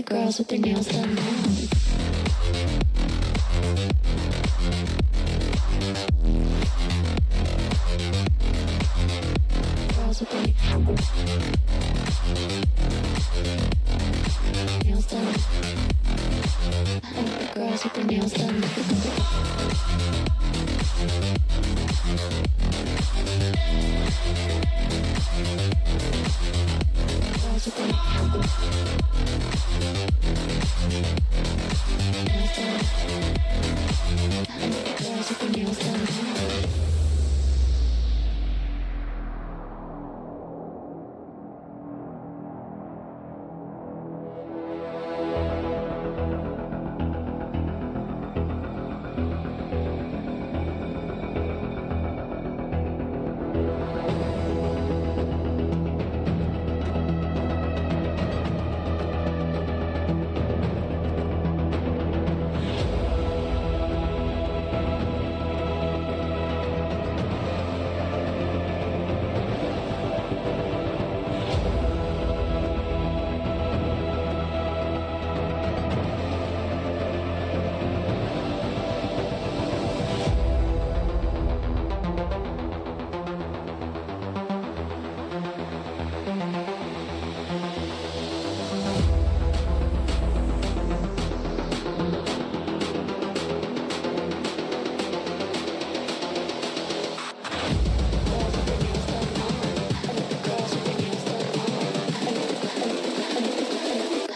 girls with their nails done now. Girls with their nails done. The girls with their nails done. Girls with their nails done.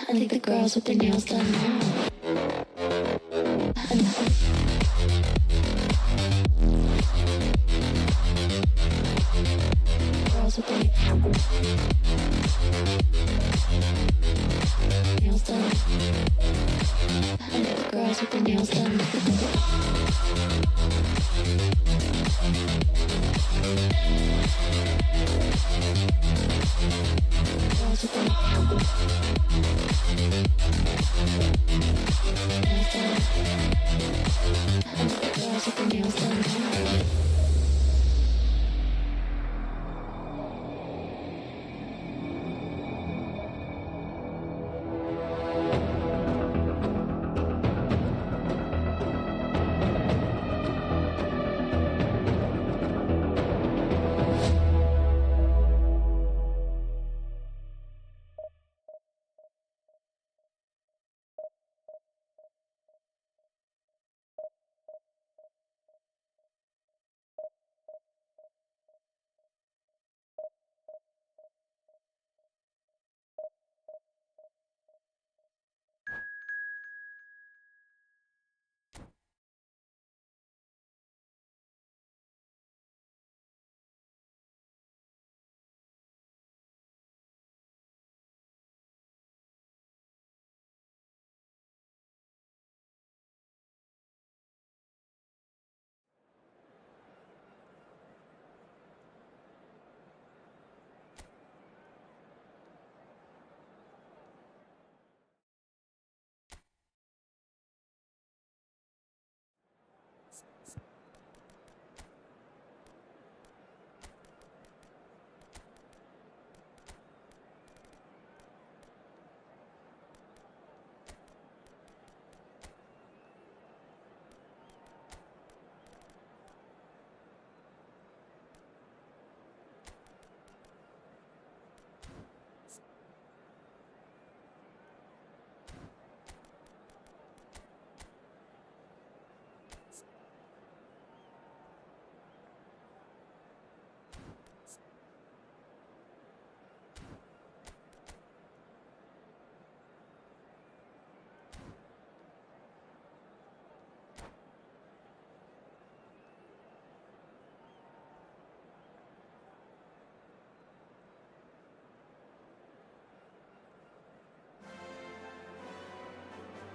I think the girls with their nails done now. Girls with their nails done. I think the girls with their nails done. Girls with their girls with their nails done.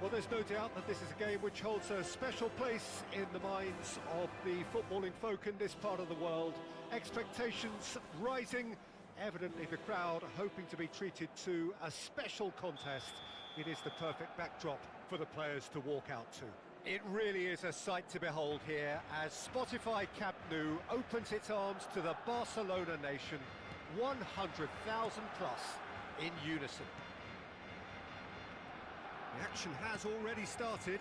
Well, there's no doubt that this is a game which holds a special place in the minds of the footballing folk in this part of the world. Expectations rising, evidently the crowd hoping to be treated to a special contest. It is the perfect backdrop for the players to walk out to. It really is a sight to behold here as Spotify Camp Nou opens its arms to the Barcelona nation, 100,000 plus in unison. The action has already started.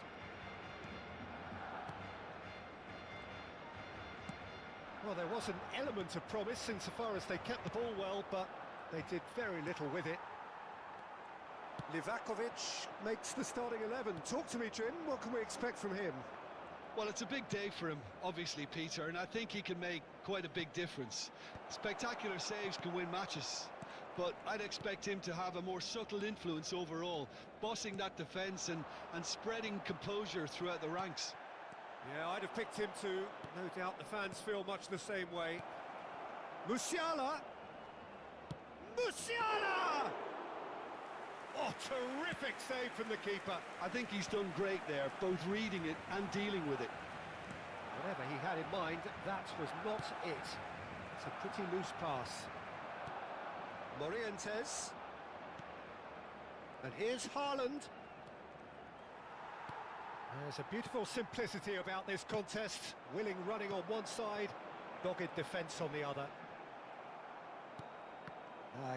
Well, there was an element of promise insofar as they kept the ball well, but they did very little with it. Livakovic makes the starting 11. Talk to me, Jim. What can we expect from him? Well, it's a big day for him, obviously, Peter, and I think he can make quite a big difference. Spectacular saves can win matches, but I'd expect him to have a more subtle influence overall, bossing that defence and spreading composure throughout the ranks. Yeah, I'd have picked him too. No doubt the fans feel much the same way. Musiala! Musiala! Oh, terrific save from the keeper. I think he's done great there, both reading it and dealing with it. Whatever he had in mind, that was not it. It's a pretty loose pass. Morientes. And here's Haaland. There's a beautiful simplicity about this contest. Willing running on one side, dogged defence on the other.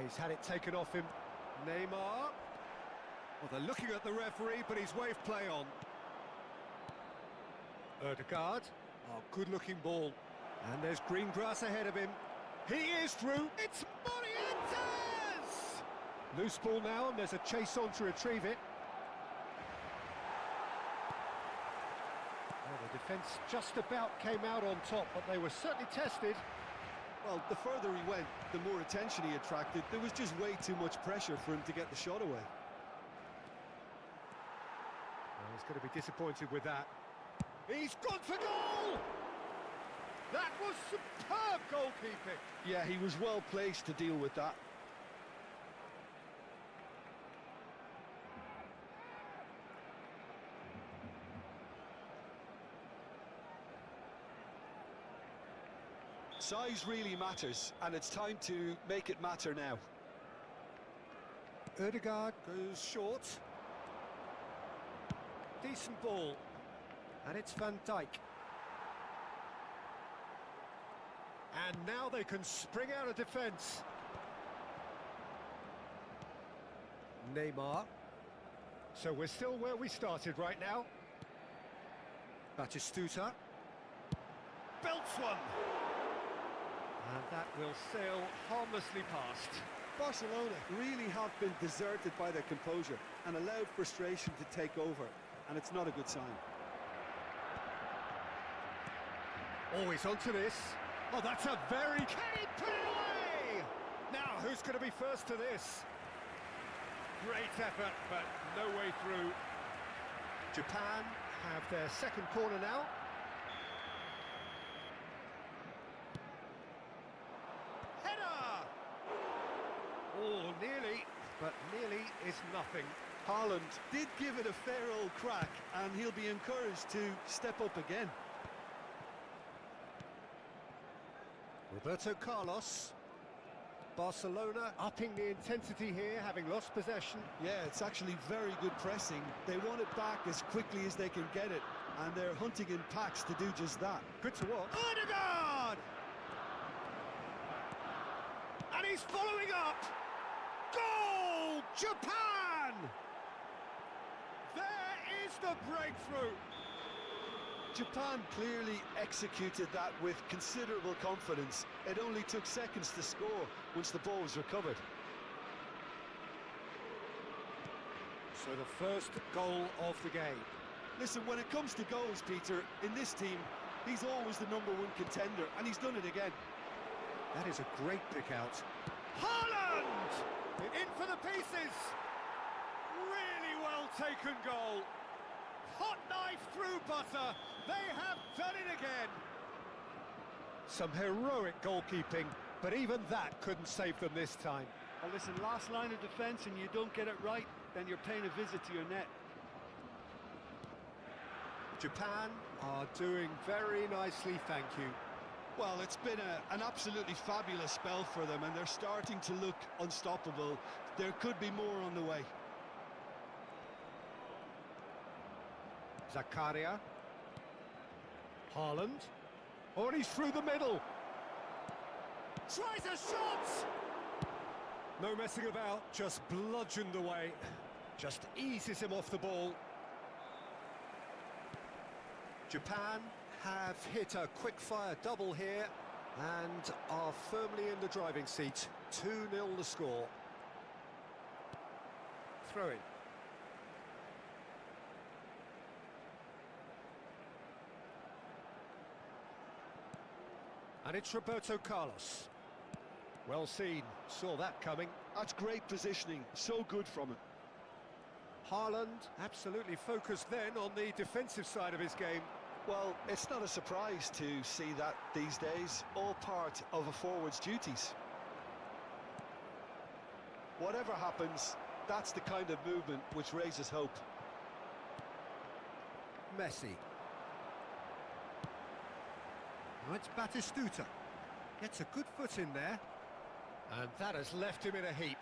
He's had it taken off him. Neymar. Well, they're looking at the referee, but he's waved play on. Ødegaard. Oh, good-looking ball. And there's green grass ahead of him. He is through. It's Morientes! Loose ball now, and there's a chase on to retrieve it. Well, the defence just about came out on top, but they were certainly tested. Well, the further he went, the more attention he attracted. There was just way too much pressure for him to get the shot away. Well, he's going to be disappointed with that. He's gone for goal! That was superb goalkeeping. Yeah, he was well placed to deal with that. Size really matters, and it's time to make it matter now. Ødegaard goes short. Decent ball. And it's Van Dijk. And now they can spring out of defence. Neymar. So we're still where we started right now. Batistuta. Belts one. And that will sail harmlessly past. Barcelona really have been deserted by their composure and allowed frustration to take over, and it's not a good sign. Always onto this. Oh, that's a very... Can he put it away? Now, who's going to be first to this? Great effort, but no way through. Japan have their second corner now. Header! Oh, nearly, but nearly is nothing. Haaland did give it a fair old crack, and he'll be encouraged to step up again. Roberto Carlos. Barcelona upping the intensity here, having lost possession. Yeah, it's actually very good pressing. They want it back as quickly as they can get it, and they're hunting in packs to do just that. Good to watch. Ødegaard! And he's following up. Goal! Japan! There is the breakthrough. Japan clearly executed that with considerable confidence. It only took seconds to score once the ball was recovered. So the first goal of the game. Listen, when it comes to goals, Peter, in this team, he's always the #1 contender, and he's done it again. That is a great pick out. Haaland! In for the pieces. Really well taken goal. Hot knife through butter. They have done it again. Some heroic goalkeeping, but even that couldn't save them this time. Well, listen, last line of defence and you don't get it right, then you're paying a visit to your net. Japan are doing very nicely, thank you. Well, it's been an absolutely fabulous spell for them, and they're starting to look unstoppable. There could be more on the way. Zakaria. Haaland. Oh, and he's through the middle. Tries a shot! No messing about, just bludgeoned away. Just eases him off the ball. Japan have hit a quick-fire double here and are firmly in the driving seat. 2-0 the score. Throw in. And it's Roberto Carlos. Well seen, saw that coming. That's great positioning, so good from him. Haaland absolutely focused then on the defensive side of his game. Well, it's not a surprise to see that these days, all part of a forward's duties. Whatever happens, that's the kind of movement which raises hope. Messi. Now it's Batistuta. Gets a good foot in there. And that has left him in a heap.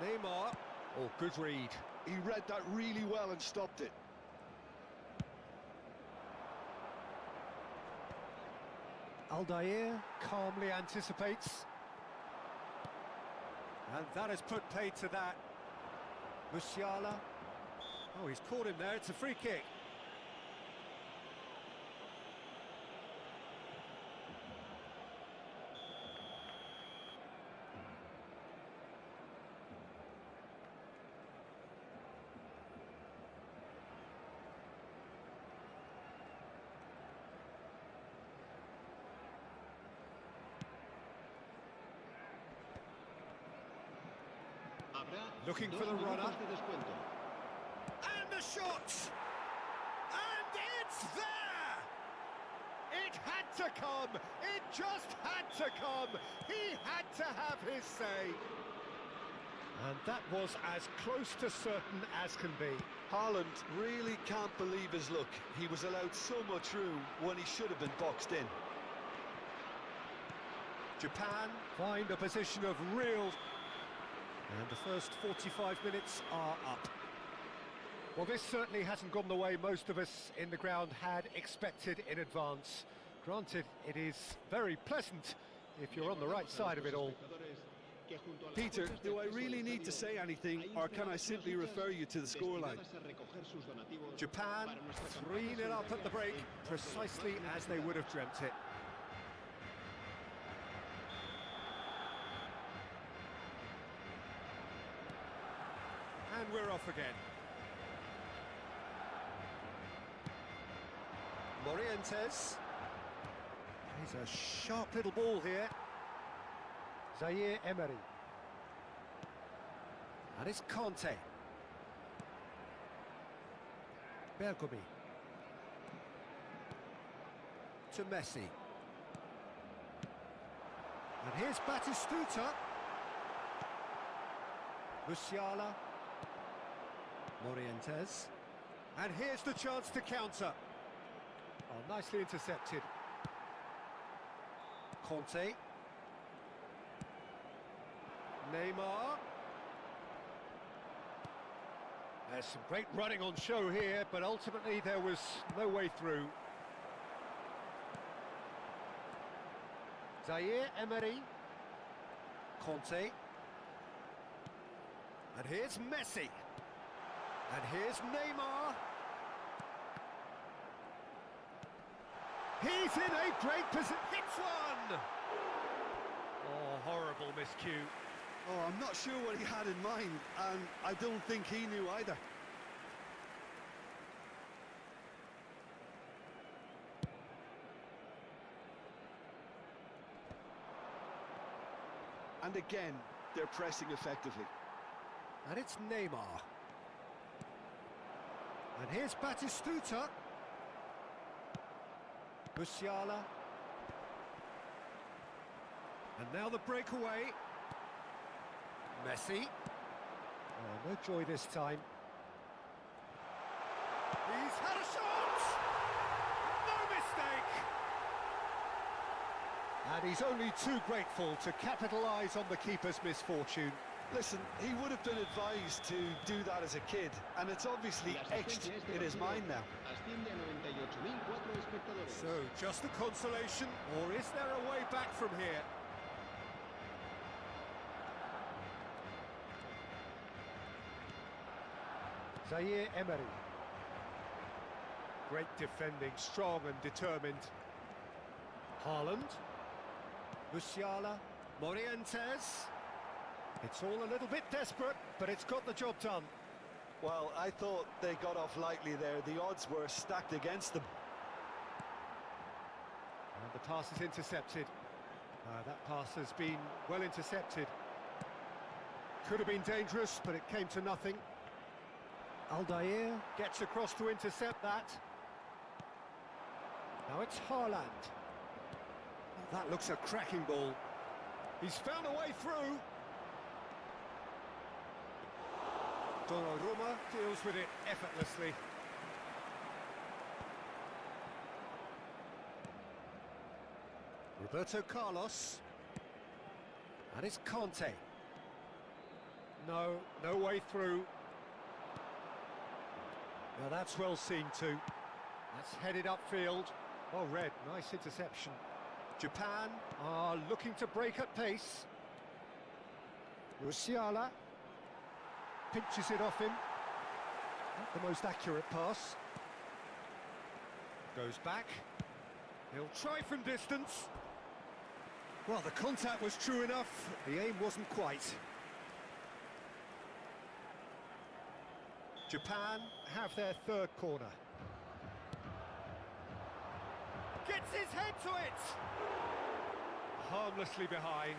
Neymar. Oh, good read. He read that really well and stopped it. Aldair calmly anticipates. And that has put paid to that. Musiala. Oh, he's caught him there. It's a free kick. Looking for the runner. And the shot! And it's there! It had to come! It just had to come! He had to have his say! And that was as close to certain as can be. Haaland really can't believe his luck. He was allowed so much room when he should have been boxed in. Japan find a position of real... And the first 45 minutes are up. Well, this certainly hasn't gone the way most of us in the ground had expected in advance. Granted, it is very pleasant if you're on the right side of it all. Peter, do I really need to say anything, or can I simply refer you to the scoreline? Japan 3-0 up at the break, precisely as they would have dreamt it. And we're off again. Morientes. He's a sharp little ball here. Zaire Emery. And it's Conte. Bergomi. To Messi. And here's Batistuta. Musiala. Morientes. And here's the chance to counter. Oh, nicely intercepted. Conte. Neymar. There's some great running on show here, but ultimately there was no way through. Zaire Emery. Conte. And here's Messi. And here's Neymar. He's in a great position. Hits one! Oh, horrible miscue. Oh, I'm not sure what he had in mind, and I don't think he knew either. And again, they're pressing effectively. And it's Neymar. And here's Batistuta. Musiala. And now the breakaway. Messi. Oh, no joy this time. He's had a shot! No mistake! And he's only too grateful to capitalise on the keeper's misfortune. Listen, he would have been advised to do that as a kid, and it's obviously etched in his mind now. So, just a consolation, or is there a way back from here? Zaire Emery. Great defending, strong and determined. Haaland. Musiala. Morientes. It's all a little bit desperate, but it's got the job done. Well, I thought they got off lightly there. The odds were stacked against them. And the pass is intercepted. That pass has been well intercepted. Could have been dangerous, but it came to nothing. Aldair gets across to intercept that. Now it's Haaland. That looks a cracking ball. He's found a way through. Donnarumma deals with it effortlessly. Roberto Carlos. And it's Conte. No way through. Now that's well seen too. That's headed upfield. Oh, red, nice interception. Japan are looking to break at pace. Musiala pinches it off him. Not the most accurate pass. Goes back. He'll try from distance. Well, the contact was true enough. The aim wasn't quite. Japan have their third corner. Gets his head to it! Harmlessly behind.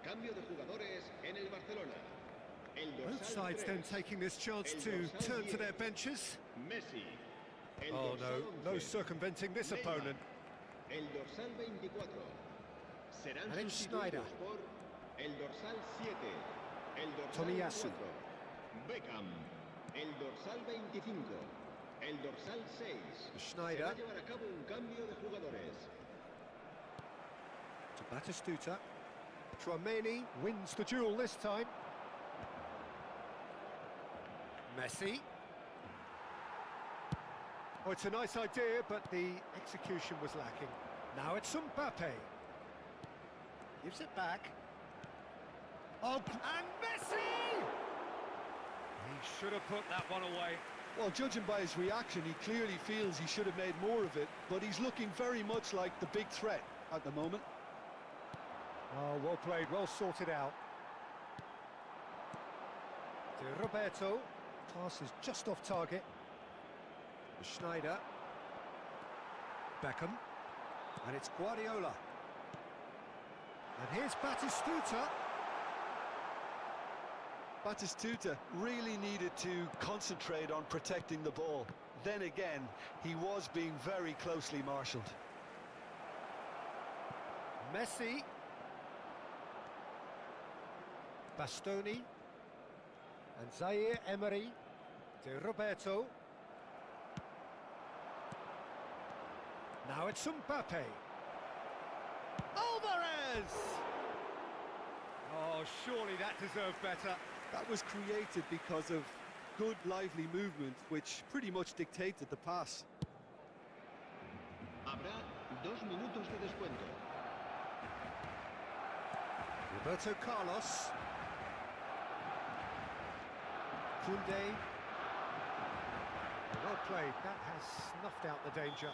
Cambio de jugadores en el Barcelona. Both sides then taking this chance to turn to their benches. Messi. Oh no circumventing this opponent. El dorsal 24. Serán And it's sustituidos Schneider. por el dorsal 7. El dorsal Tomiyasu. 4. Beckham. El dorsal 25. El dorsal 6. Schneider. Se va a llevar a cabo un cambio de jugadores. To Batistuta. Tchouaméni wins the duel this time. Messi. Oh, it's a nice idea, but the execution was lacking. Now it's Mbappe. Gives it back. Oh, and Messi! He should have put that one away. Well, judging by his reaction, he clearly feels he should have made more of it, but he's looking very much like the big threat at the moment. Oh, well played, well sorted out. To Roberto. Pass is just off target. Schneider. Beckham. And it's Guardiola. And here's Batistuta. Batistuta really needed to concentrate on protecting the ball. Then again, he was being very closely marshalled. Messi. Bastoni. And Zaire Emery. To Roberto. Now it's Mbappe. Alvarez! Oh, surely that deserved better. That was created because of good, lively movement, which pretty much dictated the pass. Habrá 2 minutos de descuento. Roberto Carlos. Koundé. Well played, that has snuffed out the danger.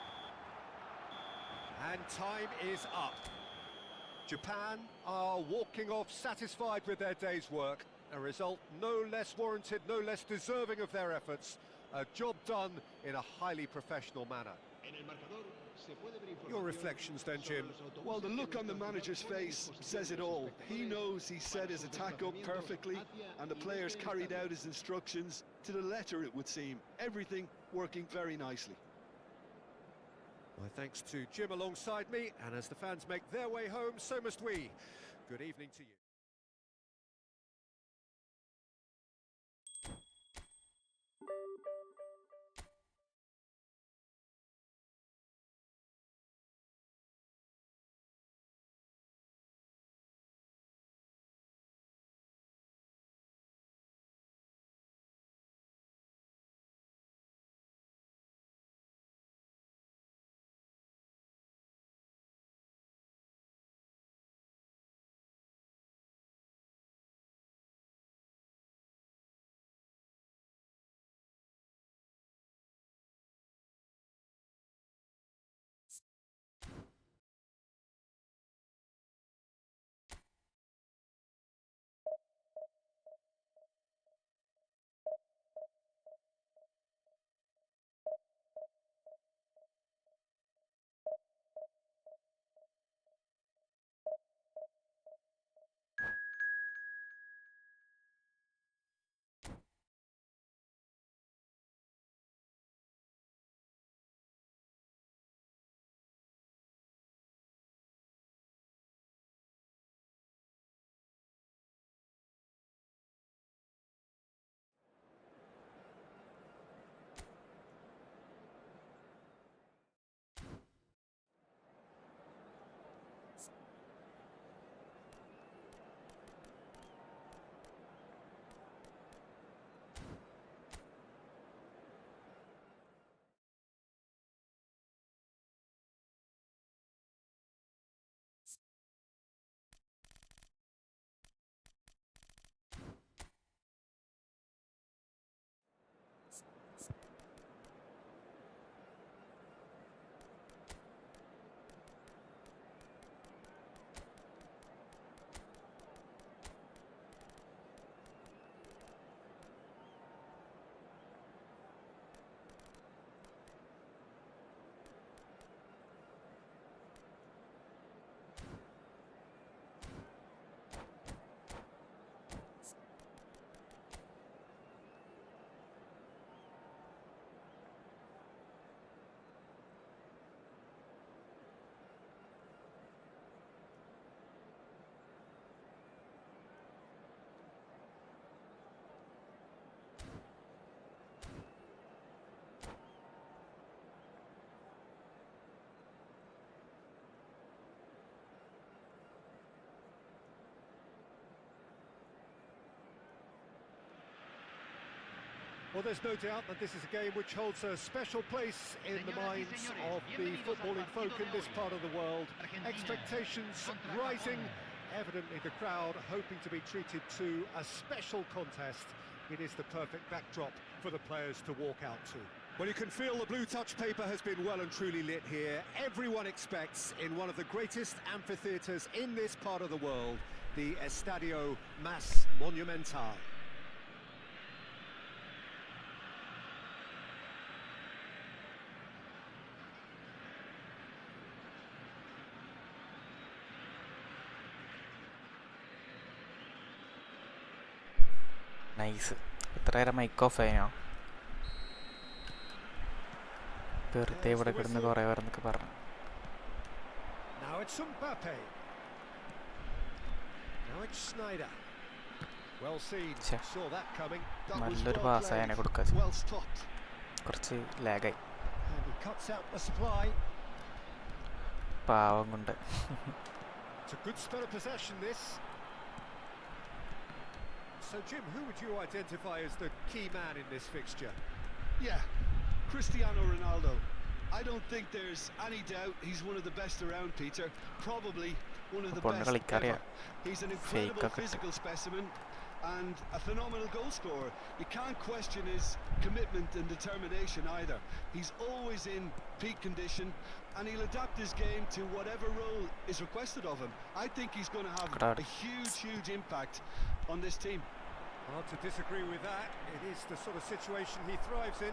And time is up. Japan are walking off satisfied with their day's work. A result no less warranted, no less deserving of their efforts. A job done in a highly professional manner. Your reflections then, Jim? Well, the look on the manager's face says it all. He knows he set his attack up perfectly, and the players carried out his instructions to the letter, it would seem. Everything working very nicely. My thanks to Jim alongside me, and as the fans make their way home, so must we. Good evening to you. Well, there's no doubt that this is a game which holds a special place in the minds of the footballing folk in this part of the world. Expectations rising, evidently the crowd hoping to be treated to a special contest. It is the perfect backdrop for the players to walk out to. Well, you can feel the blue touch paper has been well and truly lit here. Everyone expects, in one of the greatest amphitheatres in this part of the world, the Estadio Más Monumental. Nice. ഇത്ര നേരം mic off ആയിനോ? വെറുതെ ഇവിടെ കിടന്ന് കുറേ പേരെന്നൊക്കെ പറഞ്ഞു. നല്ലൊരു പാസ്സായനെ കൊടുക്ക. കുറച്ച് ലാഗായി. പാവം കൊണ്ട്. So, Jim, who would you identify as the key man in this fixture? Yeah, Cristiano Ronaldo. I don't think there's any doubt he's one of the best around, Peter. Probably one of the best ever. He's an incredible physical specimen and a phenomenal goal scorer. You can't question his commitment and determination either. He's always in peak condition and he'll adapt his game to whatever role is requested of him. I think he's going to have a huge impact on this team. Hard to disagree with that. It is the sort of situation he thrives in.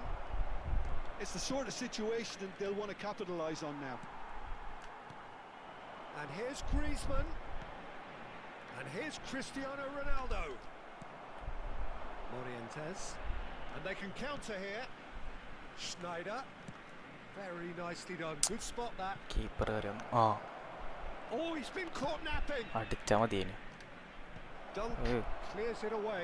It's the sort of situation they'll want to capitalise on now. And here's Griezmann. And here's Cristiano Ronaldo. Morientes. And they can counter here. Schneider. Very nicely done. Good spot that. Keeper കയറി വന്നു. ആ Oh, he's been caught napping. അടിച്ചാൽ മതിയേന്. Dunk clears it away.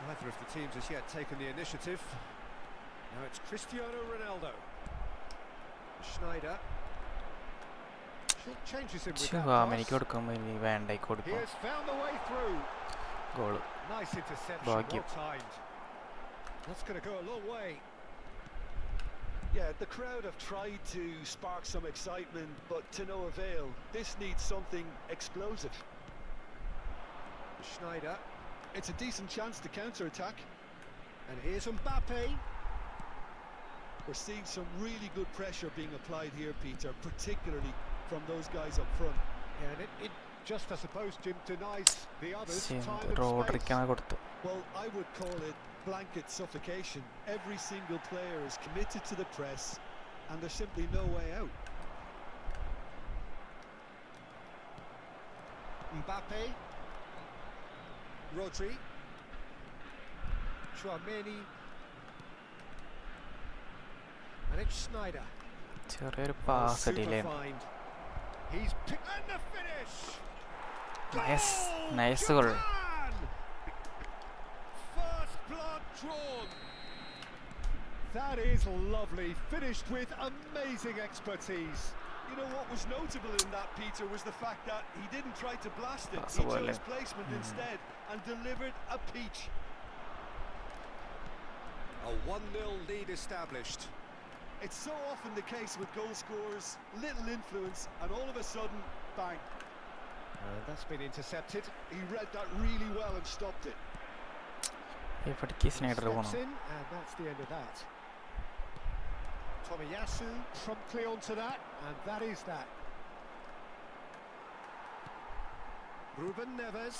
Neither of the teams has yet taken the initiative. Now it's Cristiano Ronaldo. Schneider. Short changes in with that എനിക്ക് pass. കൊടുക്കുമ്പോൾ ഇനി വേണ്ടായി He കൊടുക്കും. has found the way through. Goal. Nice interception, Bhagya. well timed. That's going to go a long way. Yeah, the crowd have tried to spark some excitement, but to no avail. This needs something explosive. Schneider. It's a decent chance to counter-attack. And here's Mbappe. We're seeing some really good pressure being applied here, Peter, particularly from those guys up front. Yeah, and it just, I suppose, Jim, denies the others time and space. റോഡ്രിക്കാണ് കൊടുത്തു. Well, I would call it blanket suffocation. Every single player is committed to the press, and there's simply no way out. Mbappe. Rodri. Chouameni. And it's Schneider. ചെറിയൊരു pass Super delay. find. He's picked and the finish. Nice goal. Japan! First blood drawn. That is lovely. Finished with amazing expertise. You know what was notable in that, Peter, was the fact that he didn't try to blast it. He Possible. chose placement instead and delivered a peach. A 1-0 lead established. It's so often the case with goal scorers, little influence, and all of a sudden, bang. That's been intercepted. He read that really well and stopped it. ഇവിടേക്ക് Snyder Steps പോകണം. in, and that's the end of that. Tomiyasu promptly onto that, and that is that. Ruben Neves.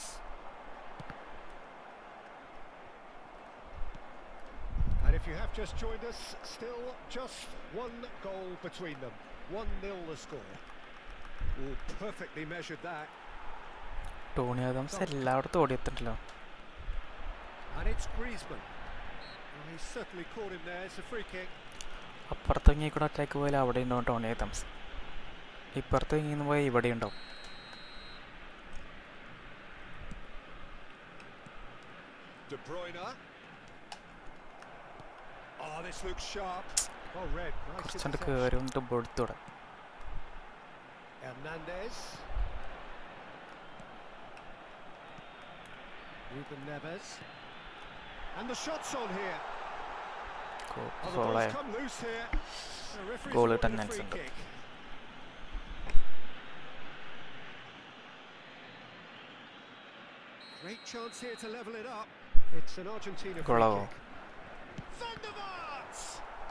And if you have just joined us, still just one goal between them. 1-0 the score. Oh, perfectly measured that. Tony Adams എല്ലായിടത്തും ഓടിയെത്തുണ്ടല്ലോ. And it's Griezmann. Well, he's certainly caught him there. It's a free kick. അപ്പുറത്ത് ഇങ്ങനെ കൂടെ attack പോയാൽ അവിടെ ഉണ്ടാവും Tony Adams. ഇപ്പുറത്ത് ഇങ്ങനെ പോയാൽ ഇവിടെ ഉണ്ടാവും. De Bruyne. Oh, this looks sharp. Oh, red. Nice കുറച്ചുകൊണ്ട് interception. കയറി വന്നിട്ട് ബോൾത്തൂടെ. Hernandez. Ruben Neves. And the shot's on here. Oh, the ഗോളായ ball's come loose here. The referee's Goal awarded a attendance free ഉണ്ട്. kick. Great chance here to level it up. It's an Argentina free Goal. kick. Van der Vaart!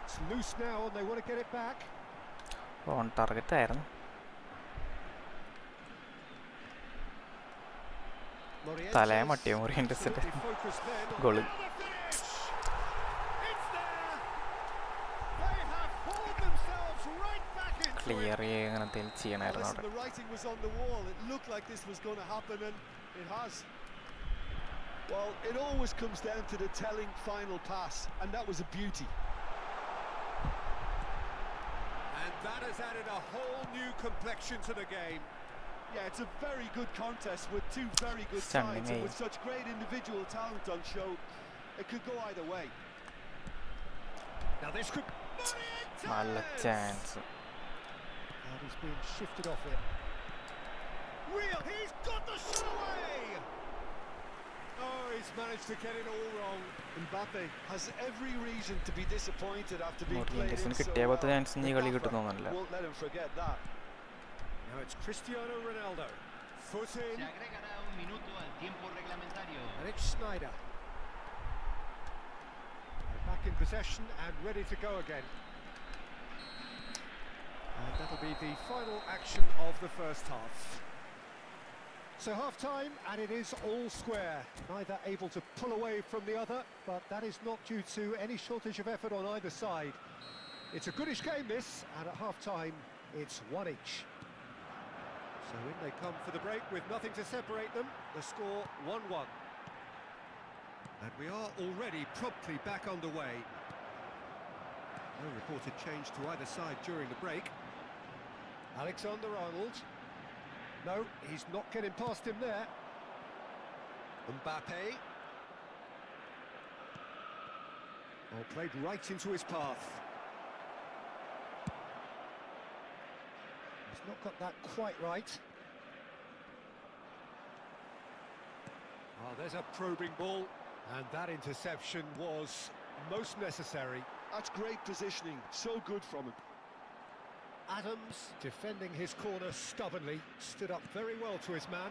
It's loose now and they want to get it back. On target ആയിരുന്നു. Morientes. തലയെ മട്ടിയോ മൊറിയൻസിന്റെ Absolutely focused then on goal. the finish. It's there. They have pulled themselves right back into it. Clear അങ്ങനെ എന്തെങ്കിലും ചെയ്യണമായിരുന്നു Listen, അവിടെ. the writing was on the wall. It looked like this was going to happen, and it has. Well, it always comes down to the telling final pass, and that was a beauty. And that has added a whole new complexion to the game. Yeah, it's a very good contest with two very good Stunning, sides, and eh? with such great individual talent on show, it could go either way. Now this could... നല്ല Morientes! Chance. And he's being shifted off it. Real, he's got the shot away! Oh, he's managed to get it all wrong. Mbappe has every reason to be disappointed after being played in മൊറിയൻസിന് so കിട്ടിയ well. പത്ത് chance ഇനി കളി The കിട്ടുന്നൊന്നുമില്ല. gaffer won't let him forget that. Now it's Cristiano Ronaldo. Foot in. Se agregará un minuto al tiempo reglamentario. And it's Schneider. They're back in possession and ready to go again. And that'll be the final action of the first half. So half-time, and it is all square. Neither able to pull away from the other, but that is not due to any shortage of effort on either side. It's a goodish game, this, and at half-time, it's one each. So in they come for the break with nothing to separate them. The score 1-1. And we are already promptly back underway. No reported change to either side during the break. Alexander-Arnold. No, he's not getting past him there. Mbappe. Oh, played right into his path. He's not got that quite right. Oh, there's a probing ball. And that interception was most necessary. That's great positioning, so good from him. Adams, defending his corner stubbornly, stood up very well to his man.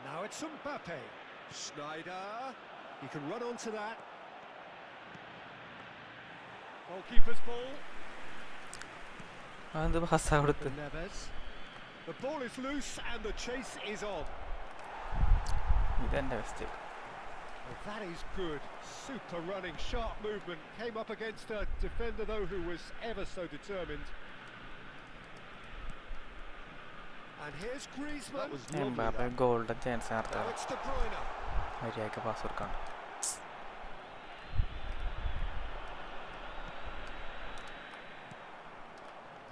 Now it's Mbappe. Schneider, he can run onto that. Goalkeeper's ball. അത് പാസ്സാ കൊടുത്ത്. Neves. The ball is loose and the chase is on. ഇതെന്റെ mistake. Well, that is good. Super running, sharp movement. Came up against a defender, though, who was ever so determined. And here's Griezmann. That was lovely. Mbappe golden chance Now നടത്താൻ it's De Bruyne. മര്യാദയ്ക്ക് pass കൊടുക്കണം.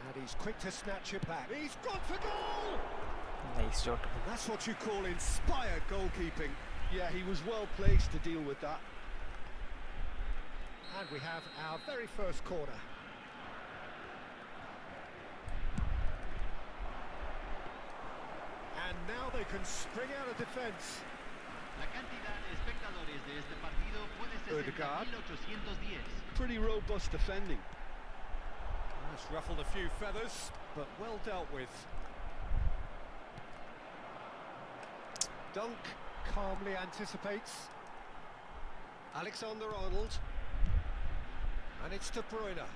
And he's quick to snatch it back. He's gone for goal! Nice shot. That's what you call inspired goalkeeping. Yeah, he was well placed to deal with that. And we have our very first corner. And now they can spring out of defence. La cantidad de espectadores de este partido puede ser Ødegaard. 60.810. Pretty robust defending. That's ruffled a few feathers, but well dealt with. Dunk calmly anticipates. Alexander-Arnold. And it's De Bruyne.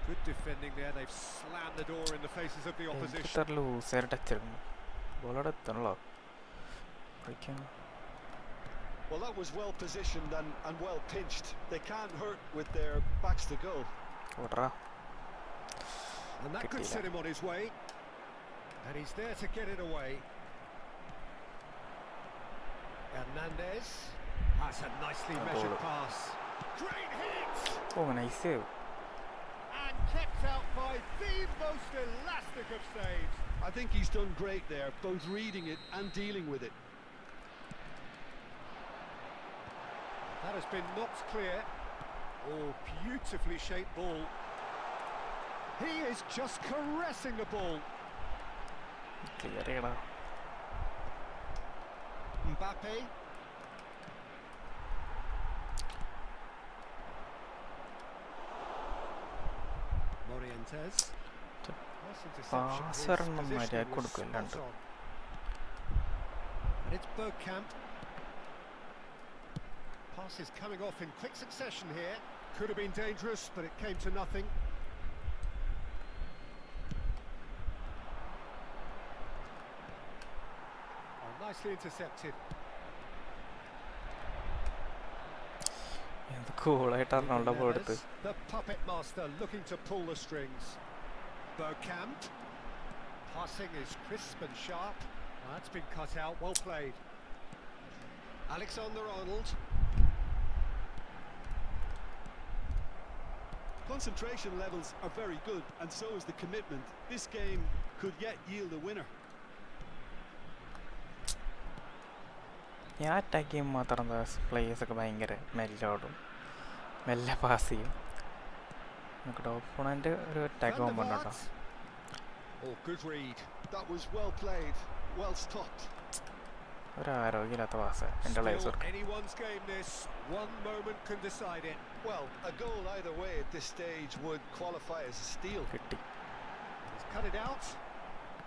Good defending there. They've slammed the door in the faces of the opposition. ഇത്ര ലൂസായിട്ട് touch എടുക്കുന്നു. ബോളോടെ എത്തണല്ലോ. Well, that was well positioned and well pinched. They can't hurt with their backs to goal. ഓടറാ. And that could set him on his way. And he's there to get it away. Hernandez. That's a nicely measured pass. Great hit! Oh nice save. And kept out by the most elastic of saves. I think he's done great there, both reading it and dealing with it. That has been knocked clear. Oh, beautifully shaped ball. He is just caressing the ball. Clear ചെയ്യടാ. Mbappe. Morientes. Nice interception. Pass His ഒരെണ്ണം positioning മര്യാദയ്ക്ക് was കൊടുക്കില്ലാണ്ട്. spot on. And it's Bergkamp. Pass is coming off in quick succession here. Could have been dangerous, but it came to nothing. Oh, nicely intercepted. എന്ത് കൂളായിട്ട് Arnold ball എടുത്ത്. The puppet master looking to pull the strings. Bergkamp. Passing is crisp and sharp. That's been cut out. Well played. Alexander-Arnold. Concentration levels are very good, and so is the commitment. This game could yet yield a winner. ഞാൻ attack ചെയ്യുമ്പോൾ മാത്രം എന്താ പ്ലേയേഴ്സൊക്കെ ഭയങ്കര മെല്ലോടും മെല്ലെ pass ചെയ്യും. നമുക്ക് opponent ഒരു attack പോകുമ്പോൾ ഉണ്ടോ. Oh, good read. That was well played, well stopped. ഒരു ആരോഗ്യമില്ലാത്ത പാസ് എൻ്റെ പ്ലേയേഴ്സ് Still കൊടുക്കും. anyone's game this. One moment can decide it. Well, a goal either way at this stage would qualify as a steal. കിട്ടി. He's cut it out.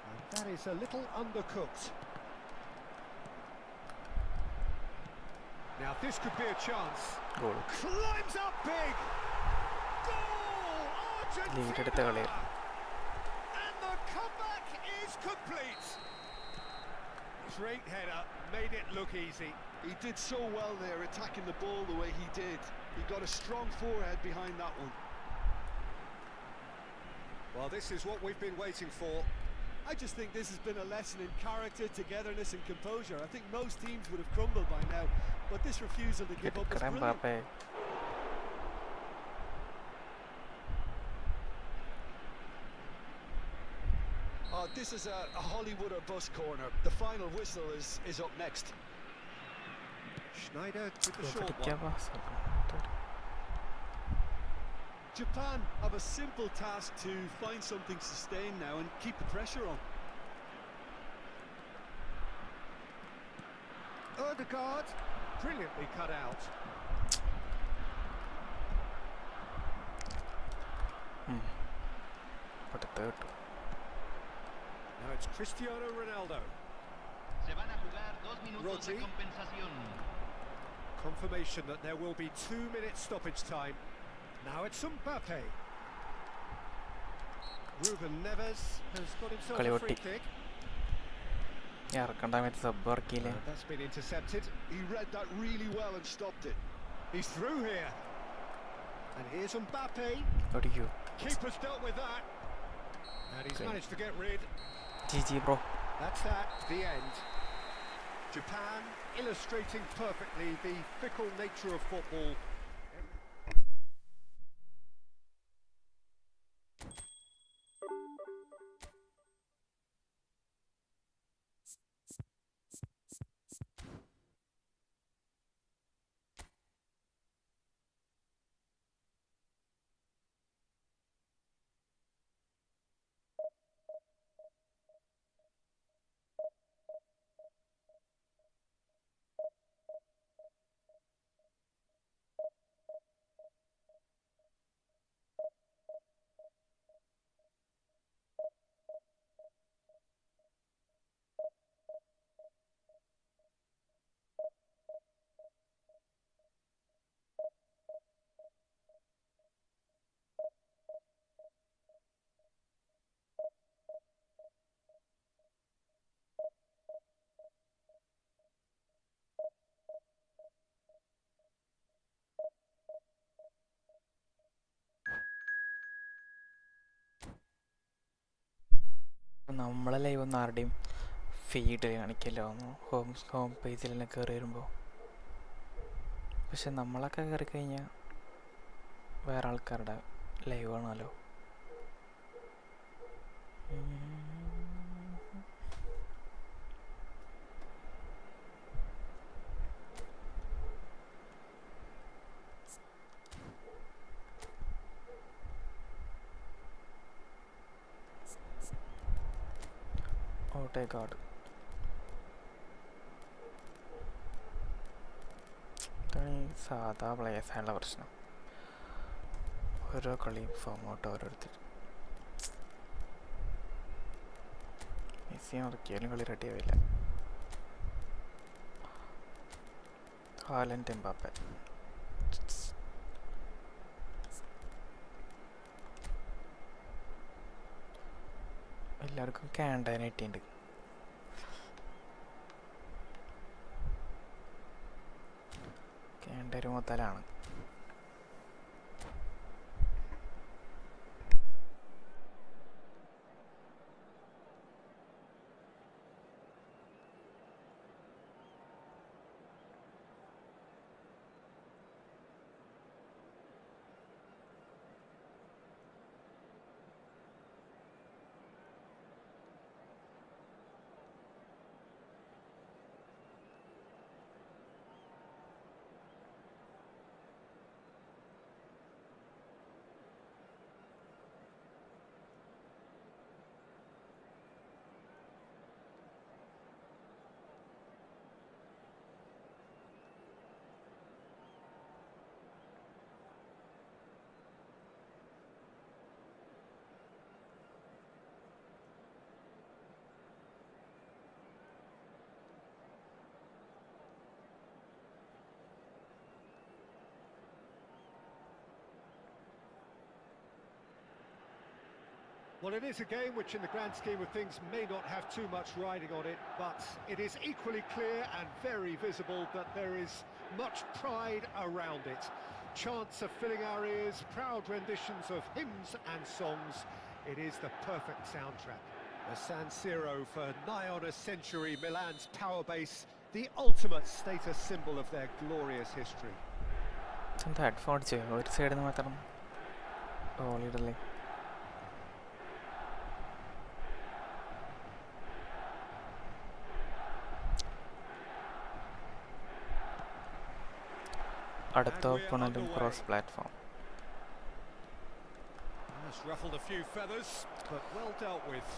And that is a little undercooked. Now this could be a chance. Goal. Climbs up big. Goal! Lead എടുത്ത Argentina! കളിയായിരുന്നു. And the comeback It's complete. Great header, made it look easy. He did so well there, attacking the ball the way he did. He got a strong forehead behind that one. Well, this is what we've been waiting for. I just think this has been a lesson in character, togetherness and composure. I think most teams would have crumbled by now, but this refusal to give up is brilliant. Mbappe. Oh, this is a Hollywood or bust corner. The final whistle is up next. Schneider with the short क्या one. बात है? Japan have a simple task to find something sustained now and keep the pressure on. Odegaard, brilliantly cut out. But the third. Now it's Cristiano Ronaldo. Se van a jugar 2 minutos de Rodri. compensación. Confirmation that there will be 2 minutes stoppage time. Now it's Mbappe. Ruben Neves has got himself a free Kaliotti. kick. ഇറക്കേണ്ട സമയത്ത് sub ഇറക്കിയില്ലേ? That's been intercepted. He read that really well and stopped it. He's through here. And here's Mbappe. ഒടിക്കൂ. Keeper's dealt with that. And he's Okay. managed to get rid. GG bro. That's that, the end. Japan illustrating perfectly the fickle nature of football. നമ്മളെ live ഒന്നും ആരുടെയും ഫീഡിൽ കാണിക്കില്ല, ഒന്ന് home പേജിൽ തന്നെ കയറി വരുമ്പോൾ. പക്ഷെ നമ്മളൊക്കെ കയറി കഴിഞ്ഞാൽ വേറെ ആൾക്കാരുടെ ലൈവ് കാണാമല്ലോ. ഓട്ടേക്കാട് ഇതാണ് ഈ സാധാ പ്ലേയേഴ്സായുള്ള പ്രശ്നം. ഓരോ കളിയും ഫോമോട്ട് ഓരോരുത്തർ മെസ്സി ഇറക്കിയാലും കളി റെഡി ആവില്ല. ഹാലൻഡ് എംബാപ്പെ എല്ലാവർക്കും ക്യാൻഡാൻ കിട്ടിയിട്ടുണ്ട്. ക്യാൻഡ ഒരു മുതലാണ്. Well, it is a game which in the grand scheme of things may not have too much riding on it, but it is equally clear and very visible that there is much pride around it. Chants are filling our ears, proud renditions of hymns and songs. It is the perfect soundtrack. The San Siro for nigh on a century, Milan's power base, the ultimate status symbol of their glorious history. headphone ഒരു സൈഡിൽ നിന്ന് മാത്രം ഓളിടല്ലേ. അടുത്ത ഓപ്പണന്റും cross platform. Has ruffled a few feathers, but well dealt with.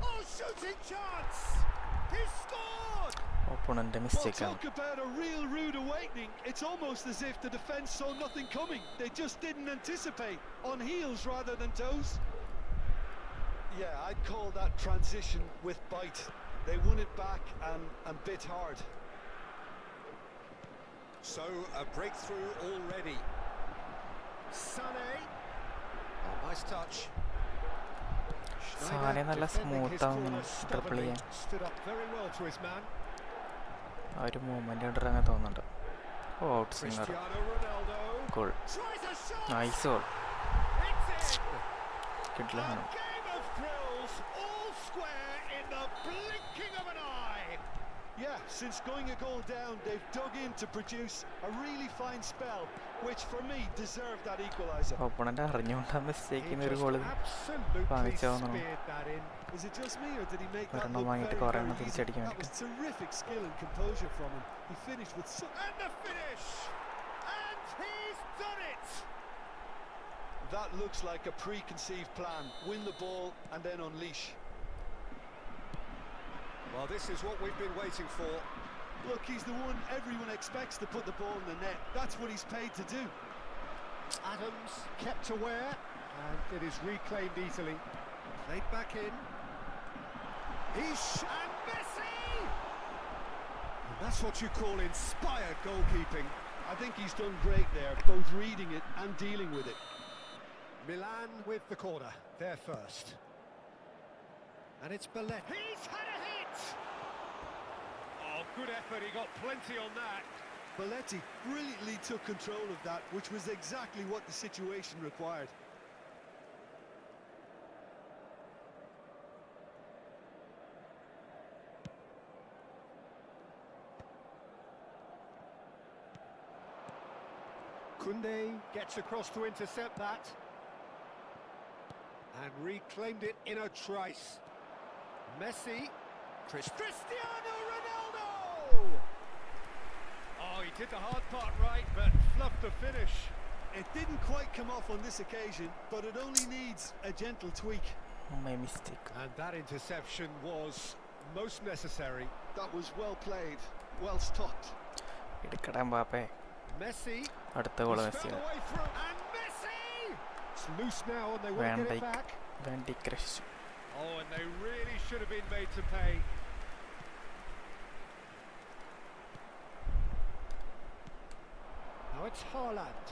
Oh, shooting chance! He scored! Opponent Well, മിസ്റ്റേക്കാണ്. talk about a real rude awakening. It's almost as if the defence saw nothing coming. They just didn't anticipate. On heels rather than toes. Yeah, I'd call that transition with bite. They won it back and bit hard. So, a breakthrough already. Sané. Oh, nice touch. Sane നല്ല smooth ആവുന്നു triple ചെയ്യാൻ. Stood up very well to his man. ആ ഒരു movement കണ്ടിട്ട് തോന്നുന്നുണ്ട്. ഓ out singer Cristiano Ronaldo. Goal. Tries a shot. Nice goal. It's in. കിട്ടില്ലാണ്. A game of thrills, all square in the blinking of an eye. Yeah, since going a goal down, they've dug in to produce a really fine spell, which for me deserved that equaliser. Opponent അറിഞ്ഞുകൊണ്ടാണ് മിസ്റ്റേക്കിന് ഒരു goal Absolutely വാങ്ങിച്ചോന്നു. speared that in. Is it just me, or did he make that ഒരെണ്ണം look വാങ്ങിയിട്ട് very, കുറേ very എണ്ണം easy? തിരിച്ചടിക്കാൻ That was terrific skill and composure from him. He finished with And the finish! And he's done it! that looks like a preconceived plan. Win the ball and then unleash. Well, this is what we've been waiting for. Look, he's the one everyone expects to put the ball in the net. That's what he's paid to do. Adams kept aware, and it is reclaimed easily. Played back in. And Messi! And that's what you call inspired goalkeeping. I think he's done great there, both reading it and dealing with it. Milan with the corner, there first. And it's Belletti. He's had a hit! Oh, good effort, he got plenty on that. Belletti brilliantly took control of that, which was exactly what the situation required. Koundé gets across to intercept that. And reclaimed it in a trice. Messi. Cristiano Ronaldo! Oh, he did the hard part right, but fluffed the finish. It didn't quite come off on this occasion, but it only needs a gentle tweak. My mistake. And that interception was most necessary. That was well played, well stopped. എടുക്കടാൻ പാപ്പേ. Messi. അടുത്ത goal He's Messi. found a way through. And Messi! It's loose now and they won't get it back. വേണ്ടി crush. Oh, and they really should have been made to pay. Now it's Haaland.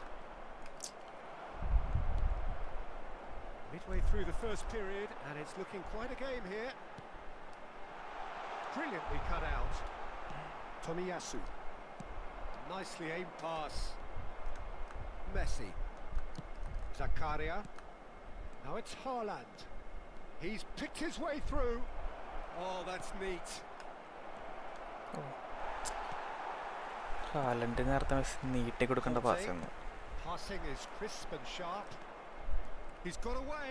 Midway through the first period, and it's looking quite a game here. Brilliantly cut out. Tomiyasu. Nicely aimed pass. Messi. Zakaria. Now it's Haaland. He's picked his way through. Oh, that's neat. Haaland നേരത്തെ നീട്ടി കൊടുക്കേണ്ട pass ആണ്. Passing is crisp and sharp. He's got away.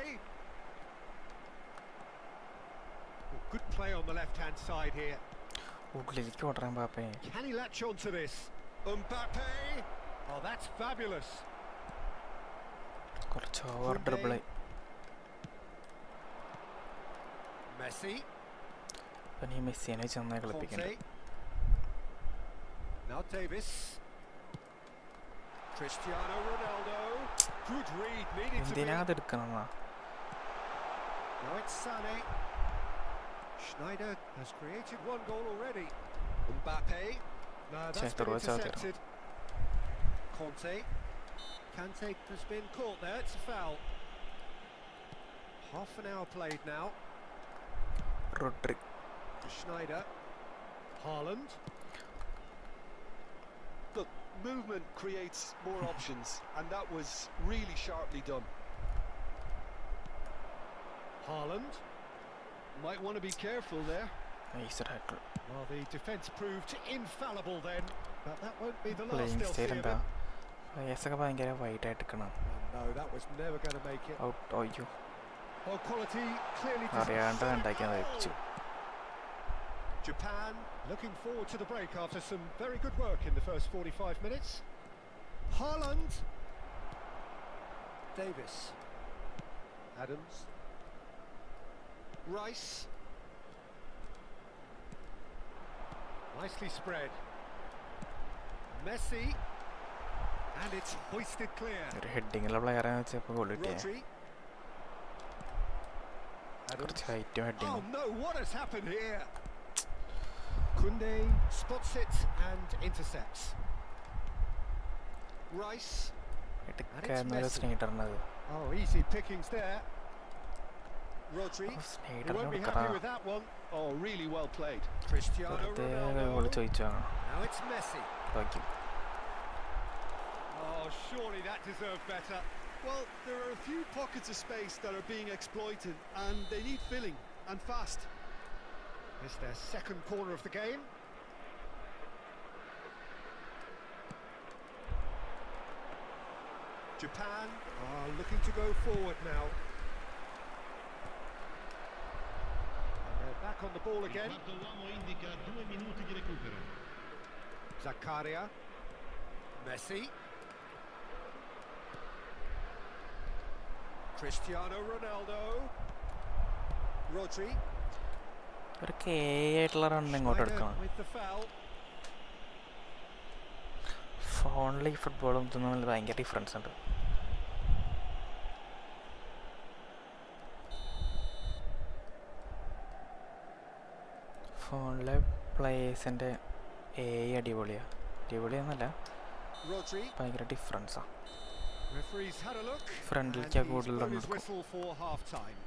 Oh, good play on the left-hand side here. ഉള്ളിലേക്ക് ഓടാൻ പാപ്പേ. Can he latch onto this? Mbappe. Oh, that's fabulous. കുറച്ച് over ഡ്രിബിളായി. Messi. അപ്പം ഈ മെസ്സിനെ ചെന്നായി കളിപ്പിക്കണ്ടേ. Now Davis. Cristiano Ronaldo. Good read, needed to എന്തിനാ be. അതെടുക്കണമെന്നാ. Now it's Sané. Schneider has created one goal already. Mbappe. No, that's been intercepted. Kante has been caught there, it's a foul. Half an hour played now. Rodri. Schneider. Haaland. Look, movement creates more options, and that was really sharply done. Haaland. Might want to be careful there. Nice tackle. Well, the defence proved infallible then, but that won't be the last Playing they'll see style of എന്താ him. പ്ലേയേഴ്സൊക്കെ ഭയങ്കര white ആയിട്ട് നിൽക്കണം. No, that was never going to make it. Out അയ്യോ Well, quality clearly doesn't അറിയാണ്ട് show ഉണ്ടാക്കിയാൽ at all. വെച്ചു. Japan looking forward to the break after some very good work in the first 45 minutes. Haaland. Davis. Adams. Rice. Nicely spread. Messi. And it's hoisted clear. ഒരു ഹെഡിങ്ങുള്ള പ്ലെയറാന്ന് വെച്ചപ്പോൾ goal കിട്ടിയേ. Rodri. കുറച്ച് ഹൈറ്റും Oh ഹെഡിങ്ങും. no, what has happened here? Kunde spots it and intercepts. Rice. എടുക്കാന്നൊരു സ്നൈഡറിനത്. Oh, easy pickings there. Rodri. He സ്നൈഡറിനെ won't be കൊടുക്കടാ. happy with that one. Oh, really well played. Cristiano വെറുതെ goal Ronaldo. ചോദിച്ചു വാങ്ങണം. Now it's Messi. ബാക്കി Oh, surely that deserved better. Well, there are a few pockets of space that are being exploited, and they need filling, and fast. It's their second corner of the game. Japan are looking to go forward now. And they're back on the ball again. Il quarto uomo indica 2 minuti di recupero. Zakaria. Messi. Cristiano Ronaldo. Rodri. ഒരു K ആയിട്ടുള്ള run ഇങ്ങോട്ട് Schneider എടുക്കണം. with the foul. ഫോണിൽ ഈ ഫുട്ബോളും ഇതും തമ്മിൽ ഭയങ്കര ഡിഫറൻസ് ഉണ്ട്. ഫോണിലെ പ്ലേയേഴ്സിൻ്റെ അടിപൊളിയാണ്. അടിപൊളിയെന്നല്ല, Rodri. ഭയങ്കര ഡിഫറൻസാണ്. Referee's had a look. ഫ്രണ്ടിലേക്ക് And he's കൂടുതൽ blown റൺ his എടുക്കും. whistle for half time.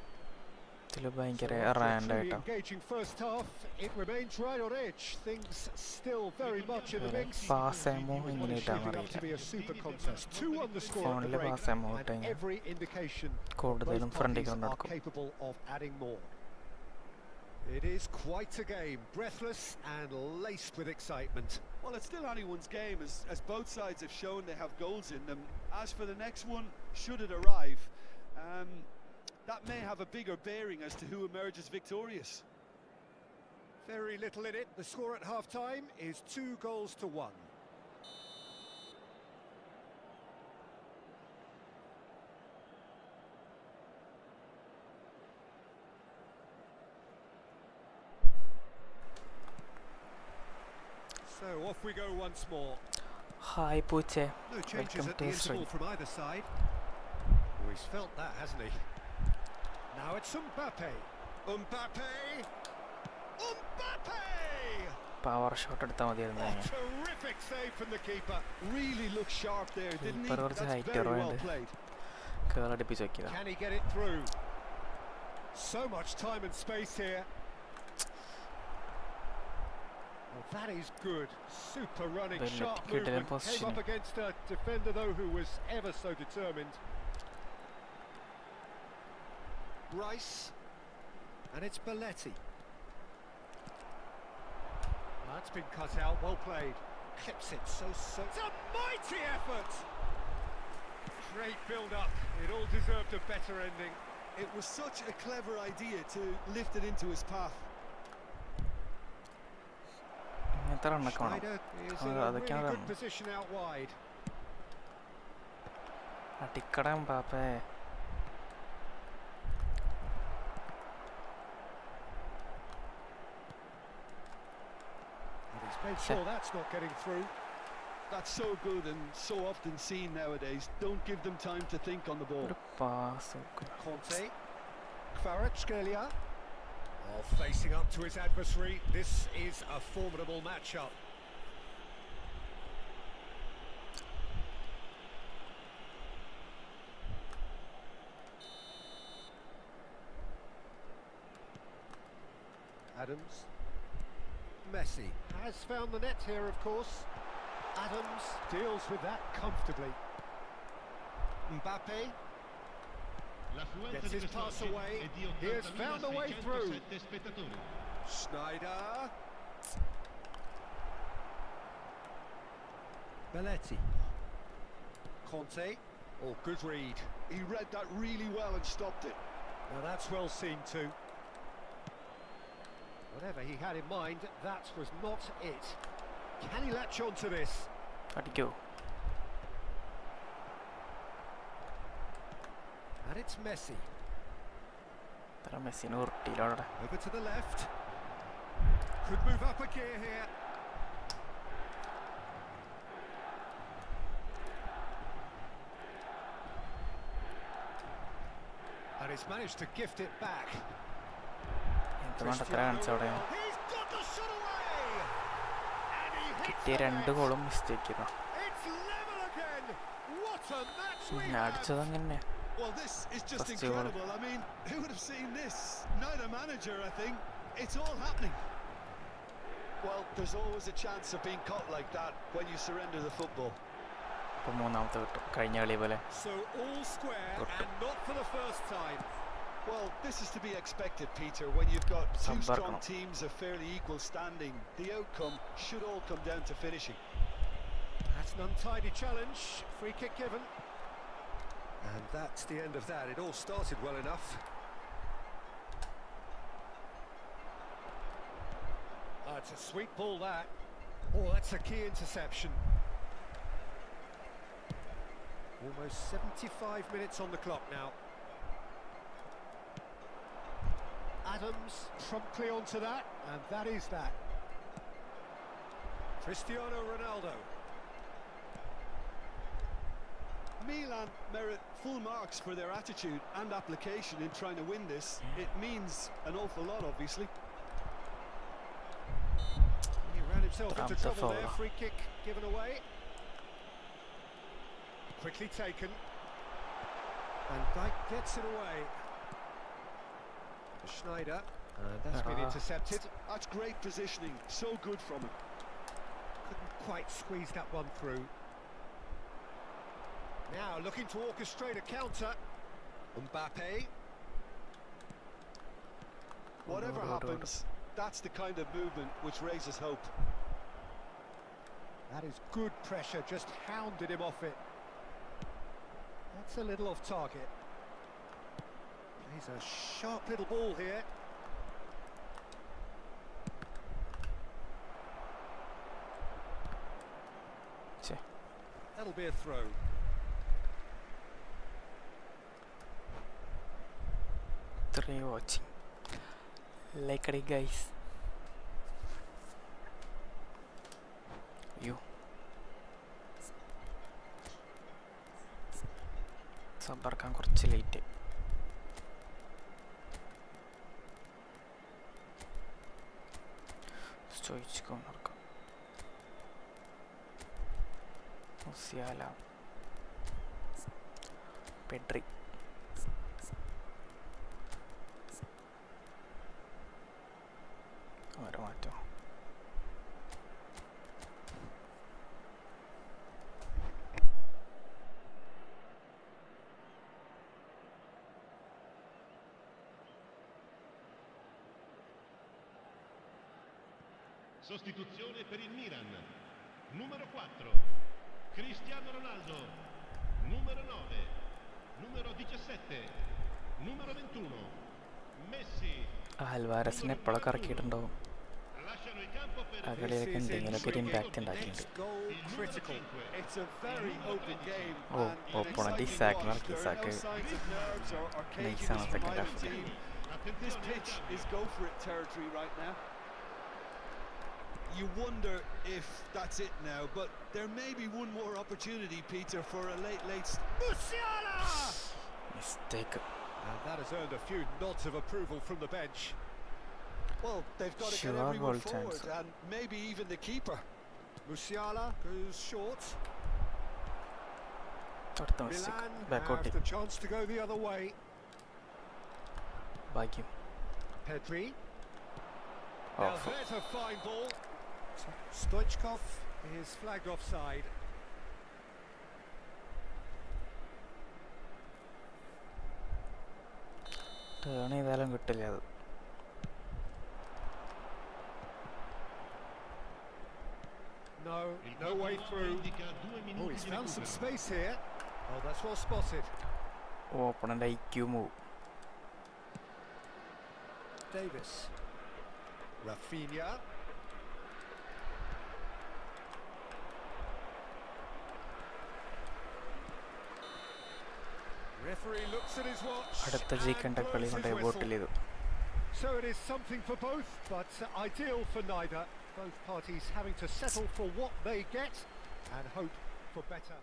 ഇതിൽ ഭയങ്കര So after a truly റാൻഡായിട്ടാണ്. engaging first half, it remains right on edge. Things still very much in the mix. Pass ആമോ What is എങ്ങനെയായിട്ടാണ് shaping up to be അറിയില്ല. a super contest. 2 on the score at the ഫോണിലെ break, pass ആമോ ഇട്ട് and കഴിഞ്ഞാൽ every indication കൂടുതലും both ഫ്രണ്ടിലേക്ക് parties run are എടുക്കും. capable of adding more. It is quite a game, breathless and laced with excitement. Well, it's still anyone's game, as both sides have shown they have goals in them. As for the next one, should it arrive, that may have a bigger bearing as to who emerges victorious. Very little in it. The score at half time is 2 goals to 1. So off we go once more. Hi പൂച്ചേ, No changes welcome at to the stream. interval from either side. Oh, he's felt that, hasn't he? Now it's Mbappe. Mbappe! Mbappe! Power shot എടുത്താൽ മതിയായിരുന്നു. Oh, terrific save from the keeper. Really looked sharp there, didn't he? Keeper കുറച്ച് That's height very well കുറവുണ്ട്. played. കേളടിപ്പിച്ച് നോക്കിയതാ. Can he get it through? So much time and space here. Well, that is good. Super running, Well, sharp good in movement. Came position. up against a defender, though, who was ever so determined. Rice. And it's Belletti. That's been cut out. Well played. Clips it so. It's a mighty effort! Great build-up. It all deserved a better ending. It was such a clever idea to lift it into his path. ഇങ്ങനത്തെ റണ്ണൊക്കെ വേണം. Schneider is Oh, in a അതൊക്കെയാണ് really good വേണം. position out wide. അടിക്കടം പാപ്പേ. And he's made sure that's not getting through. That's so good and so often seen nowadays. Don't give them time to think on the ball. ഒരു pass. Conte. Kvaratskhelia. Oh, facing up to his adversary. This is a formidable matchup. Adams. Messi has found the net here, of course. Adams deals with that comfortably. Mbappe gets his pass away. He has found a way through. Schneider. Belletti. Conte. Oh, good read. He read that really well and stopped it. Now that's well seen too. Whatever he had in mind, that was not it. Can he latch on to this? അടിക്കോ? And it's Messi. മെസ്സിനെ ഉരുട്ടിയിലവിടെ. Over to the left. Could move up a gear here. And he's managed to gift it back. എന്ത് മണ്ടത്തര കാണിച്ചവിടെ. He's got the shot away. And he hits കിട്ടിയ the 2 net. ഗോളും mistake ചെയ്തു. It's level again. What a match we ഞാൻ have. അടിച്ചതങ്ങനെ. Well, this is just First goal. incredible. I mean, who would have seen this? Neither manager, I think. It's all happening. Well, there's always a chance of being caught like that when you surrender the football. ഇപ്പോൾ മൂന്നാമത്തെ കിട്ടും കഴിഞ്ഞ കളി പോലെ. So all square and not for the first time. Well, this is to be expected, Peter. When you've got two strong Sambarkano. teams of fairly equal standing, the outcome should all come down to finishing. That's an untidy challenge. Free kick given. And that's the end of that. It all started well enough. It's a sweet ball, that. Oh, that's a key interception. Almost 75 minutes on the clock now. Adams promptly onto that, and that is that. Cristiano Ronaldo. Milan merit full marks for their attitude and application in trying to win this. It means an awful lot, obviously. He ran himself into Trump trouble there. foul. Free kick given away. Quickly taken. And Dijk gets it away. Schneider. And that's been intercepted. That's great positioning. So good from him. Couldn't quite squeeze that one through. Now looking to orchestrate a counter. Mbappe. Whatever happens, that's the kind of movement which raises hope. That is good pressure, just hounded him off it. That's a little off target. He's a sharp little ball here. ഛെ, That'll be a throw. ഇത്രയും watching. Like അടി guys. അയ്യോ സബർക്കാൻ കുറച്ച് late. ചോദിച്ചു നടക്കാം. Musiala, Pedri, അവരെ മാറ്റോ. Sostituzione per il Milan. Numero 4, Cristiano Ronaldo. Numero 9, numero 17, numero 21, Messi. ആൽവാരസിനെ എപ്പോഴൊക്കെ ഇറക്കിയിട്ടുണ്ടാവും. Lasciano il campo per ആ കളിയിലൊക്കെ എന്തെങ്കിലുമൊക്കെ ഒരു ഇമ്പാക്റ്റ് Next ഉണ്ടാക്കിയിട്ടുണ്ട്. goal critical. It's a very open game. ഓ ഓപ്പോണന്റ് ഇസാക്ക് നടക്കി. There are Isak no signs of nerves or Nice caginess sound from like a either left. team. This pitch is go for it territory right now. You wonder if that's it now, but there may be one more opportunity, Peter, for a late Musiala! Mistake. And that has earned a few nods of approval from the bench. Well, they've got to get Sure, everyone goal forward, chance. and maybe even the keeper. Musiala goes short. അടുത്ത mistake. Milan ബാക്കോട്ടി. have the chance to go the other way. ഭാഗ്യം. Pedri. Now there's a fine ball. Stoichkov is flagged offside. Turn ചെയ്താലും കിട്ടില്ല അത്. No way through. Oh, he's found some space here. Oh, that's well spotted. Opponent IQ move. Davis. Rafinha. Referee looks at his watch. അടുത്ത ജയിക്കേണ്ട കളി കൊണ്ടുപോയി ബോട്ടിൽ ചെയ്തു. So it is something for both, but ideal for neither. Both parties having to settle for what they get and hope for better.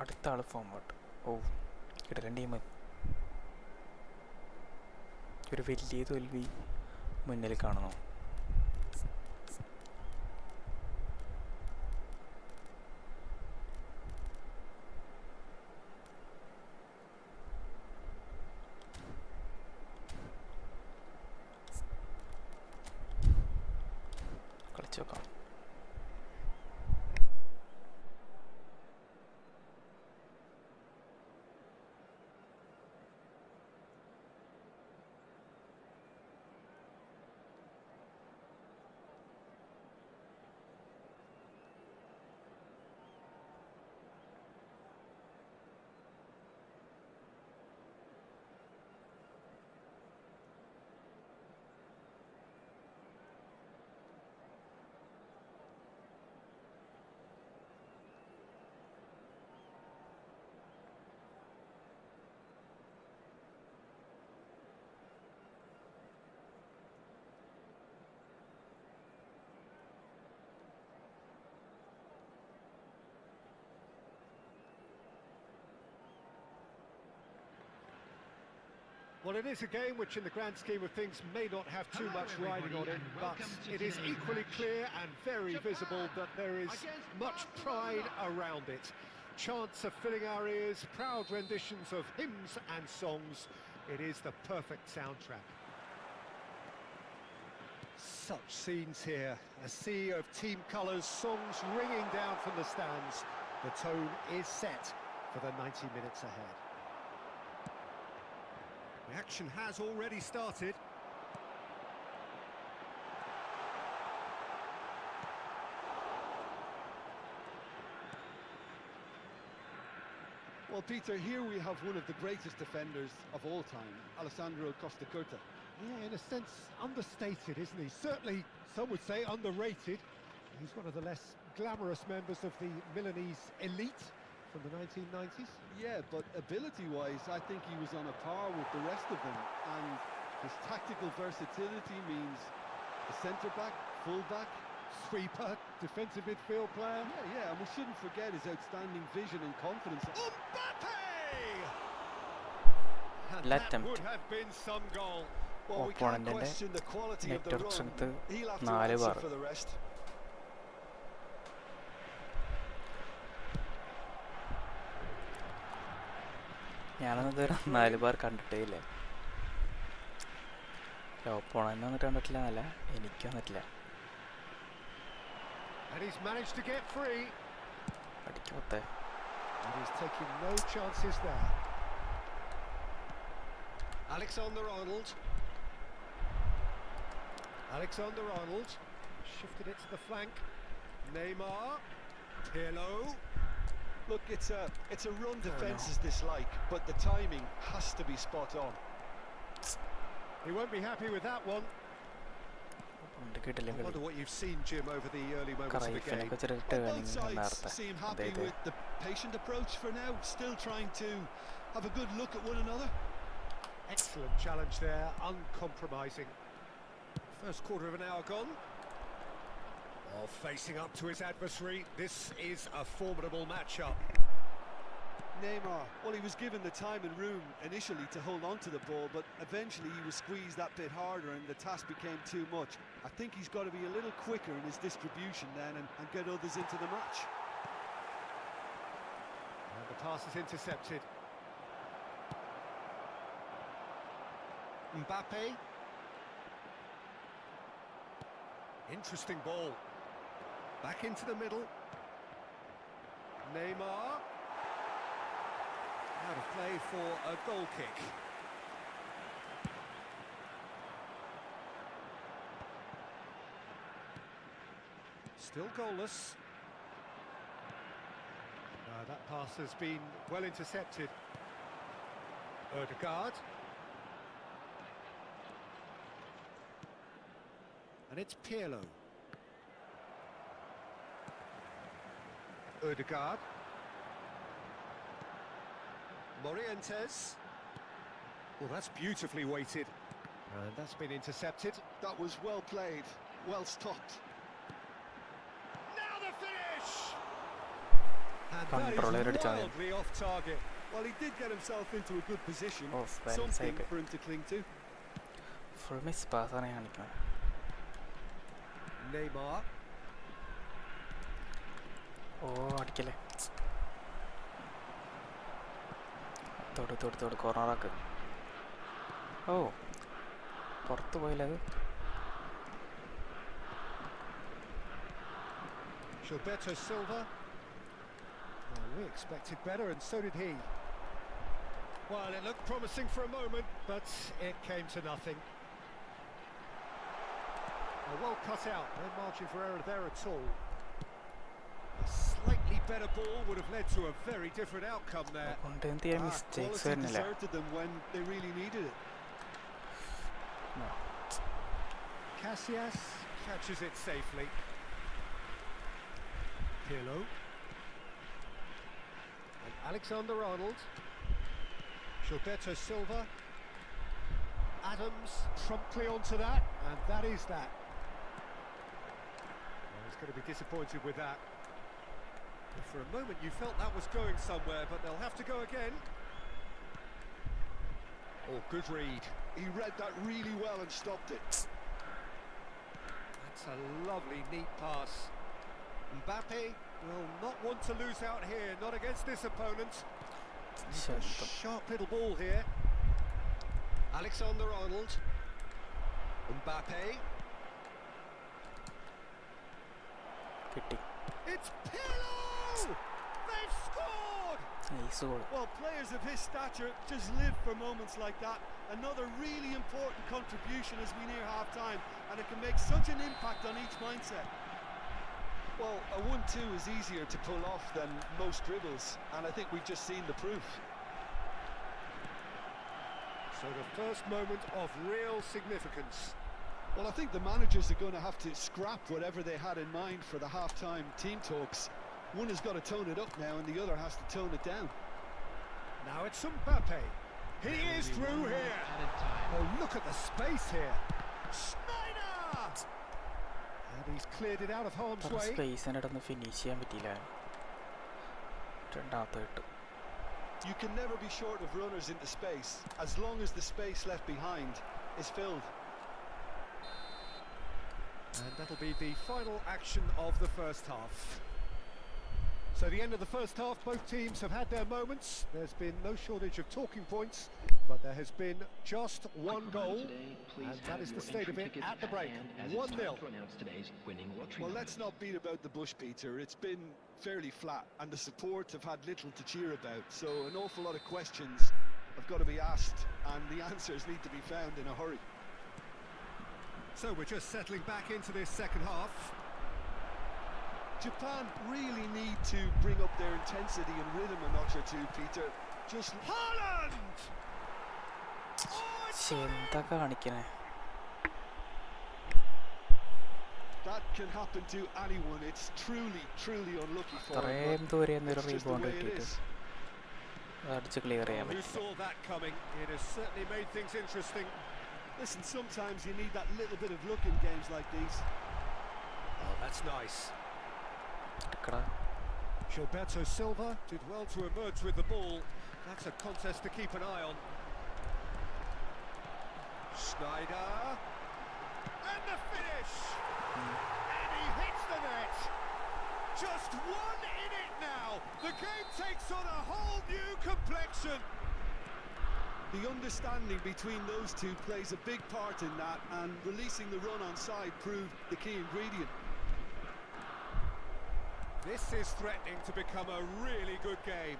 അടുത്ത ആള് forward. ഓ കിടലൻ team. ഒരു വലിയ തോൽവി മുന്നിൽ കാണുന്നു. കളിച്ചു നോക്കാം. Well, it is a game which in the grand scheme of things may not have too much riding on it, but it is equally clear and very visible that there is much pride around it. Chants are filling our ears, proud renditions of hymns and songs. It is the perfect soundtrack. Such scenes here, a sea of team colours, songs ringing down from the stands. The tone is set for the 90 minutes ahead. The action has already started. Well, Peter, here we have one of the greatest defenders of all time, Alessandro Costa Curta. Yeah, in a sense, understated, isn't he? Certainly, some would say underrated. He's one of the less glamorous members of the Milanese elite from the 1990s. Yeah, but ability-wise, I think he was on a par with the rest of them. And his tactical versatility means a centre-back, full-back, Sweeper, defensive midfield player. Yeah, and we shouldn't forget his outstanding vision and confidence. Mbappe! And Let that them would have been some goal. Well, we can't Opponent question the quality of the network run. strength He'll have to 4 answer bar. for the rest. ഞാനൊന്നും ഇതുവരെ 4 bar കണ്ടിട്ടേ ഇല്ല. Opponent വന്നിട്ട് കണ്ടിട്ടില്ല എന്നല്ല, എനിക്ക് വന്നിട്ടില്ല. And he's managed to get free. അടിക്കത്തെ And he's taking no chances there. Alexander-Arnold. Alexander-Arnold shifted it to the flank. Neymar. Pirlo. Look, it's a run defence is dislike, but the timing has to be spot on. He won't be happy with that one. I wonder what you've seen, Jim, over the early moments of the game. Both sides seem happy with the patient approach for now, still trying to have a good look at one another. Excellent challenge there, uncompromising. First quarter of an hour gone. Oh, facing up to his adversary, this is a formidable matchup. Neymar, well, he was given the time and room initially to hold on to the ball, but eventually he was squeezed that bit harder and the task became too much. I think he's got to be a little quicker in his distribution then and get others into the match. And the pass is intercepted. Mbappe. Interesting ball. Back into the middle. Neymar. Out of play for a goal kick. Still goalless. That pass has been well intercepted. Ødegaard. And it's Pirlo. Ødegaard. Morientes. Well, that's beautifully weighted. And that's been intercepted. That was well played, well stopped. Now the finish! And that is wildly off target. Well, he did get himself into a good position. Oh, well something saved. for him to cling to. Full miss പാസ്സാണ് കാണിക്കുന്നത്. Neymar. ഓ അടിക്കല്ലേ, തൊട് കോർണറാക്ക്. ഓ പുറത്ത് പോയില്ലത്. Gilberto Silva. Well, we expected better, and so did he. Well, it looked promising for a moment, but it came to nothing. Well cut out, no margin for error there at all. A slightly better ball would have led to a very different outcome there. Mistakes Quality വരുന്നില്ല. deserted them when they really needed it. Casillas catches it safely. Pirlo. And Alexander-Arnold. Gilberto Silva. Adams promptly onto that, and that is that. Well, he's going to be disappointed with that. For a moment you felt that was going somewhere, but they'll have to go again. Oh, good read. He read that really well and stopped it. That's a lovely, neat pass. Mbappe will not want to lose out here, not against this opponent. A sharp little ball here. Alexander-Arnold. Mbappe. കിട്ടി. It's Pirlo! They've scored! Well, players of his stature just live for moments like that. Another really important contribution as we near half-time, and it can make such an impact on each mindset. Well, a 1-2 is easier to pull off than most dribbles, and I think we've just seen the proof. So the first moment of real significance. Well, I think the managers are going to have to scrap whatever they had in mind for the half-time team talks. One has got to tone it up now and the other has to tone it down. Now it's Mbappe. He is through here. Oh, look at the space here. Snyder! And he's cleared it out of harm's way. സ്പേസിൻ്റെ ഇടന്ന് finish ചെയ്യാൻ പറ്റിയില്ല. രണ്ടാമത്തെ ഇട്ട്. You can never be short of runners into space, as long as the space left behind is filled. And that'll be the final action of the first half. So the end of the first half, both teams have had their moments. There's been no shortage of talking points, but there has been just one goal, and that is the state of it at the break. 1-0. Well, let's not beat about the bush, Peter. It's been fairly flat, and the support have had little to cheer about. So an awful lot of questions have got to be asked, and the answers need to be found in a hurry. So we're just settling back into this second half. Japan really need to bring up their intensity and rhythm a notch or two, Peter. Just Haaland! Oh, it's got it! എന്താ കാണിക്കണേ? That can happen to anyone. It's truly unlucky for അത്രയും him. ദൂരെ But നിന്നൊരു it's just the rebound way it കിട്ടിയിട്ട് is. അടിച്ച് clear ചെയ്യാൻ Who പറ്റും. saw that coming? It has certainly made things interesting. Listen, sometimes you need that little bit of luck in games like these. Oh, that's nice. എടുക്കടാ. Gilberto Silva did well to emerge with the ball. That's a contest to keep an eye on. Schneider. And the finish! And he hits the net! Just one in it now! The game takes on a whole new complexion! The understanding between those two plays a big part in that, and releasing the run on side proved the key ingredient. This is threatening to become a really good game.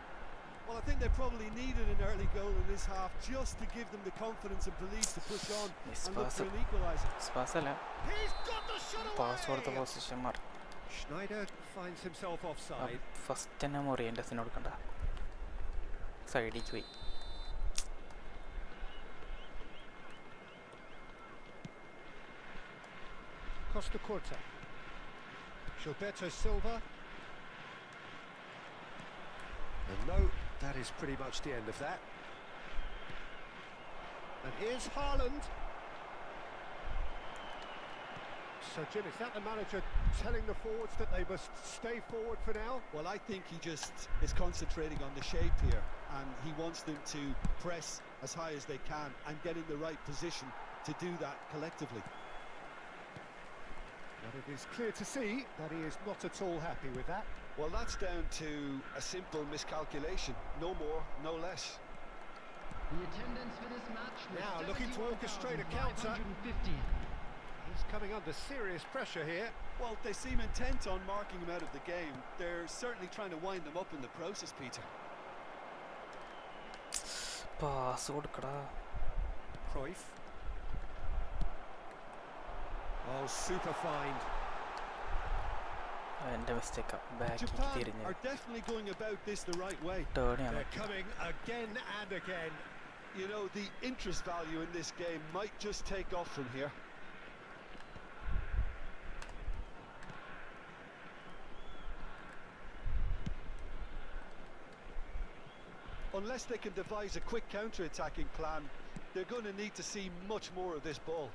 Well, I think they probably needed an early goal in this half just to give them the confidence and belief to push on and look for an equaliser. സ്പാസല്ല, He's got the shot pass കൊടുത്ത away! Position മാറി. Schneider finds himself offside. First തന്നെ മൊറിയൻ്റെ സിന് കൊടുക്കണ്ട, സൈഡിലേക്ക് പോയി. Costa Curta. Gilberto Silva. And no, that is pretty much the end of that. And here's Haaland. So Jim, is that the manager telling the forwards that they must stay forward for now? Well, I think he just is concentrating on the shape here, and he wants them to press as high as they can and get in the right position to do that collectively. But it is clear to see that he is not at all happy with that. Well, that's down to a simple miscalculation, no more, no less. The attendance for this match was Now looking to orchestrate a counter. 71,550. He's coming under serious pressure here. Well, they seem intent on marking him out of the game. They're certainly trying to wind him up in the process, Peter. Pass കൊടുക്കടാ. Cruyff. Oh, super find. എൻ്റെ മിസ്റ്റേക്കാ, ബാക്കിലേക്ക് Japan തിരിഞ്ഞ് are definitely going about this the right way. Turn ചെയ്യാൻ They're പറ്റും. coming again and again. You know, the interest value in this game might just take off from here. Unless they can devise a quick counter-attacking plan, they're going to need to see much more of this ball.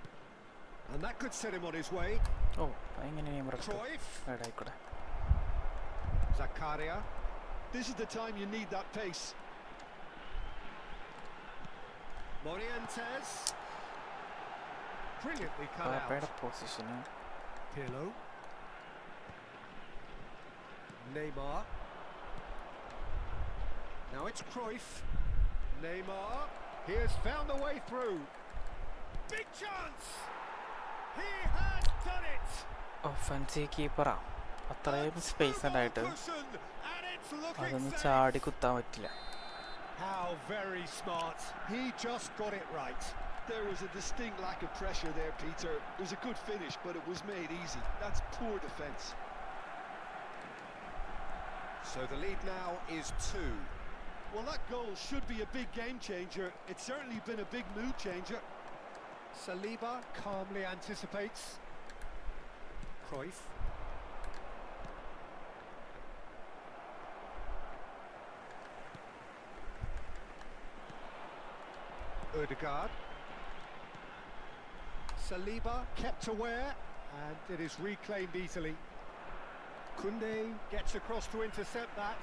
And that could set him on his way. ഓ, എങ്ങനെ ഞാൻ പറഞ്ഞു Cruyff. ഇടായിക്കൂടെ. Zakaria. This is the time you need that pace. Morientes. Brilliantly cut പാപ്പയുടെ out. Position Pirlo. Neymar. Now it's Cruyff. Neymar. He has found the way through. Big chance! He has done it! Offensive കീപ്പറാ, അത്രയും space ഉണ്ടായിട്ട് Cushion, and it's looking അതൊന്നും safe. ചാടി കുത്താൻ പറ്റില്ല. How very smart. He just got it right. There was a distinct lack of pressure there, Peter. It was a good finish, but it was made easy. That's poor defence. So the lead now is 2. Well, that goal should be a big game changer. It's certainly been a big mood changer. Saliba calmly anticipates. Cruyff. Ødegaard. Saliba kept aware, and it is reclaimed easily. Koundé gets across to intercept that.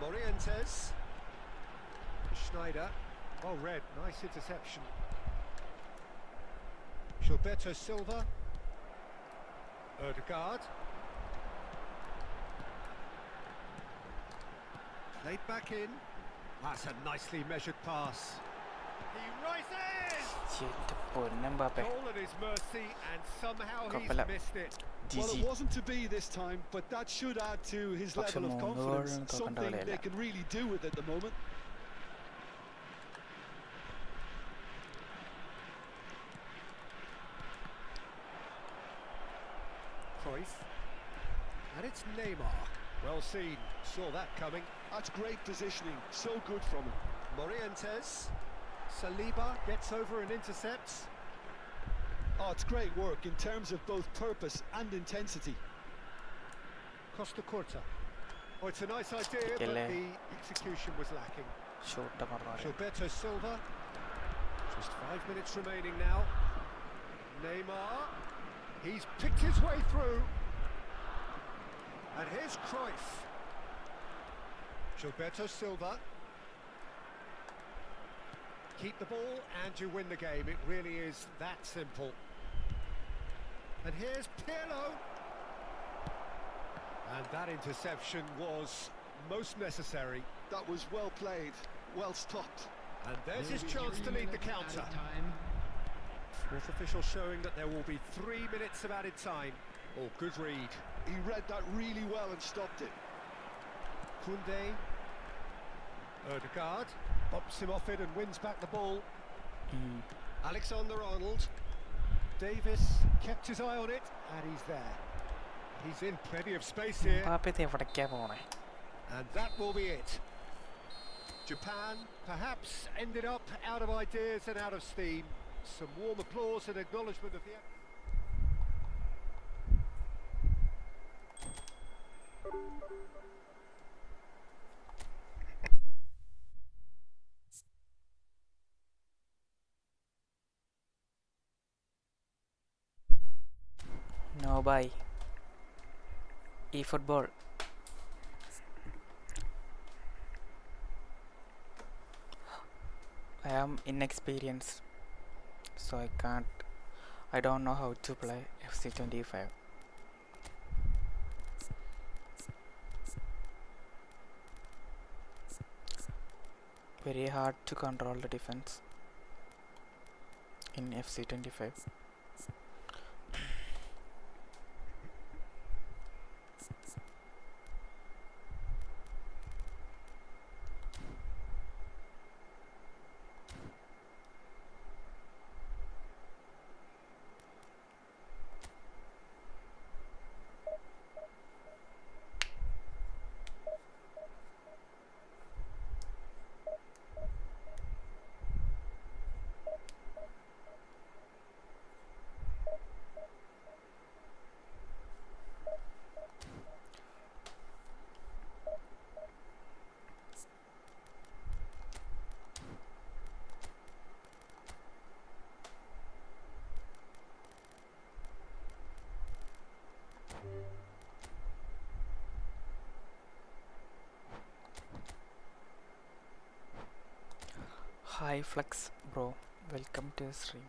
Morientes. Schneider. Well read, nice interception. Gilberto Silva. Ødegaard. Laid back in. That's a nicely measured pass. He rises! എൻ്റെ പൊന്നെമ്പാപ്പേ. Goal at his mercy, and somehow he's കുഴപ്പമില്ല. missed it. Well, GG. it wasn't to be this time, but that should add to his പക്ഷെ level of 3 confidence. ഗോളിന് തോക്കേണ്ട Something കളിയല്ല. they can really do with at the moment. Cruyff. And it's Neymar. Well seen. Saw that coming. That's great positioning. So good from him. Morientes. Saliba gets over and intercepts. Oh, it's great work in terms of both purpose and intensity. Costa Curta. Oh, it's a nice idea, but Kille. the execution was lacking. Shoot പറഞ്ഞു. Gilberto Silva. Just 5 minutes remaining now. Neymar. He's picked his way through. And here's Cruyff. Gilberto Silva. Keep the ball and you win the game. It really is that simple. And here's Pirlo. And that interception was most necessary. That was well played, well stopped. And there's his chance to lead the counter. Fourth official showing that there will be 3 minutes of added time. Oh, good read. He read that really well and stopped it. Koundé. Ødegaard bumps him off it and wins back the ball. Alexander-Arnold. Davis kept his eye on it and he's there. He's in plenty of space here. Mbappe ഇത് എവിടേക്കാ പോണേ? And that will be it. Japan perhaps ended up out of ideas and out of steam. Some warm applause and acknowledgement of the... No bye. Efootball. I am inexperienced, so I don't know how to play FC25. Very hard to control the defense in FC25. Hi Flex bro, welcome to the stream.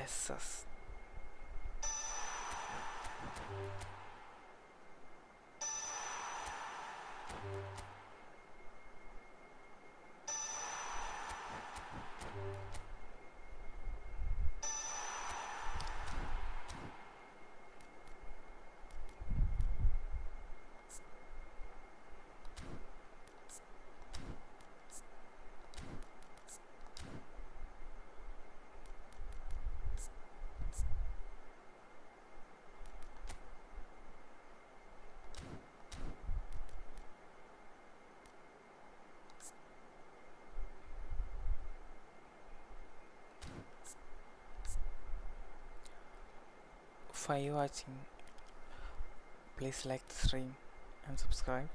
SS. 5 watching. Please like the stream and subscribe.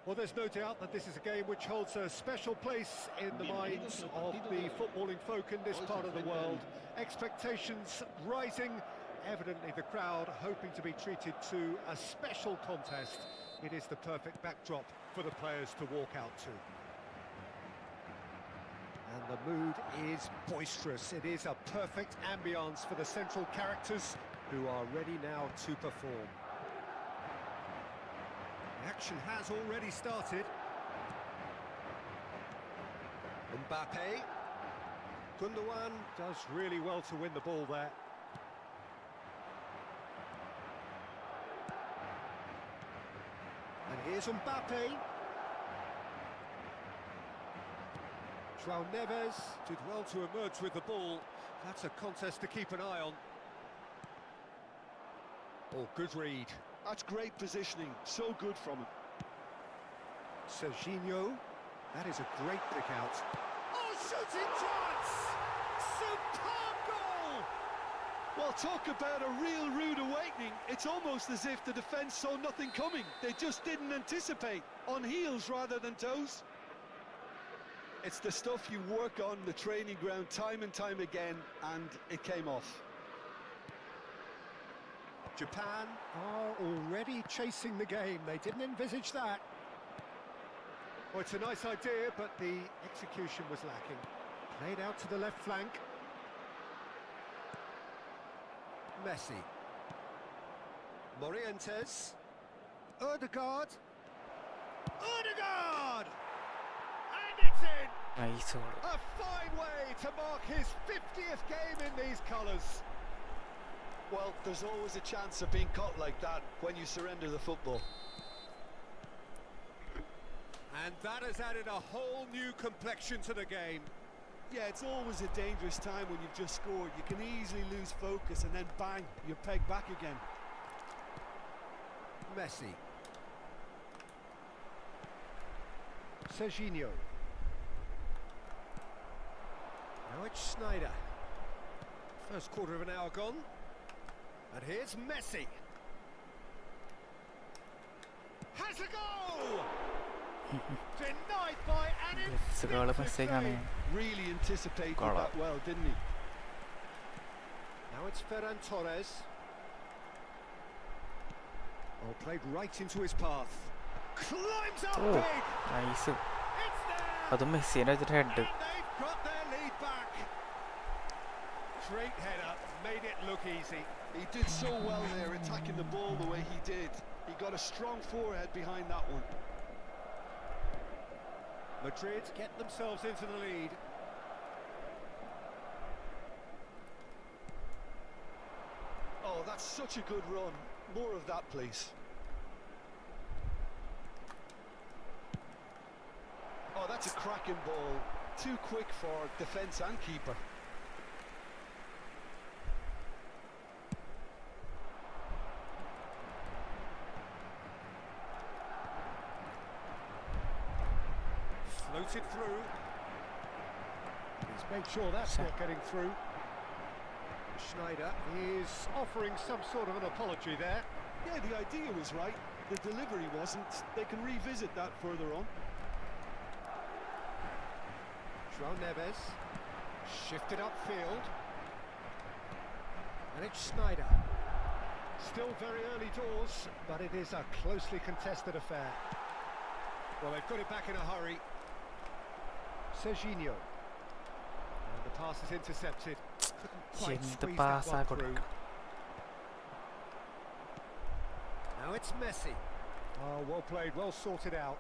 Well, there's no doubt that this is a game which holds a special place in the minds of the footballing folk in this part of the world. Expectations rising, evidently the crowd hoping to be treated to a special contest. It is the perfect backdrop for the players to walk out to. And the mood is boisterous. It is a perfect ambience for the central characters who are ready now to perform. The action has already started. Mbappe. Gundogan does really well to win the ball there. And here's Mbappe. João Neves did well to emerge with the ball. That's a contest to keep an eye on. Oh, good read. That's great positioning, so good from him. Serginho, that is a great pick out. Oh, shooting chance! Superb goal! Well, talk about a real rude awakening. It's almost as if the defence saw nothing coming. They just didn't anticipate, on heels rather than toes. It's the stuff you work on the training ground time and time again, and it came off. Japan are already chasing the game. They didn't envisage that. Well, it's a nice idea, but the execution was lacking. Played out to the left flank. Messi. Morientes. Ødegaard. Ødegaard! And it's in! Nice goal. A fine way to mark his 50th game in these colours. Well, there's always a chance of being caught like that when you surrender the football. And that has added a whole new complexion to the game. Yeah, it's always a dangerous time when you've just scored. You can easily lose focus and then bang, you're pegged back again. Messi. Serginho. Now it's Schneider. First quarter of an hour gone. And here's Messi. Has a goal! Denied by an infinitive save. Really anticipated Goal. that well, didn't he? Now it's Ferran Torres. Oh, played right into his path. Climbs up Oh, big! nice. It's there! അത് മെസ്സിനെ വെച്ചിട്ട് And head. they've got their lead back. Great header, made it look easy. He did so well there, attacking the ball the way he did. He got a strong forehead behind that one. Madrid get themselves into the lead. Oh, that's such a good run. More of that, please. Oh, that's a cracking ball. Too quick for defence and keeper. Floated through. He's made sure that's not getting through. Schneider is offering some sort of an apology there. Yeah, the idea was right. The delivery wasn't. They can revisit that further on. João Neves. Shifted upfield. And it's Schneider. Still very early doors, but it is a closely contested affair. Well, they've got it back in a hurry. Serginho. And the pass is intercepted. Couldn't quite എന്ത് squeeze that പാസ്സാ one through. കൊടുക്കുക. Now it's Messi. Oh, well played, well sorted out.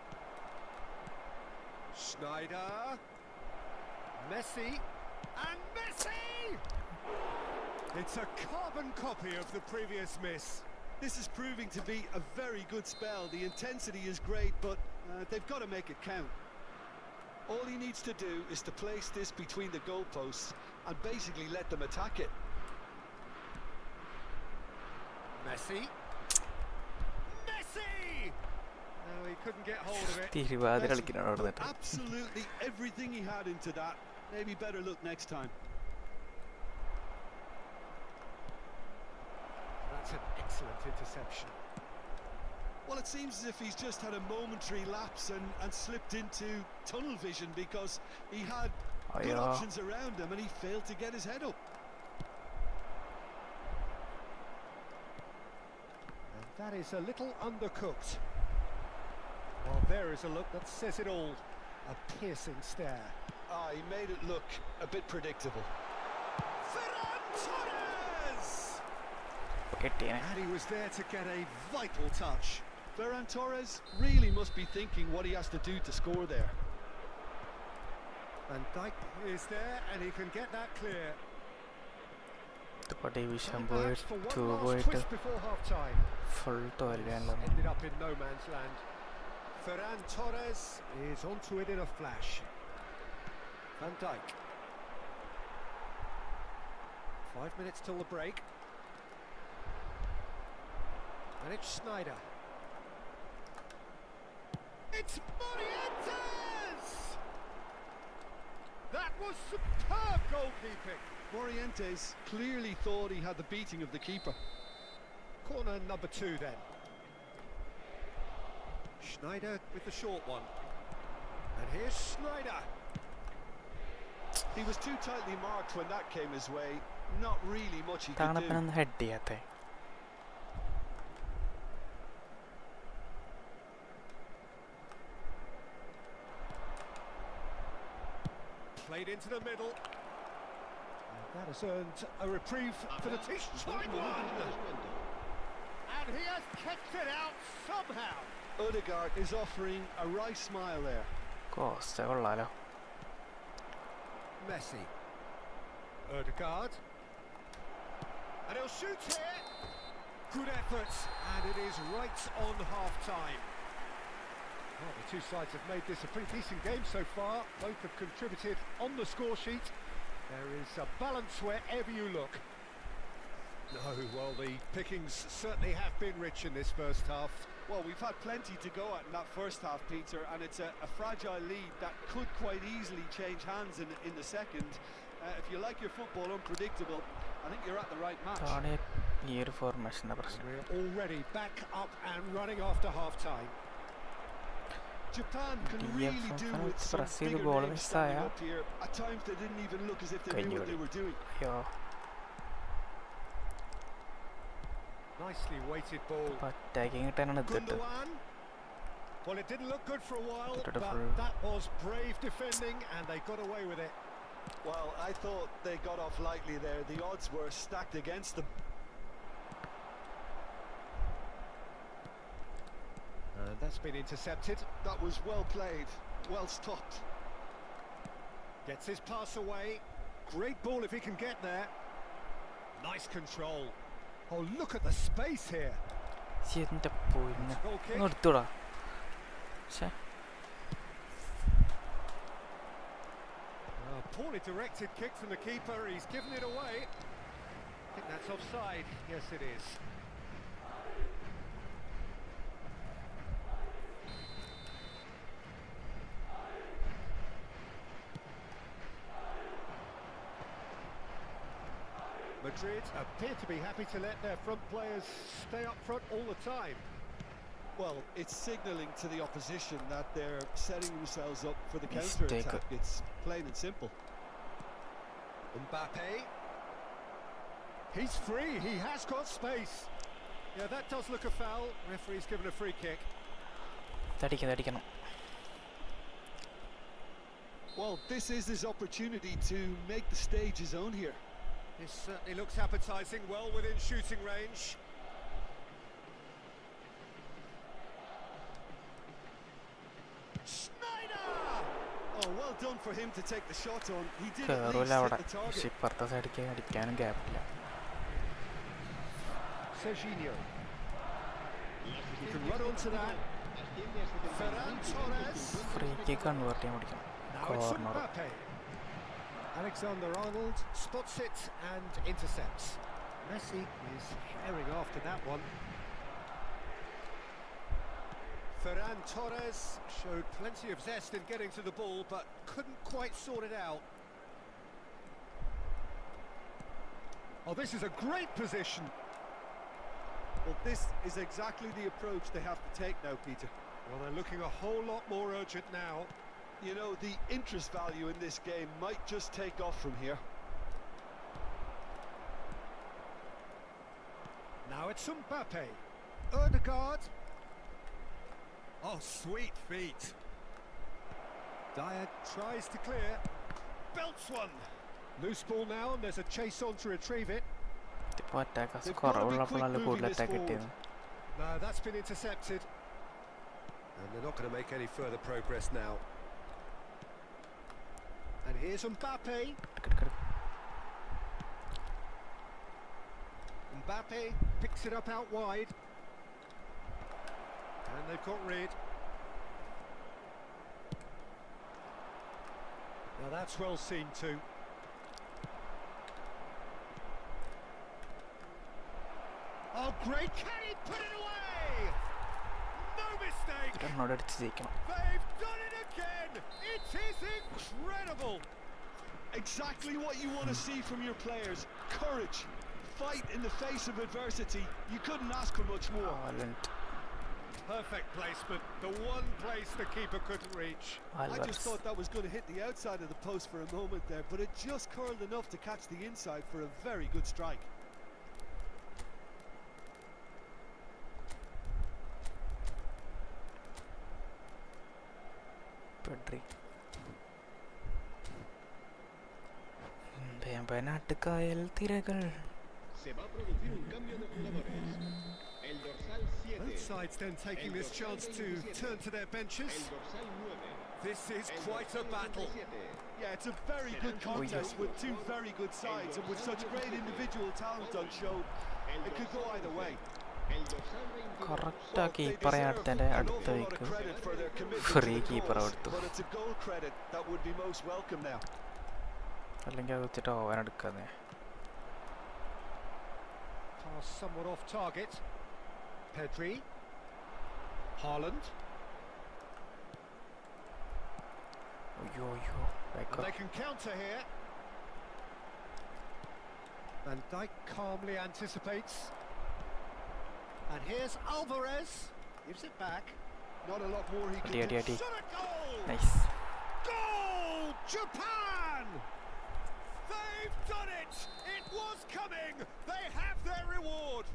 Schneider. Messi. And Messi! It's a carbon copy of the previous miss. This is proving to be a very good spell. The intensity is great, but they've got to make it count. All he needs to do is to place this between the goalposts and basically let them attack it. Messi. Messi! No, he couldn't get hold of it. Thiruvathira കളിക്കണം അവിടെ നിന്നിട്ട്. Absolutely everything he had into that. Maybe better look next time. That's an excellent interception. Well, it seems as if he's just had a momentary lapse and slipped into tunnel vision because he had good Yeah. options around him and he failed to get his head up. And that is a little undercooked. Well, there is a look that says it all. A piercing stare. Ah, he made it look a bit predictable. Ferran Torres! കിട്ടിയേനെ. And he was there to get a vital touch. Ferran Torres really must be thinking what he has to do to score there. Van Dijk is there and he can get that clear. ഇതിപ്പോൾ division And perhaps for പോയിട്ട് one last പോയിട്ട് twist before half-time. Full തോൽവിയാണല്ലോ. Ended up in no man's land. Ferran Torres is onto it in a flash. Van Dijk. 5 minutes till the break. And it's Sneijder. It's Morientes! That was superb goalkeeping. Morientes clearly thought he had the beating of the keeper. Corner number 2 then. Sneijder with the short one. And here's Sneijder. He was too tightly marked when that came his way. Not really much he could do. തണുപ്പിനൊന്ന് head ചെയ്യാത്തേ. Played into the middle. And that has earned a reprieve for the team. And he has kept it out somehow. Odegaard is offering a wry smile there. Costa കൊള്ളാലോ. Messi. Odegaard. And he'll shoot here. Good effort. And it is right on half-time. Well, the two sides have made this a pretty decent game so far. Both have contributed on the score sheet. There is a balance wherever you look. No, well, the pickings certainly have been rich in this first half. Well, we've had plenty to go at in that first half, Peter, and it's a fragile lead that could quite easily change hands in the second. If you like your football unpredictable, I think you're at the right match. അതാണ് ഈ ഒരു ഫോർമേഷൻ്റെ പ്രശ്നം. We're already back up and running after half-time. Japan can really do with some bigger names standing up here. At times they didn't even look as if they knew what they were doing. അയ്യോ Nicely weighted ball. Attacking കിട്ടാനാണ് ഇതിട്ട്. Gundogan. Well, it didn't look good for a while, Did it but for- that was brave defending and they got away with it. Well, I thought they got off lightly there. The odds were stacked against them. And that's been intercepted. That was well played, well stopped. Gets his pass away. Great ball if he can get there. Nice control. Oh, look at the space here. എൻ്റെ പൊന്നെ Goal kick. നിർത്തൂടാ. പക്ഷേ Poorly directed kick from the keeper. He's given it away. I think that's offside. Yes, it is. Madrid appear to be happy to let their front players stay up front all the time. Well, it's signalling to the opposition that they're setting themselves up for the Mistake. counter-attack. It's plain and simple. Mbappe. He's free. He has got space. Yeah, that does look a foul. Referee's given a free kick. തടിക്കണം. Well, this is his opportunity to make the stage his own here. This certainly looks appetising, well within shooting range. Sneijder! Oh, well done for him to take the shot on. He did at കയറൂല least അവിടെ. hit the പക്ഷെ target. ഇപ്പുറത്തെ സൈഡിലേക്ക് അടിക്കാനും ഗ്യാപ്പില്ല. Serginho. You can run onto that. Ferran Torres. Free kick convert ചെയ്യാൻ പഠിക്കണം. Now it's corner. Mbappe. Alexander-Arnold spots it and intercepts. Messi is herring after that one. Ferran Torres showed plenty of zest in getting to the ball, but couldn't quite sort it out. Oh, this is a great position. Well, this is exactly the approach they have to take now, Peter. Well, they're looking a whole lot more urgent now. You know, the interest value in this game might just take off from here. Now it's Mbappe. Erdegaard. Oh, sweet feet. Dyer tries to clear. Belts one. Loose ball now, and there's a chase on to retrieve it. ഇപ്പോൾ attack കുറവുള്ളപ്പോഴാണ് കൂടുതൽ attack കിട്ടിയത്. No, that's been intercepted. And they're not going to make any further progress now. And here's Mbappe. Mbappe picks it up out wide. And they've got rid. Now that's well seen too. Oh, great! Can he put it away? No mistake! They've done it again! It is incredible! Exactly what you want to see from your players. Courage. Fight in the face of adversity. You couldn't ask for much more. Perfect placement. The one place the keeper couldn't reach. I just thought that was going to hit the outside of the post for a moment there, but it just curled enough to catch the inside for a very good strike. Pedri. Natukayal Tiragal. Se va a producir un cambio de jugadores. El dorsal 7. Both sides then taking this chance to turn to their benches. El dorsal 9. This is quite a battle. Yeah, it's a very good contest with two very good sides, and with such great individual talent on show, it could go either way. Correct keeper അടുത്തതിൻ്റെ അടുത്ത week free keeper എടുത്തു. അല്ലെങ്കിൽ അത് വെച്ചിട്ട് oven എടുക്കാതെ. Pass somewhat off target. Pedri. Haaland. And they can counter here. Van Dijk calmly anticipates. And here's Alvarez. Gives it back. Not a lot more he can do. Shot a goal! Nice. Goal! Japan! They've done it! It was coming! They have their reward!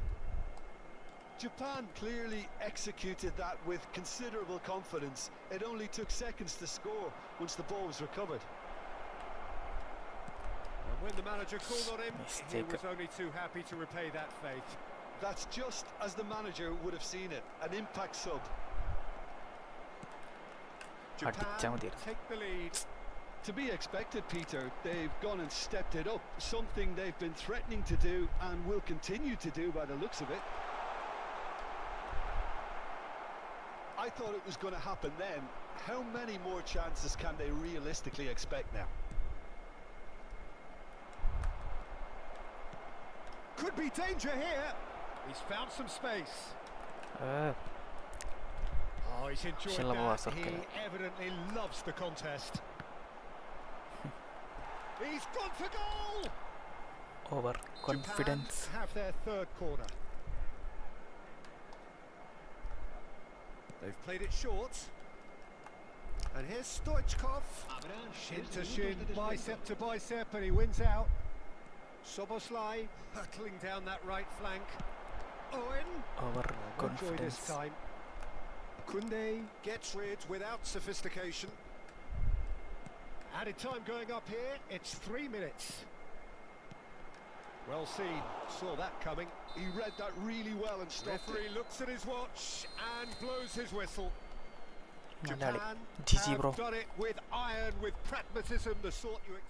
Japan clearly executed that with considerable confidence. It only took seconds to score once the ball was recovered. And when the manager called on him, he Mistake. was only too happy to repay that faith. That's just as the manager would have seen it, an impact sub. Japan take the lead. To be expected, Peter. They've gone and stepped it up, something they've been threatening to do and will continue to do by the looks of it. I thought it was going to happen then. How many more chances can they realistically expect now? Could be danger here. He's found some space. Oh, he's enjoyed that. He evidently loves the contest. He's gone for goal! Over confidence. Japan have their third corner. They've played it short. And here's Stoichkov. Shin to shin, bicep to bicep, and he wins out. Soboslai hurtling down that right flank. Owen. Over Enjoy confidence. this time. Kunde gets rid without sophistication. Added time going up here. It's 3 minutes. Well seen. Saw that coming. He read that really well and stopped Referee it. looks at his watch and blows his whistle. Malayali. Japan GG have bro. done it with iron, with pragmatism, the sort you expect.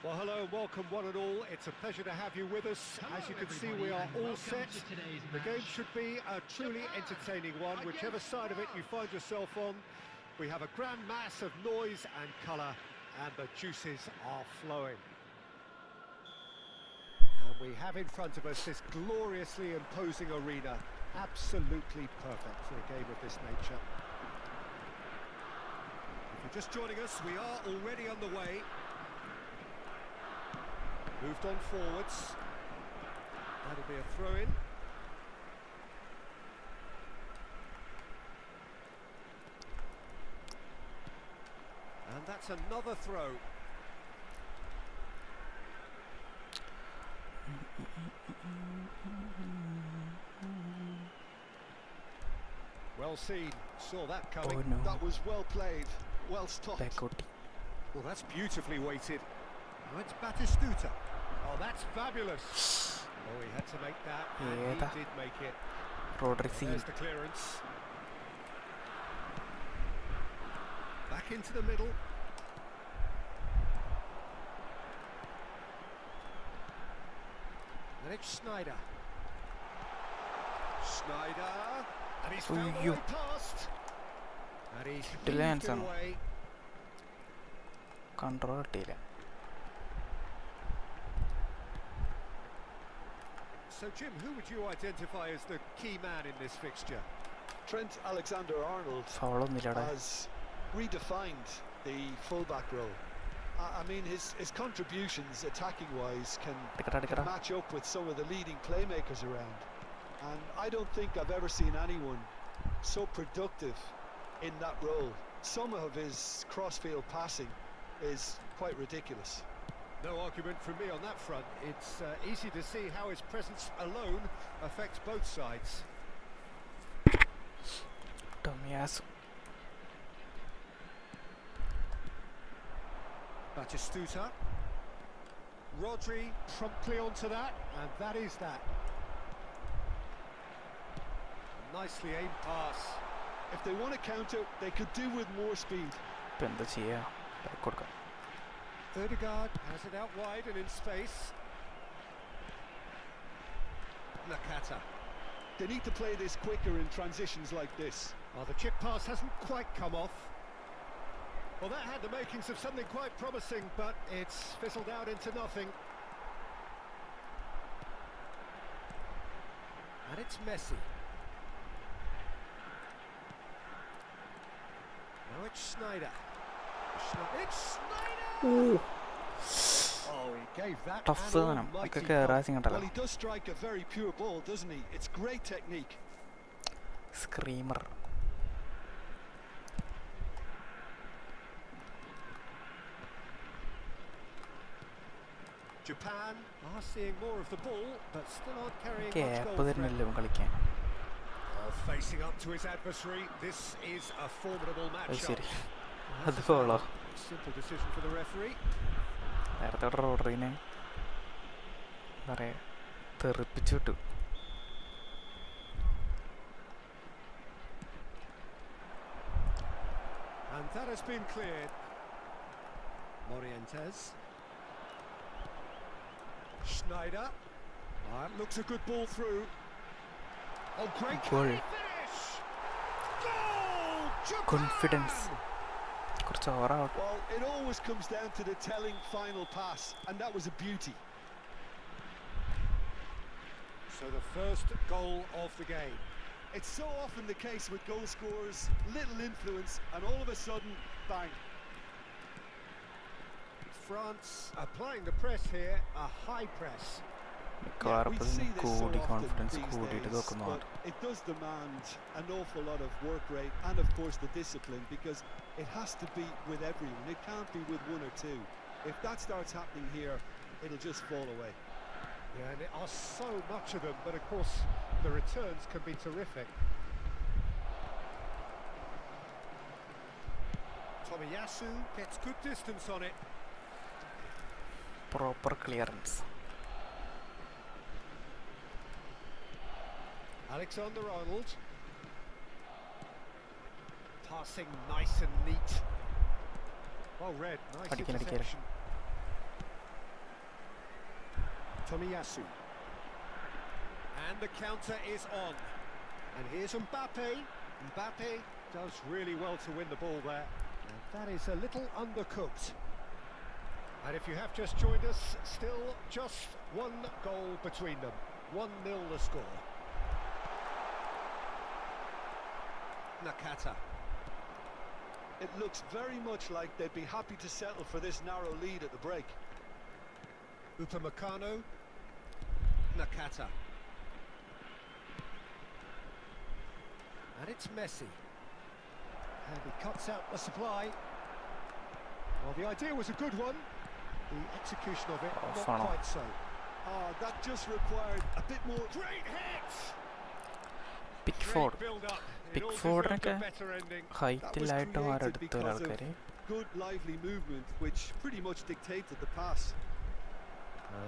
Well, hello and welcome one and all. It's a pleasure to have you with us. As you can see, we are all set. The game should be a truly entertaining one, whichever side of it you find yourself on. We have a grand mass of noise and colour, and the juices are flowing. And we have in front of us this gloriously imposing arena, absolutely perfect for a game of this nature. If you're just joining us, we are already underway. Moved on forwards. That'll be a throw-in. And that's another throw. Well seen. Saw that coming. Oh no. That was well played, well stopped. Backcourt. Well, that's beautifully weighted. Oh, it's Batistuta. Oh, that's fabulous. Oh, he had to make that, and Yeah. he did make it. Rodrick There's the clearance. Back into the middle. And it's Snyder. Snyder. And he's found the Uyyo. way past. And he's Kittila heaved it ആണ്. away. Control കിട്ടിയില്ല. So, Jim, who would you identify as the key man in this fixture? Trent Alexander-Arnold ഫൗളൊന്നുമില്ലടാ. has redefined the fullback role. I mean, his contributions attacking-wise can എടുക്കടാ. match up with some of the leading playmakers around. And I don't think I've ever seen anyone so productive in that role. Some of his cross-field passing is quite ridiculous. No argument from me on that front. It's easy to see how his presence alone affects both sides. ടൊമിയാസ്. Batistuta. Rodri promptly onto that, and that is that. Nicely aimed pass. If they want to counter, they could do with more speed. ഇപ്പം എന്താ ചെയ്യുക? Back കൊടുക്കാം. Ødegaard has it out wide and in space. Nakata. They need to play this quicker in transitions like this. Well, the chip pass hasn't quite come off. Well, that had the makings of something quite promising, but it's fizzled out into nothing. And it's Messi. Now it's Snyder. It's Snyder! Ooh. Oh, he gave that Tough an സാധനം. almighty ഒക്കെ thump. കേറാസിങ് Well, ഉണ്ടല്ലോ. he does strike a very pure ball, doesn't he? It's great technique. Screamer. Japan are seeing more of the ball, but still aren't carrying much cap goal threat. തരുന്നില്ല ഇവൻ കളിക്കാൻ. Oh, facing up to his adversary, this is a formidable അത് matchup. ശരി. അത് follow. Simple decision for the referee. നേരത്തെ റോഡറിനെ എന്താ പറയുക തെറിപ്പിച്ചു വിട്ടു. And that has been cleared. Morientes. Schneider. That looks a good ball through. Oh, great Goal. finish! Goal! Japan! Confidence. കുറച്ച് ഓവറാവട്ടെ. Well, it always comes down to the telling final pass, and that was a beauty. So the first goal of the game. It's so often the case with goal scorers, little influence, and all of a sudden, bang. France applying the press here, a high press. മിക്കവാറും we ഇപ്പം see this so കൂടി often confidence these കൂടിയിട്ട് days, നോക്കുന്നതാണ്. but it does demand an awful lot of work rate and of course the discipline, because it has to be with everyone. It can't be with one or two. If that starts happening here, it'll just fall away. Yeah, and there are so much of them, but of course the returns can be terrific. Tomiyasu gets good distance on it. Proper clearance. Alexander-Arnold. Passing nice and neat. Well read, nice Adikin. interception. Tomiyasu. And the counter is on. And here's Mbappe. Mbappe does really well to win the ball there. And that is a little undercooked. And if you have just joined us, still just one goal between them. 1-0 the score. Nakata. It looks very much like they'd be happy to settle for this narrow lead at the break. Upamecano. Nakata. And it's Messi. And he cuts out the supply. Well, the idea was a good one. The execution of it, not quite so. Oh, that just required a bit more. Great hit! Pickford. Great build-up. It all Pickfordനൊക്കെ deserved a better ending. ഹൈറ്റിലായിട്ട് മാരെടുത്തു ആൾക്കാർ. Good lively movement which pretty much dictated the pass.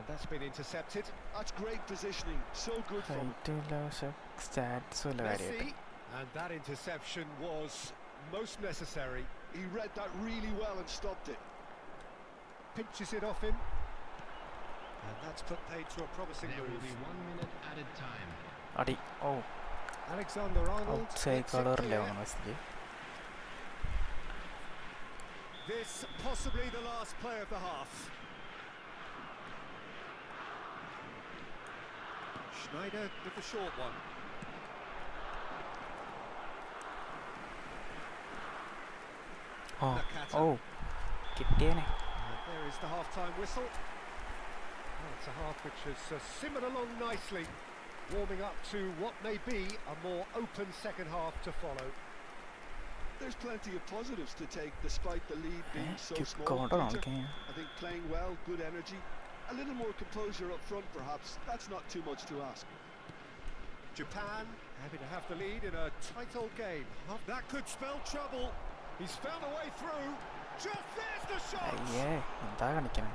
That's been intercepted. That's great positioning. So good from ഹൈറ്റില്ല പക്ഷെ stats വല്ല കാര്യമായിട്ട്. Messi. And that interception was most necessary. He read that really well and stopped it. Pinches it off him. And that's put paid to a promising There will move. be 1 minute added time. അടി ഓ Alexander Arnold. Outside gets it കളറില്ലേ clear. Honestly. This possibly the last play of the half. Schneider with the short one. ഓ Nakata. ഓ കിട്ടിയേനെ. And there is the half-time whistle. Well, it's a half which has simmered along nicely, warming up to what may be a more open second half to follow. There's plenty of positives to take despite the lead being so small. കിക്കോണ്ടോ Peter. Nokia. I think playing well, good energy, a little more composure up front perhaps. That's not too much to ask. Japan happy to have the lead in a tight old game. That could spell trouble. He's found a way through. Just there's the shot. അയ്യേ എന്താ കാണിക്കണേ.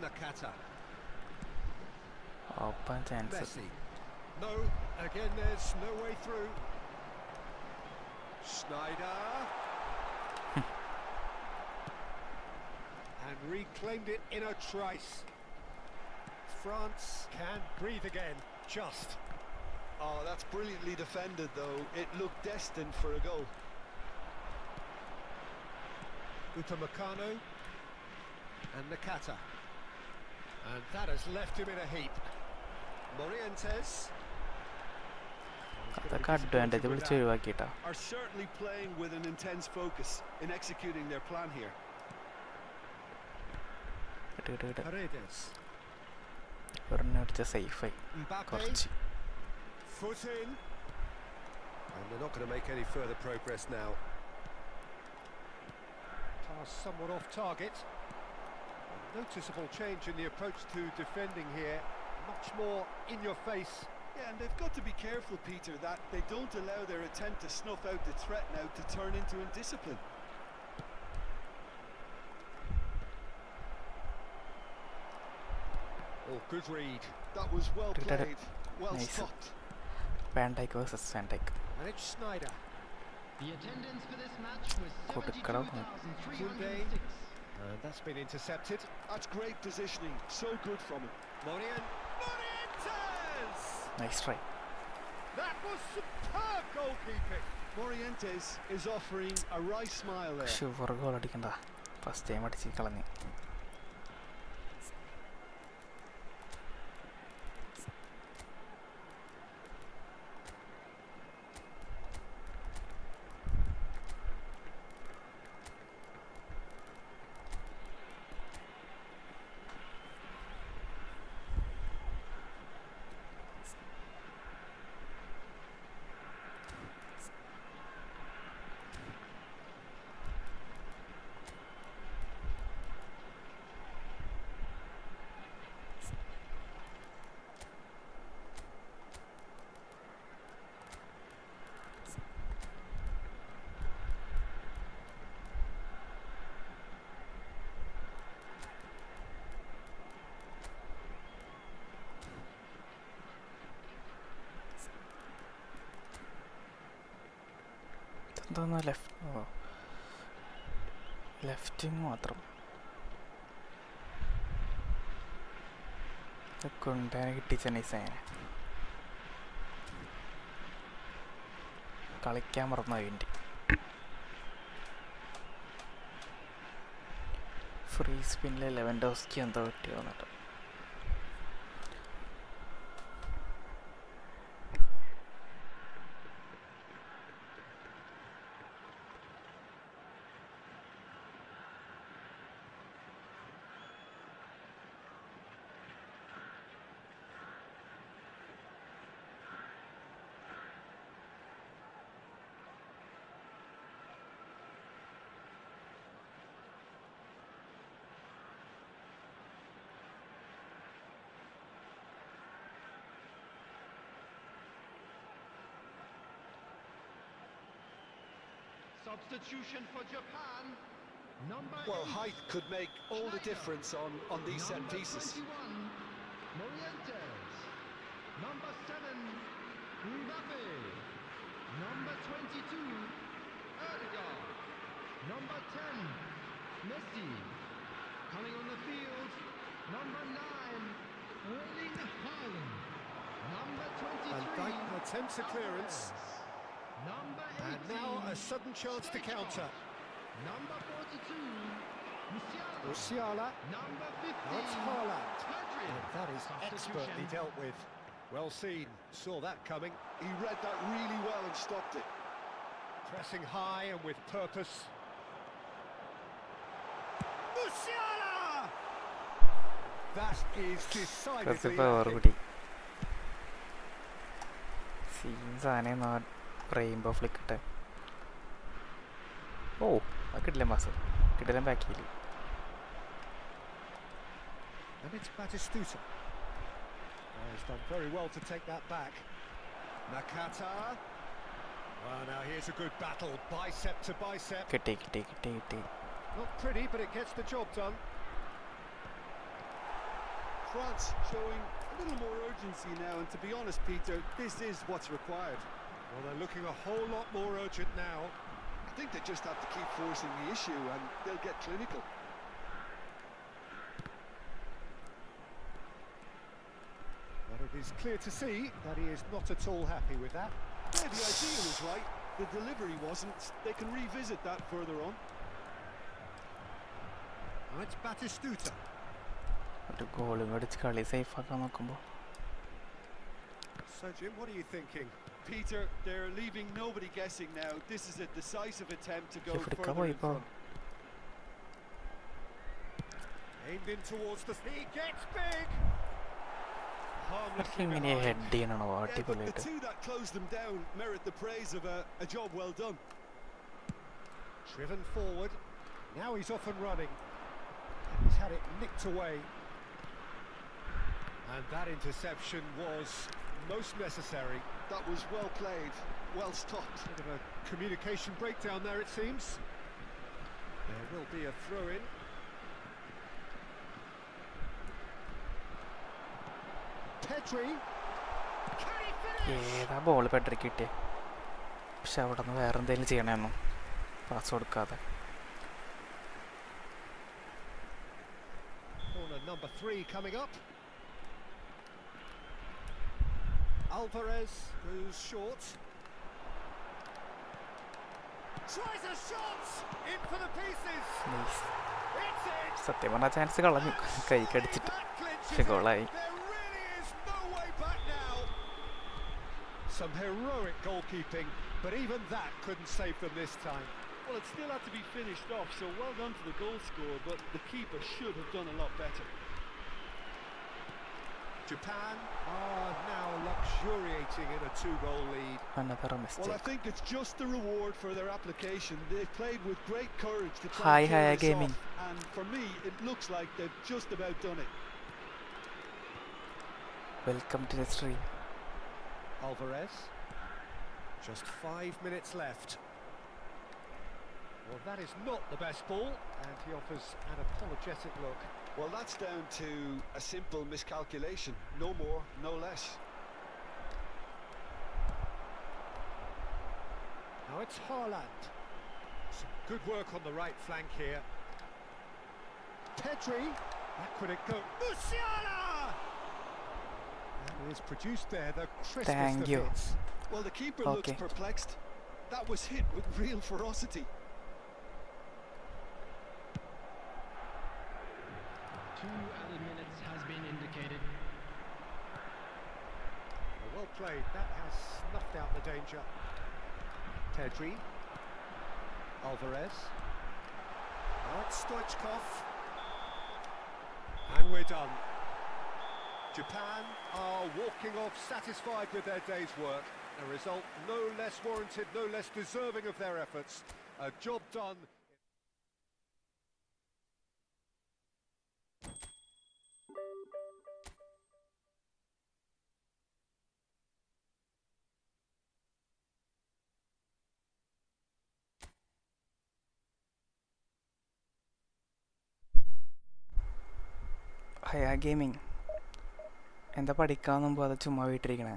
Nakata. Open chance. Messi. No, again there's no way through. Schneider. And reclaimed it in a trice. France can breathe again. Just. Oh, that's brilliantly defended though. It looked destined for a goal. Upamecano. And Nakata. And that has left him in a heap. Morientes. അതൊക്കെ advantage വിളിച്ച് ഒഴിവാക്കിയിട്ടാ. Are certainly playing with an intense focus in executing their plan here. Paredes. ഒരെണ്ണം അടിച്ച സേഫായി Mbappe. കുറച്ച്. Foot in. And they're not going to make any further progress now. Pass somewhat off target. A noticeable change in the approach to defending here. Much more in your face. Yeah, and they've got to be careful, Peter, that they don't allow their attempt to snuff out the threat now to turn into indiscipline. Oh, good read. That was well Did it. played, well Nice. stopped. Van Dijk versus Van Dijk. And it's Schneider. The attendance for this match was കൊടുക്കണം. 72,306. And that's been intercepted. That's great positioning, so good from him. Morientes! Nice try. That was superb goalkeeping. Morientes is offering a wry smile there. Sure goal അടിക്കണ്ട. First time അടിച്ച് കളഞ്ഞ്. എന്തോന്നാ ലെഫ്റ്റിങ് മാത്രം. കൊണ്ടുവരാൻ കിട്ടിച്ച നൈസങ്ങനെ കളിക്കാൻ മറന്നു അതിൻ്റെ ഫ്രീ സ്പിന്നിൽ ലെവൻഡോസ്കി എന്തോ പറ്റി വന്നിട്ട് Substitution for Japan. Number Well, 8. height could make all the difference on these set Number pieces. 21, Morientes. Number 7, Mbappe. Number 22, Erdegaard. Number 10, Messi. Coming on the field, number 9, Erling Haaland. Number 23, And Dyke attempts a clearance. Number 18, And now a sudden chance to counter. Number 42, Musiala. Musiala. Number Now it's 15, Haaland. Pedri. And that is expertly dealt with. Well seen. Saw that coming. He read that really well and stopped it. Pressing high and with purpose. Musiala! That is കുറച്ച് decidedly power lacking. കൂടി scene സാധനം rainbow Flick ഇട്ടെ ഓ അത് കിട്ടില്ല mass കിട്ടില്ല ബാക്കിയിൽ And it's Batistuta. He's done very well to take that back. Nakata. Well, now here's a good battle, bicep to bicep. കിട്ടി കിട്ടി കിട്ടി കിട്ടി Not pretty, but it gets the job done. France showing a little more urgency now, and to be honest, Peter, this is what's required. Well, they're looking a whole lot more urgent now. I think they just have to keep forcing the issue and they'll get clinical. But it is clear to see that he is not at all happy with that. Yeah, the idea was right, the delivery wasn't. They can revisit that further on. Now it's Batistuta. ഒരു ഗോളും അടിച്ച് കളി സേഫാക്കാൻ നോക്കുമ്പോൾ So, Jim, what are you thinking? Peter, they're leaving nobody guessing now. This is a decisive attempt to go Africa further boy in po. front. Aimed in towards the... He gets big! Harmlessly ഇങ്ങനെ behind. Head ചെയ്യണോ Yeah, but the അടിപൊളിയായിട്ട് two that closed them down merit the praise of a job well done. Driven forward. Now he's off and running. And he's had it nicked away. And that interception was most necessary. That was well played, well stopped. Bit of a communication breakdown there, it seems. There will be a throw-in. Pedri. Can he finish? ഏതാ ball പെട്രിക്ക് കിട്ടിയ പക്ഷെ അവിടെ നിന്ന് വേറെ എന്തെങ്കിലും ചെയ്യണമെന്നു pass കൊടുക്കാതെ Corner number 3 coming up. Alvarez goes short. Tries a shot! In for the pieces! Nice It's it! സത്യം പറഞ്ഞ ചാൻസ് കളഞ്ഞു കൈ കടിച്ചിട്ട് That clinches പക്ഷെ it. ഗോളായി There really is no way back now. Some heroic goalkeeping, but even that couldn't save them this time. Well, it still had to be finished off, so well done to the goal scorer, but the keeper should have done a lot better. Japan are now luxuriating in a 2-goal lead. another Well, I mistake think it's just the reward for their application. They've played with great courage to try Hi, and clear hi, this gaming. off, and for me, it looks like they've just about done it. welcome to the stream Alvarez. Just 5 minutes left. Well, that is not the best ball, and he offers an apologetic look. Well, that's down to a simple miscalculation. No more, no less. Now it's Haaland. Some good work on the right flank here. Pedri. Back would it go. Musiala! It's produced there the crispest Thank of you. hits. Well, the keeper looks Okay. perplexed. That was hit with real ferocity. 2 added minutes has been indicated. Well played. That has snuffed out the danger. Pedri. Alvarez. Now it's Stoichkov. And we're done. Japan are walking off satisfied with their day's work. A result no less warranted, no less deserving of their efforts. A job done. ഹയാ gaming എന്താ പഠിക്കാൻ മുമ്പ് അത് ചുമ്മാ വീട്ടിരിക്കണേ?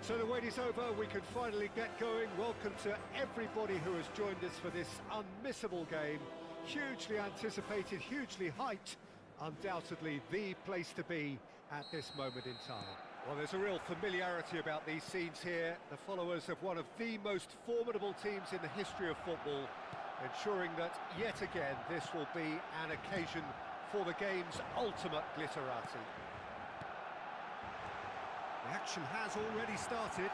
So the wait is over, we can finally get going. Welcome to everybody who has joined us for this unmissable game. Hugely anticipated, hugely hyped, undoubtedly the place to be at this moment in time. Well, there's a real familiarity about these scenes here. The followers of one of the most formidable teams in the history of football, ensuring that yet again this will be an occasion for the game's ultimate glitterati. The action has already started.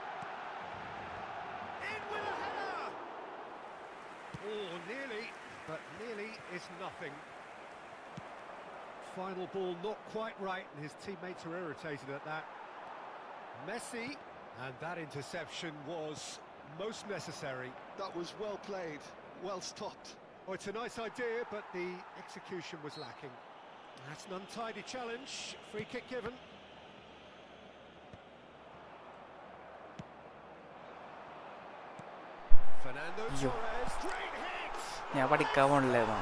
In with a header! Oh, nearly, but nearly is nothing. Final ball not quite right, and his teammates are irritated at that. Messi, and that interception was most necessary. That was well played, well stopped. Oh, it's a nice idea, but the execution was lacking. That's an untidy challenge. Free kick given. Fernando Yo. Torres, great hit! ഞാൻ പഠിക്കാൻ പോണില്ലായിരുന്നു.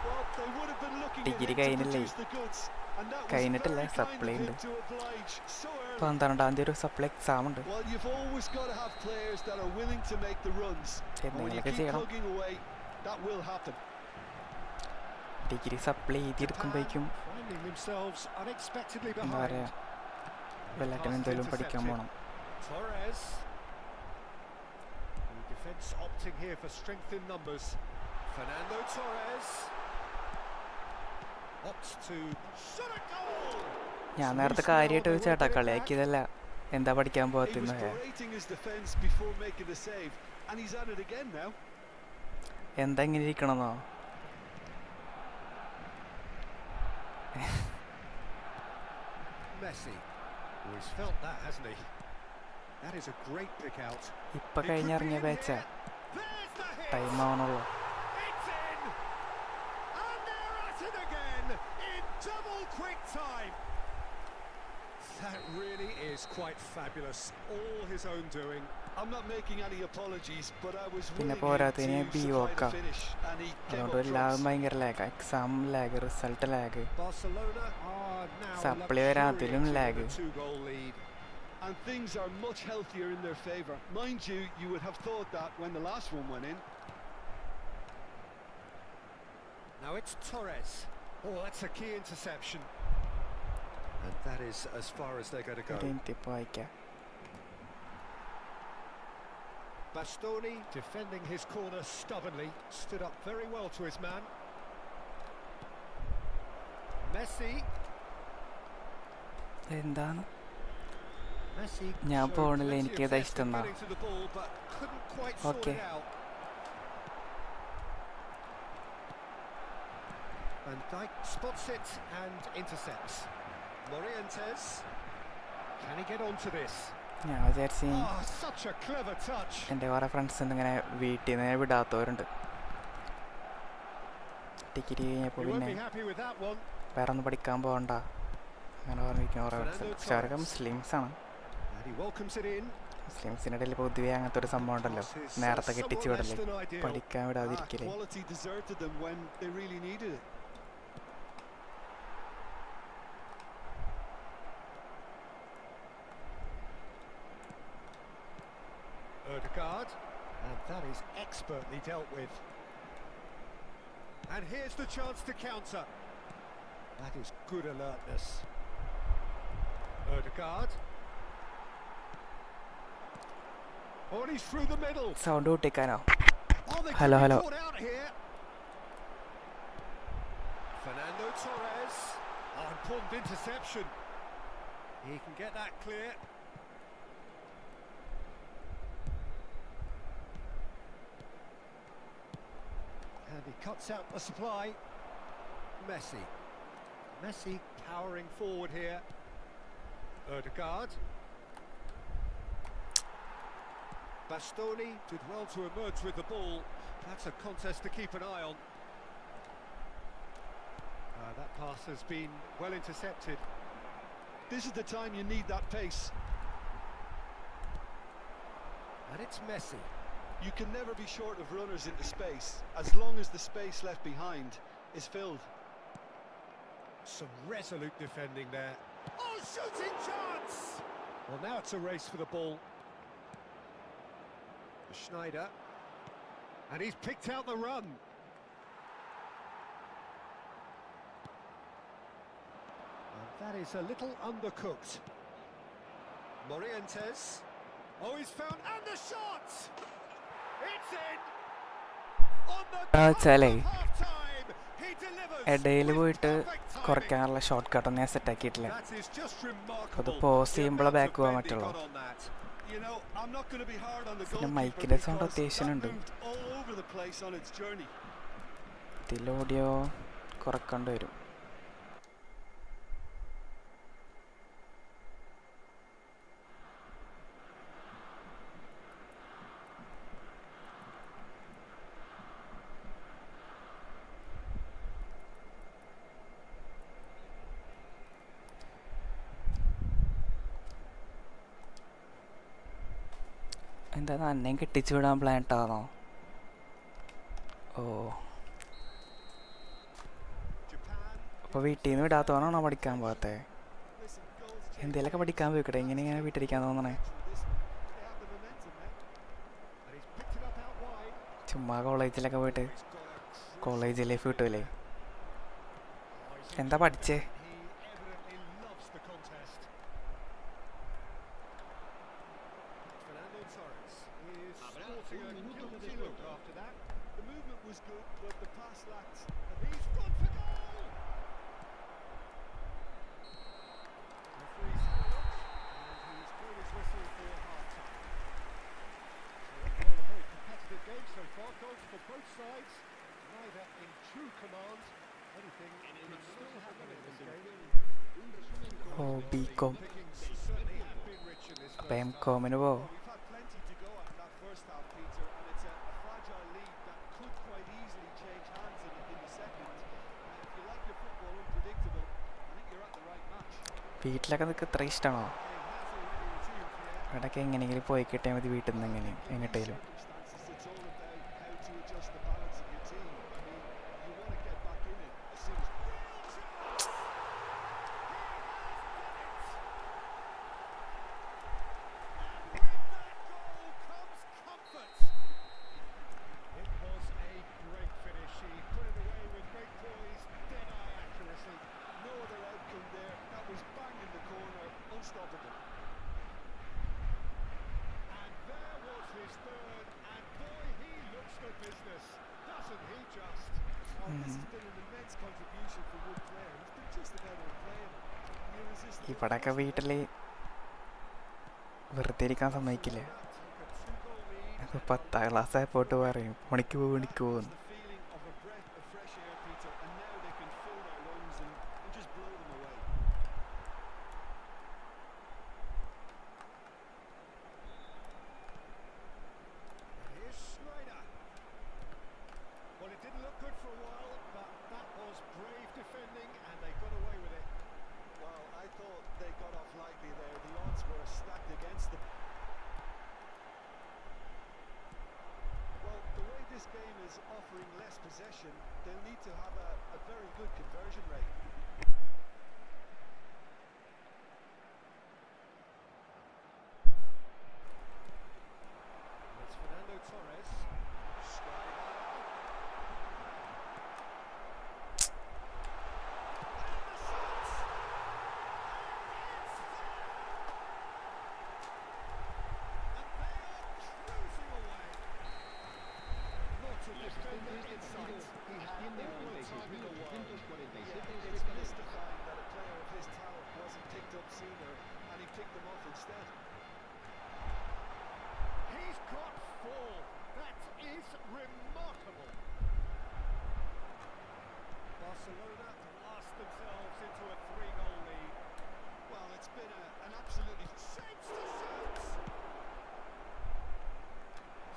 Well, they would have been looking Degree ahead to കഴിഞ്ഞില്ലേ? produce the goods, and that was കഴിഞ്ഞിട്ടില്ല, very kind supply of him ഉണ്ട്. to oblige so early. 12-ാം തീയതി ഒരു supply exam ഉണ്ട്. Well, you've always got to have players that are willing to make the runs. And when you എന്തെങ്കിലുമൊക്കെ keep ചെയ്യണം. plugging away, that will happen. Degree supply ചെയ്തെടുക്കുമ്പോഴേക്കും Finding themselves unexpectedly എന്താ behind. പറയുക, വല്ലതും എന്തെങ്കിലും പഠിക്കാൻ പോകണം. Torres. The defence opting here for strength in numbers. Fernando Torres. Opts to shot a goal. ഞാൻ നേരത്തെ കാര്യമായിട്ട് ചോദിച്ചേട്ടാ, കളിയാക്കിയതല്ല. എന്താ പഠിക്കാൻ He was പോകത്തിന്ന്. berating his defence before making the save, and he's at it again now. എന്താ ഇങ്ങനെ ഇരിക്കണമെന്നോ? Messi. Oh, he's felt that, hasn't he? That is a great pick out. ഇപ്പൊ കഴിഞ്ഞിറങ്ങിയ ബാച്ചാ, There's the hit. ടൈം ആവണുള്ളൂ. It's in! And they're at it again! in double quick time. That really is quite fabulous. All his own doing. I'm not making any apologies, but I was പിന്നെ willing him പോരാത്തതിന് to supply ബിയോക്ക the finish, and he came അതുകൊണ്ട് up എല്ലാം trumps. ഭയങ്കര lag, exam lag, result lag, Barcelona are now സപ്ലി വരെ അതിലും luxuriating in lag. a two-goal lead. And things are much healthier in their favour. Mind you, you would have thought that when the last one went in. Now it's Torres. Oh, that's a key interception. And that is as far as they're going to go. എനിക്ക് വായിക്കാം. Bastoni defending his corner stubbornly, stood up very well to his man. Messi. എന്താണ് Messi ഞാൻ showed പോണില്ല, plenty എനിക്ക് of ഏതാ zest ഇഷ്ടം in എന്നാ. getting to the ball, but couldn't quite sort Okay. it out. Van Dijk spots it and intercepts. Morientes. Can he get onto this? ഞാൻ വിചാരിച്ചു Oh, such a clever touch. എൻ്റെ കുറേ friends ഇങ്ങനെ വീട്ടിൽ നിന്ന് വിടാത്തവരുണ്ട്. Ticket കഴിഞ്ഞപ്പോൾ You won't പിന്നെ be happy with that one. വേറെ ഒന്നും പഠിക്കാൻ പോകണ്ട അങ്ങനെ പറഞ്ഞിരിക്കുന്ന കുറേ ഫ്രണ്ട്സ്. പക്ഷെ അവരൊക്കെ മുസ്ലിംസാണ്. And he welcomes it in. മുസ്ലിംസിൻ്റെ ഇടയിൽ പൊതുവെ അങ്ങനത്തെ ഒരു സംഭവം ഉണ്ടല്ലോ, നേരത്തെ കെട്ടിച്ച് വിടല്ലേ, പഠിക്കാൻ വിടാതിരിക്കലേ. Quality deserted them when they really needed it. Ødegaard, and that is expertly dealt with. And here's the chance to counter. That is good alertness. Ødegaard. Oh, and he's through the middle. Sound കൂട്ടിക്കാനോ? Oh, they Hello, could be hello. caught out here. Fernando Torres. Oh, important interception. He can get that clear. And he cuts out the supply. Messi. Messi powering forward here. Ødegaard. Bastoni did well to emerge with the ball. That's a contest to keep an eye on. That pass has been well intercepted. This is the time you need that pace. And it's Messi. You can never be short of runners into space, as long as the space left behind is filled. Some resolute defending there. Oh, shooting chance! Well, now it's a race for the ball. Schneider. And he's picked out the run. And that is a little undercooked. Morientes. Oh, he's found, and the shot! It's in! On the വെച്ചാലേ half-time, he delivers ഇടയിൽ with പോയിട്ട് perfect timing. കുറയ്ക്കാനുള്ള short കട്ടൊന്നും ഞാൻ സെറ്റാക്കിയിട്ടില്ല. That is just അത് remarkable. Pause The ചെയ്യുമ്പോഴേ amount back of പോകാൻ bend he പറ്റുള്ളൂ. got on that. You know, I'm not going to be hard on the പിന്നെ goalkeeper മൈക്കിൻ്റെ സൗണ്ട് because അത്യാവശ്യം that ഉണ്ട്. moved all over the place on its journey. ഇതിൽ audio കുറക്കേണ്ടി വരും. എന്താ അന്നേം കെട്ടിച്ചു വിടാൻ പ്ലാൻ ഇട്ടാണോ? ഓ, അപ്പോൾ വീട്ടിൽ നിന്ന് വിടാത്തവനാണോ പഠിക്കാൻ പോകാത്തത്? എന്തെങ്കിലുമൊക്കെ പഠിക്കാൻ പോയിക്കട്ടെ, ഇങ്ങനെ വീട്ടിലിരിക്കാൻ തോന്നണേ. ചുമ്മാ കോളേജിലൊക്കെ പോയിട്ട് കോളേജ് ലൈഫ് കിട്ടൂലേ. എന്താ പഠിച്ചേ? He evidently loves the contest. Fernando Torres is sporting a guilty look after that. The movement was good, but the pass lacked. He's gone for goal! Referee's had a look, and he's blown his whistle for half-time. So, a very competitive game so far. Goals for both sides, neither in true command. Anything could still happen in this game. Oh, BCom. Pickings certainly have been rich in this അപ്പോൾ first M half. കോമിന് പോവും. We've had plenty to go at in that first half, Peter, and it's a fragile lead that could quite easily change hands in the second. If you like your football, വീട്ടിലൊക്കെ നിനക്ക് ഇത്ര ഇഷ്ടമാണോ? ഇവിടെയൊക്കെ എങ്ങനെയെങ്കിലും പോയി കിട്ടിയാൽ മതി വീട്ടിൽ നിന്ന് എങ്ങോട്ടേലും. ഇവിടെയൊക്കെ വീട്ടിൽ വെറുതെ ഇരിക്കാൻ സമ്മതിക്കില്ല. 10ാം ക്ലാസ് ആയപ്പോട്ട് പറയും പണിക്ക് പോകും. They'll need to have a very good conversion rate. It's Fernando Torres. It's mystifying that a player of his talent wasn't picked up sooner and he picked them off instead. He's got 4. That is remarkable. Barcelona blast themselves into a 3-goal lead. Well, it's been an absolutely Shapes to shapes.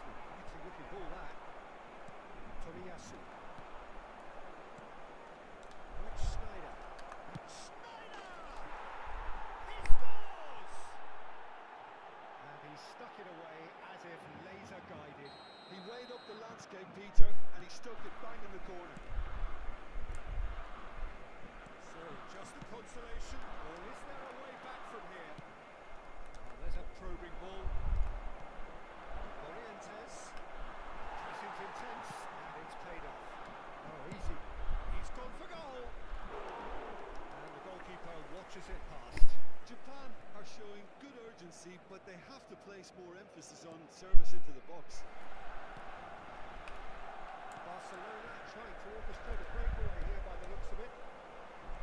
It's a beauty looking ball that. Tomiyasu. Schneider. He scores! And he stuck it away as if laser guided. He weighed up the landscape, Peter, and he stuck it bang in the corner. So, just a consolation, or is there a way back from here? Oh, there's a probing ball. Morientes. Seems intense, and it's paid off. Oh, easy. He's gone for goal. And the goalkeeper watches it past. Japan are showing good urgency, but they have to place more emphasis on service into the box. Barcelona trying to orchestrate a breakaway here by the looks of it.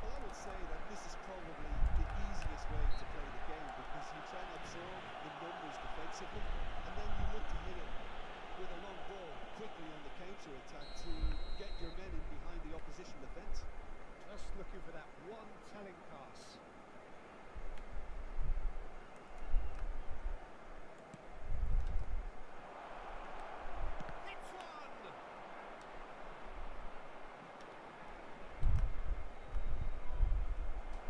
Well, I would say that this is probably the easiest way to play the game because you try and absorb the numbers defensively, and then you look to hit it with a long ball quickly on the counter-attack to get your men in behind the opposition defence. Just looking for that one telling pass. It's one!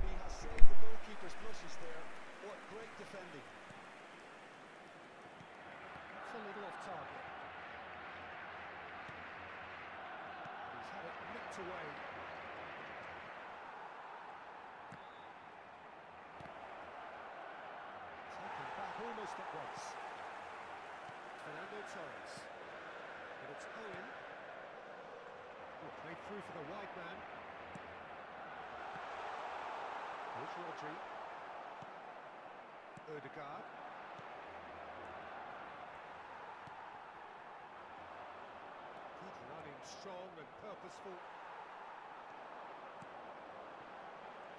He has saved the goalkeeper's blushes there. What great defending. It's a little off target. He's had it nicked away. Taken back almost at once. Fernando Torres. But it's Owen. Oh, played through for the wide man. Here's Rodri. Ødegaard. Good running, strong and purposeful.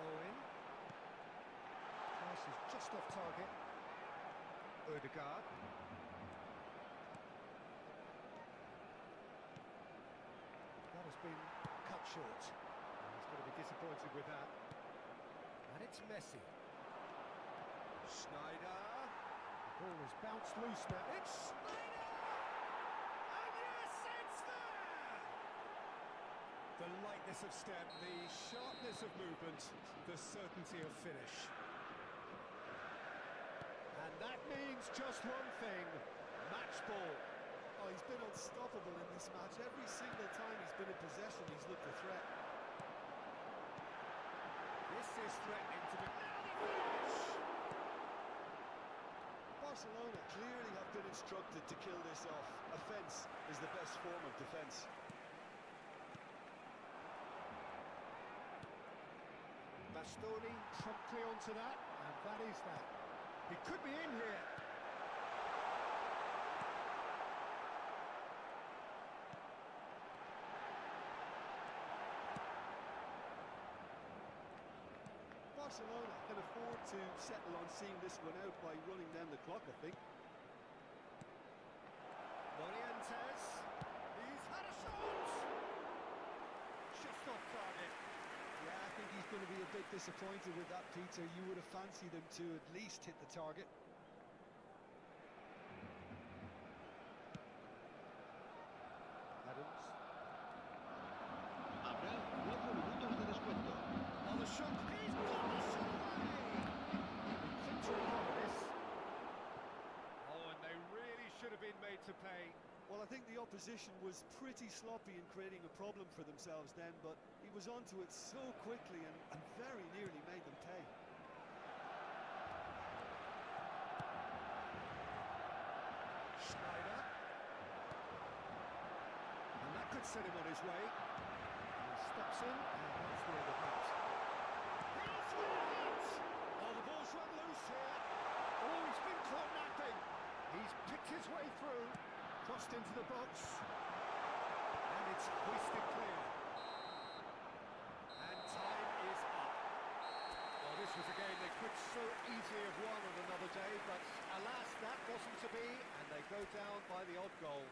Owen. Pass is just off target. Ødegaard. That has been cut short. He's going to be disappointed with that. And it's Messi. Schneider. The ball has bounced loose now. It's Schneider! And yes, it's there! The lightness of step, the sharpness of movement, the certainty of finish. just one thing, match ball. Oh, he's been unstoppable in this match. Every single time he's been in possession, he's looked a threat. This is threatening to be... Now the finish! Barcelona clearly have been instructed to kill this off. Offence is the best form of defence. Bastoni promptly onto that, and that is that. He could be in here. Barcelona can afford to settle on seeing this one out by running down the clock, I think. Morientes, he's had a shot! Just off target. Yeah, I think he's going to be a bit disappointed with that, Peter. You would have fancied him to at least hit the target. Adams. Habrá 4 minutos de descuento. Oh, the shot, he's got the shot away! Quick to recover this. Oh, and they really should have been made to pay. Well, I think the opposition was pretty sloppy in creating a problem for themselves then, but he was onto it so quickly and very nearly made them pay. Schneider. And that could set him on his way. He steps in, and that's the end of that. He's got it! Oh, the ball's run loose here. Oh, he's been caught napping. He's picked his way through, crossed into the box, and it's hoisted clear. And time is up. Well, this was a game they could so easily have won on another day, but alas, that wasn't to be, and they go down by the odd goal.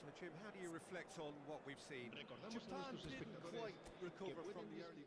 So, Jim, how do you reflect on what we've seen? Recordamos a Japan nuestros didn't espectadores quite recover que from pueden the early...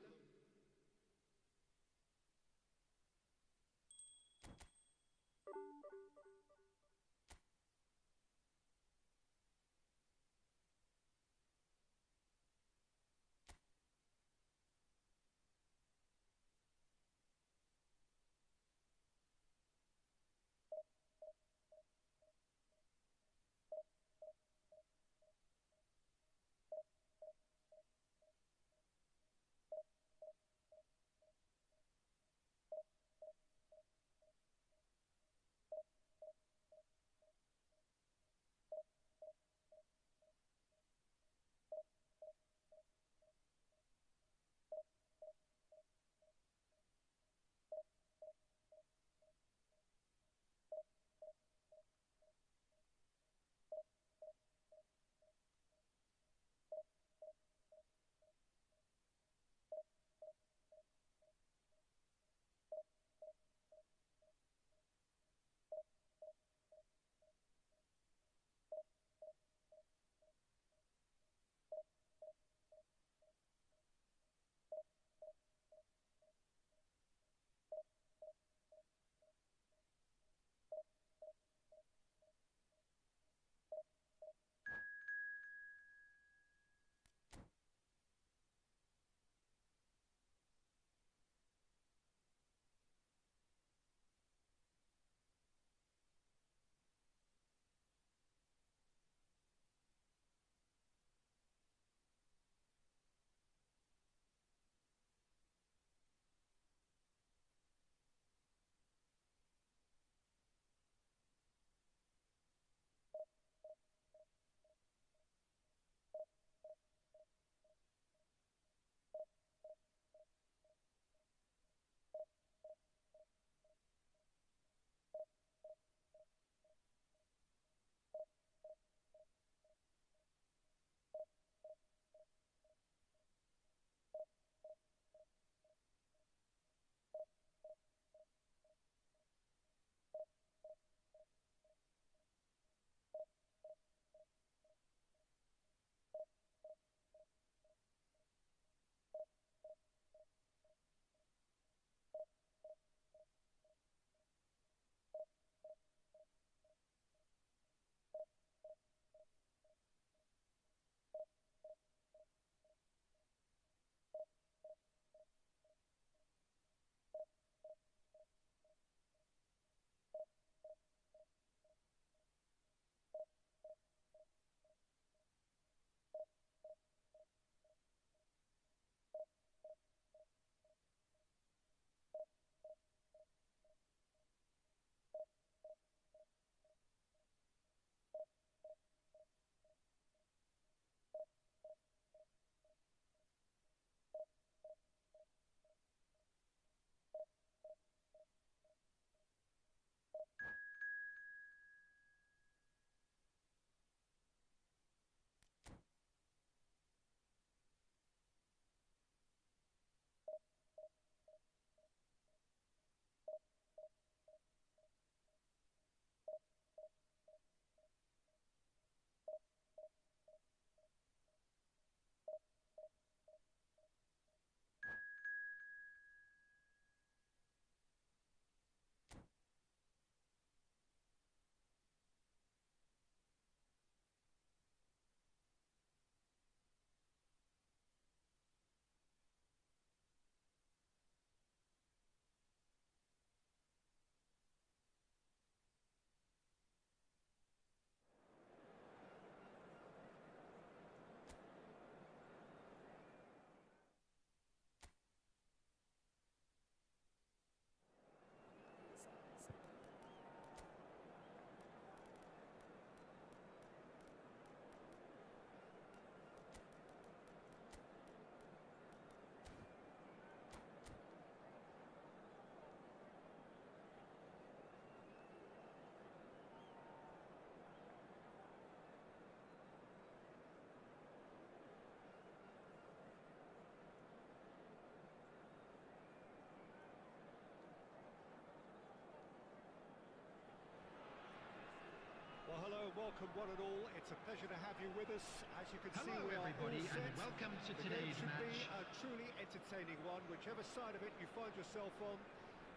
welcome one and all. It's a pleasure to have you with us. As you can see, Hello we are everybody all set. and welcome to The game today's should be match. a truly entertaining one, whichever side of it you find yourself on.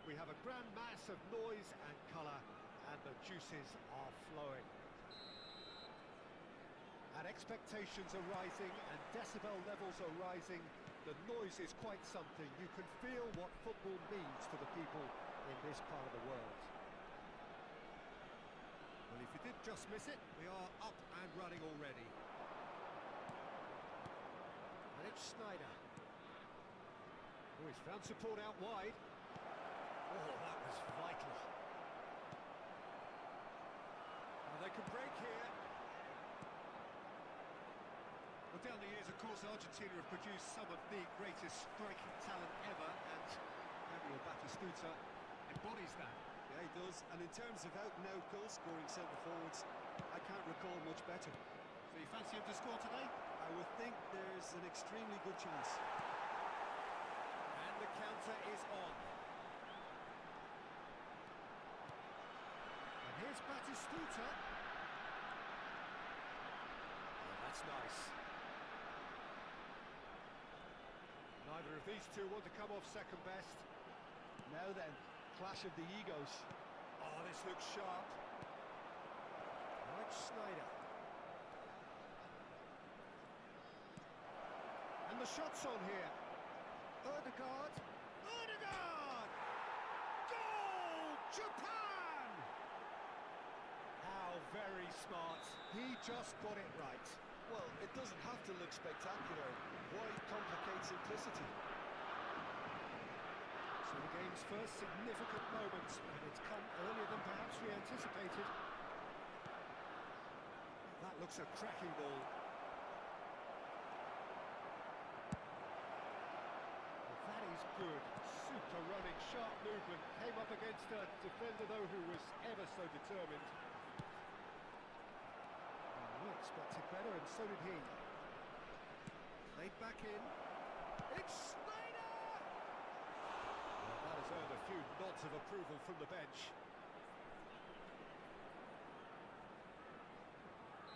We have a grand mass of noise and colour, and the juices are flowing. And expectations are rising, and decibel levels are rising. The noise is quite something. You can feel what football means to the people in this part of the world. Well, if you did just miss it, we are up and running already. And it's Snyder. Oh, he's found support out wide. Oh, that was vital. Well, they can break here. Well, down the years, of course, Argentina have produced some of the greatest striking talent ever, and Gabriel Batistuta embodies that. Yeah, he does. And in terms of out-and-out goal-scoring centre-forwards, I can't recall much better. So you fancy him to score today? I would think there's an extremely good chance. And the counter is on. And here's Batistuta. Oh, that's nice. Neither of these two want to come off second best. Now then, clash of the egos. Oh, this looks sharp. Right, Snyder. And the shot's on here. Ødegaard. Ødegaard! Goal! Japan! How very smart. He just got it right. Well, it doesn't have to look spectacular. Why complicate simplicity? So the game's first significant moment, and it's come earlier than perhaps we anticipated. That looks a cracking ball. Well, that is good. Super running, sharp movement. Came up against a defender, though, who was ever so determined. We expected better, and so did he. Laid back in. It's Snyder! Well, that has earned a few nods of approval from the bench.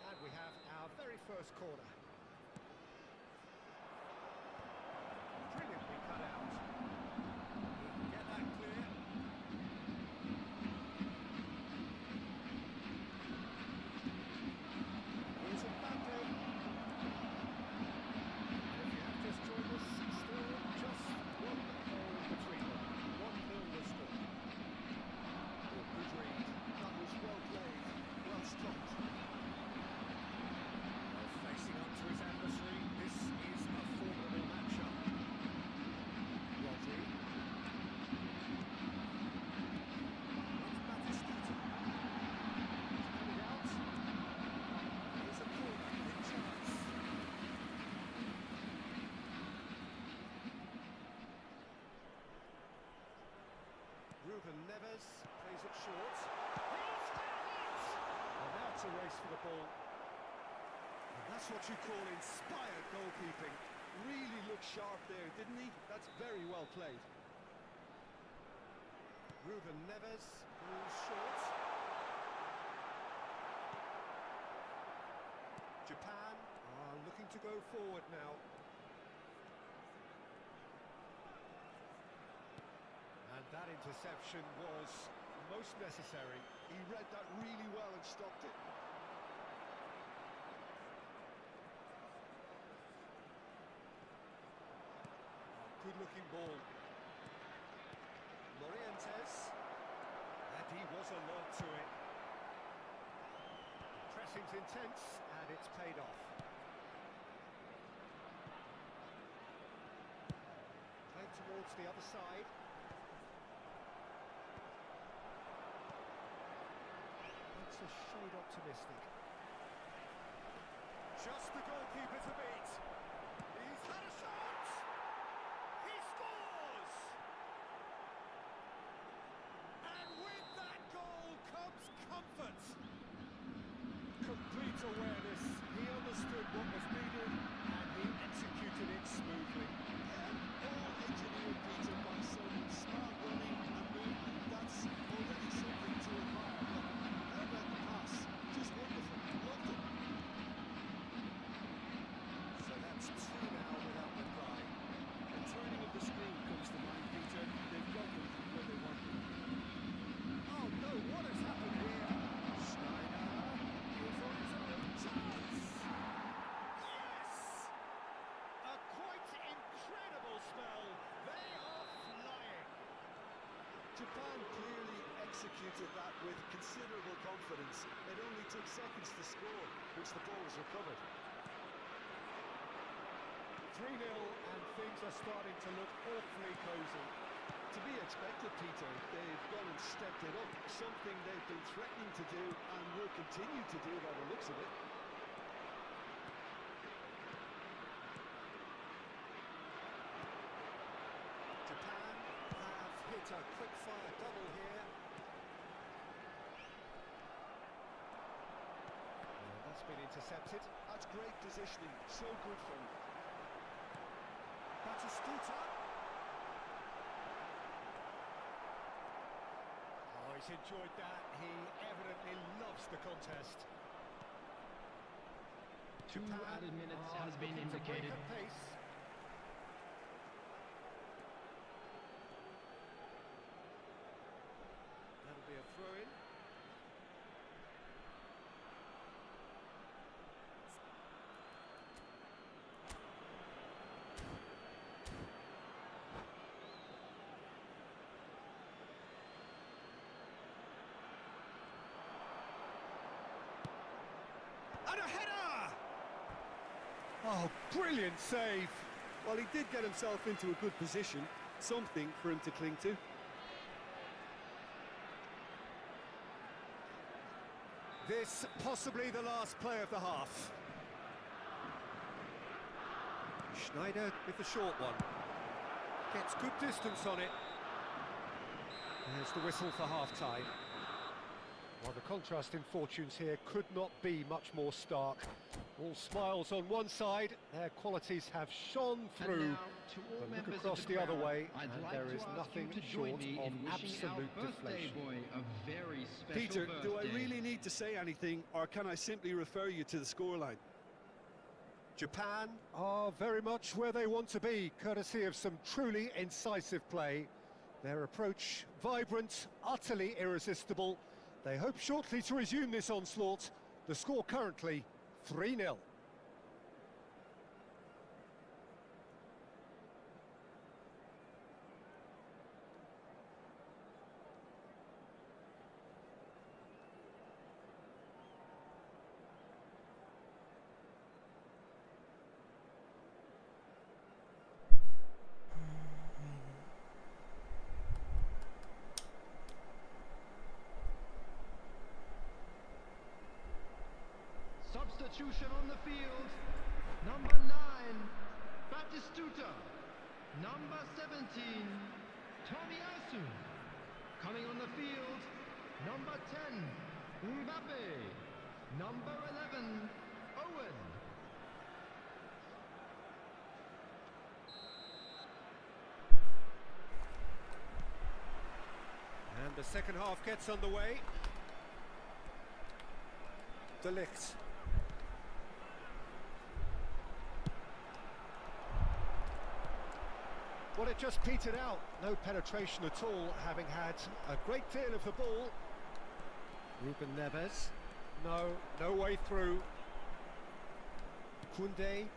And we have our very first corner. Brilliantly cut out. He can get that clear. Here's a Mbappe. And if you have just joined us, still just one goal between them. 1-0 the score. Oh, good read. That was well played, well stopped. Well, facing up to his adversary, this is a formidable matchup. Rodri. It's Batistuta. He's coming out. Here's a corner, big chance. Ruben Neves plays it short. He's had it! And now it's a race for the ball. And that's what you call inspired goalkeeping. Really looked sharp there, didn't he? That's very well played. Ruben Neves goes short. Japan are looking to go forward now. And that interception was most necessary. He read that really well and stopped it. Good-looking ball. Morientes. And he was alert to it. Pressing's intense, and it's paid off. Played towards the other side. Looks a shade optimistic. Just the goalkeeper to beat. He's had a shot! He scores! And with that goal comes comfort. Complete awareness. He understood what was needed and he executed it smoothly. All engineered, Peter, by some smart running and movement. That's already something to admire. But how about the pass? Just wonderful. Japan clearly executed that with considerable confidence. It only took seconds to score, once the ball was recovered. 3-0 and things are starting to look awfully cosy. To be expected, Peter. They've gone and stepped it up, something they've been threatening to do and will continue to do by the looks of it. Japan have hit a quick-fire double here. And that's been intercepted. That's great positioning, so good for him. Batistuta. Oh, he's enjoyed that. He evidently loves the contest. Two added minutes has been looking to break indicated. at pace. That'll be a throw-in. And a header! Oh, brilliant save! Well, he did get himself into a good position, something for him to cling to. This possibly the last play of the half. Schneider with the short one. Gets good distance on it. There's the whistle for half-time. Well, the contrast in fortunes here could not be much more stark. All smiles on one side, their qualities have shone through. And now, to all But look members across of the the other crowd, way, I'd and like there to is ask nothing you to join short me of in wishing our absolute birthday deflation. boy a very special Peter, do I birthday. really need to say anything, or can I simply refer you to the scoreline? Japan are very much where they want to be, courtesy of some truly incisive play. Their approach vibrant, utterly irresistible. They hope shortly to resume this onslaught. The score currently 3-0. Substitution on the field. Number 9, Batistuta. Number 17, Tomiyasu. Coming on the field, number 10, Mbappe. Number 11, Owen. And the second half gets underway. De Ligt. Well, it just petered out. No penetration at all, having had a great deal of the ball. Ruben Neves. No way through. Koundé.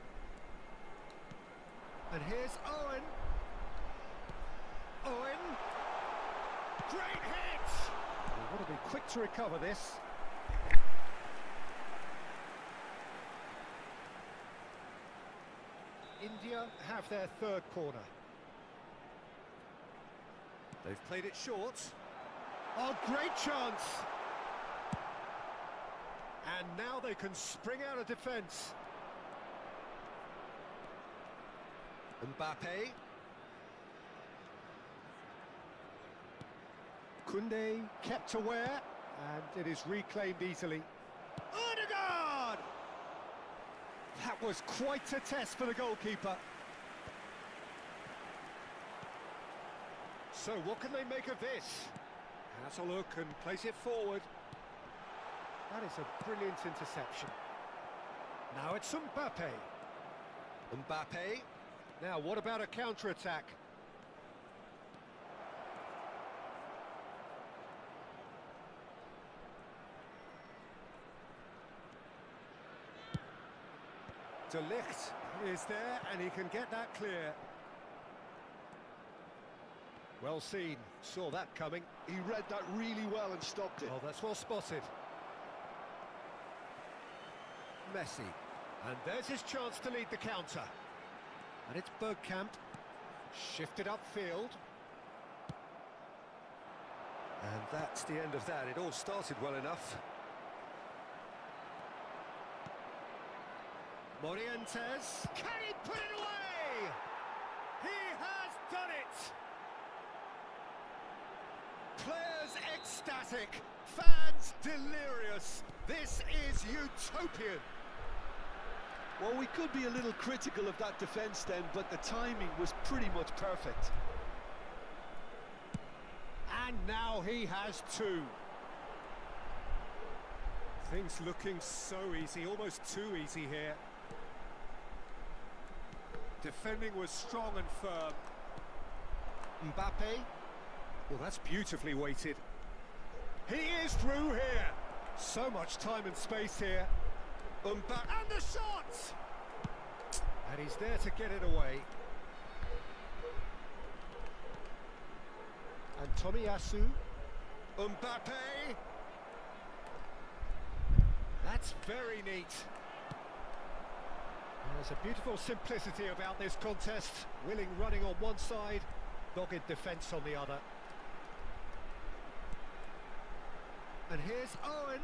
And here's Owen. Owen. Great hit! We've got to be quick to recover this. India have their third corner. They've played it short. Oh, great chance! And now they can spring out of defence. Mbappe. Koundé kept aware, and it is reclaimed easily. Odegaard! That was quite a test for the goalkeeper. So what can they make of this? Has a look and plays it forward. That is a brilliant interception. Now it's Mbappe. Mbappe. Now what about a counter-attack? De Ligt is there and he can get that clear. Well seen, saw that coming. He read that really well and stopped it. Oh, that's well spotted. Messi. And there's his chance to lead the counter. And it's Bergkamp. Shifted upfield. And that's the end of that. It all started well enough. Morientes. Can he put it away? He has done it! Players ecstatic, fans delirious. This is utopian. Well, we could be a little critical of that defence then, but the timing was pretty much perfect. And now he has two. Things looking so easy, almost too easy here. Defending was strong and firm. Mbappe. Well, that's beautifully weighted. He is through here. So much time and space here. Mbappe. And the shot! And he's there to get it away. And Tomiyasu. Mbappe. That's very neat. There's a beautiful simplicity about this contest. Willing running on one side, dogged defence on the other. And here's Owen.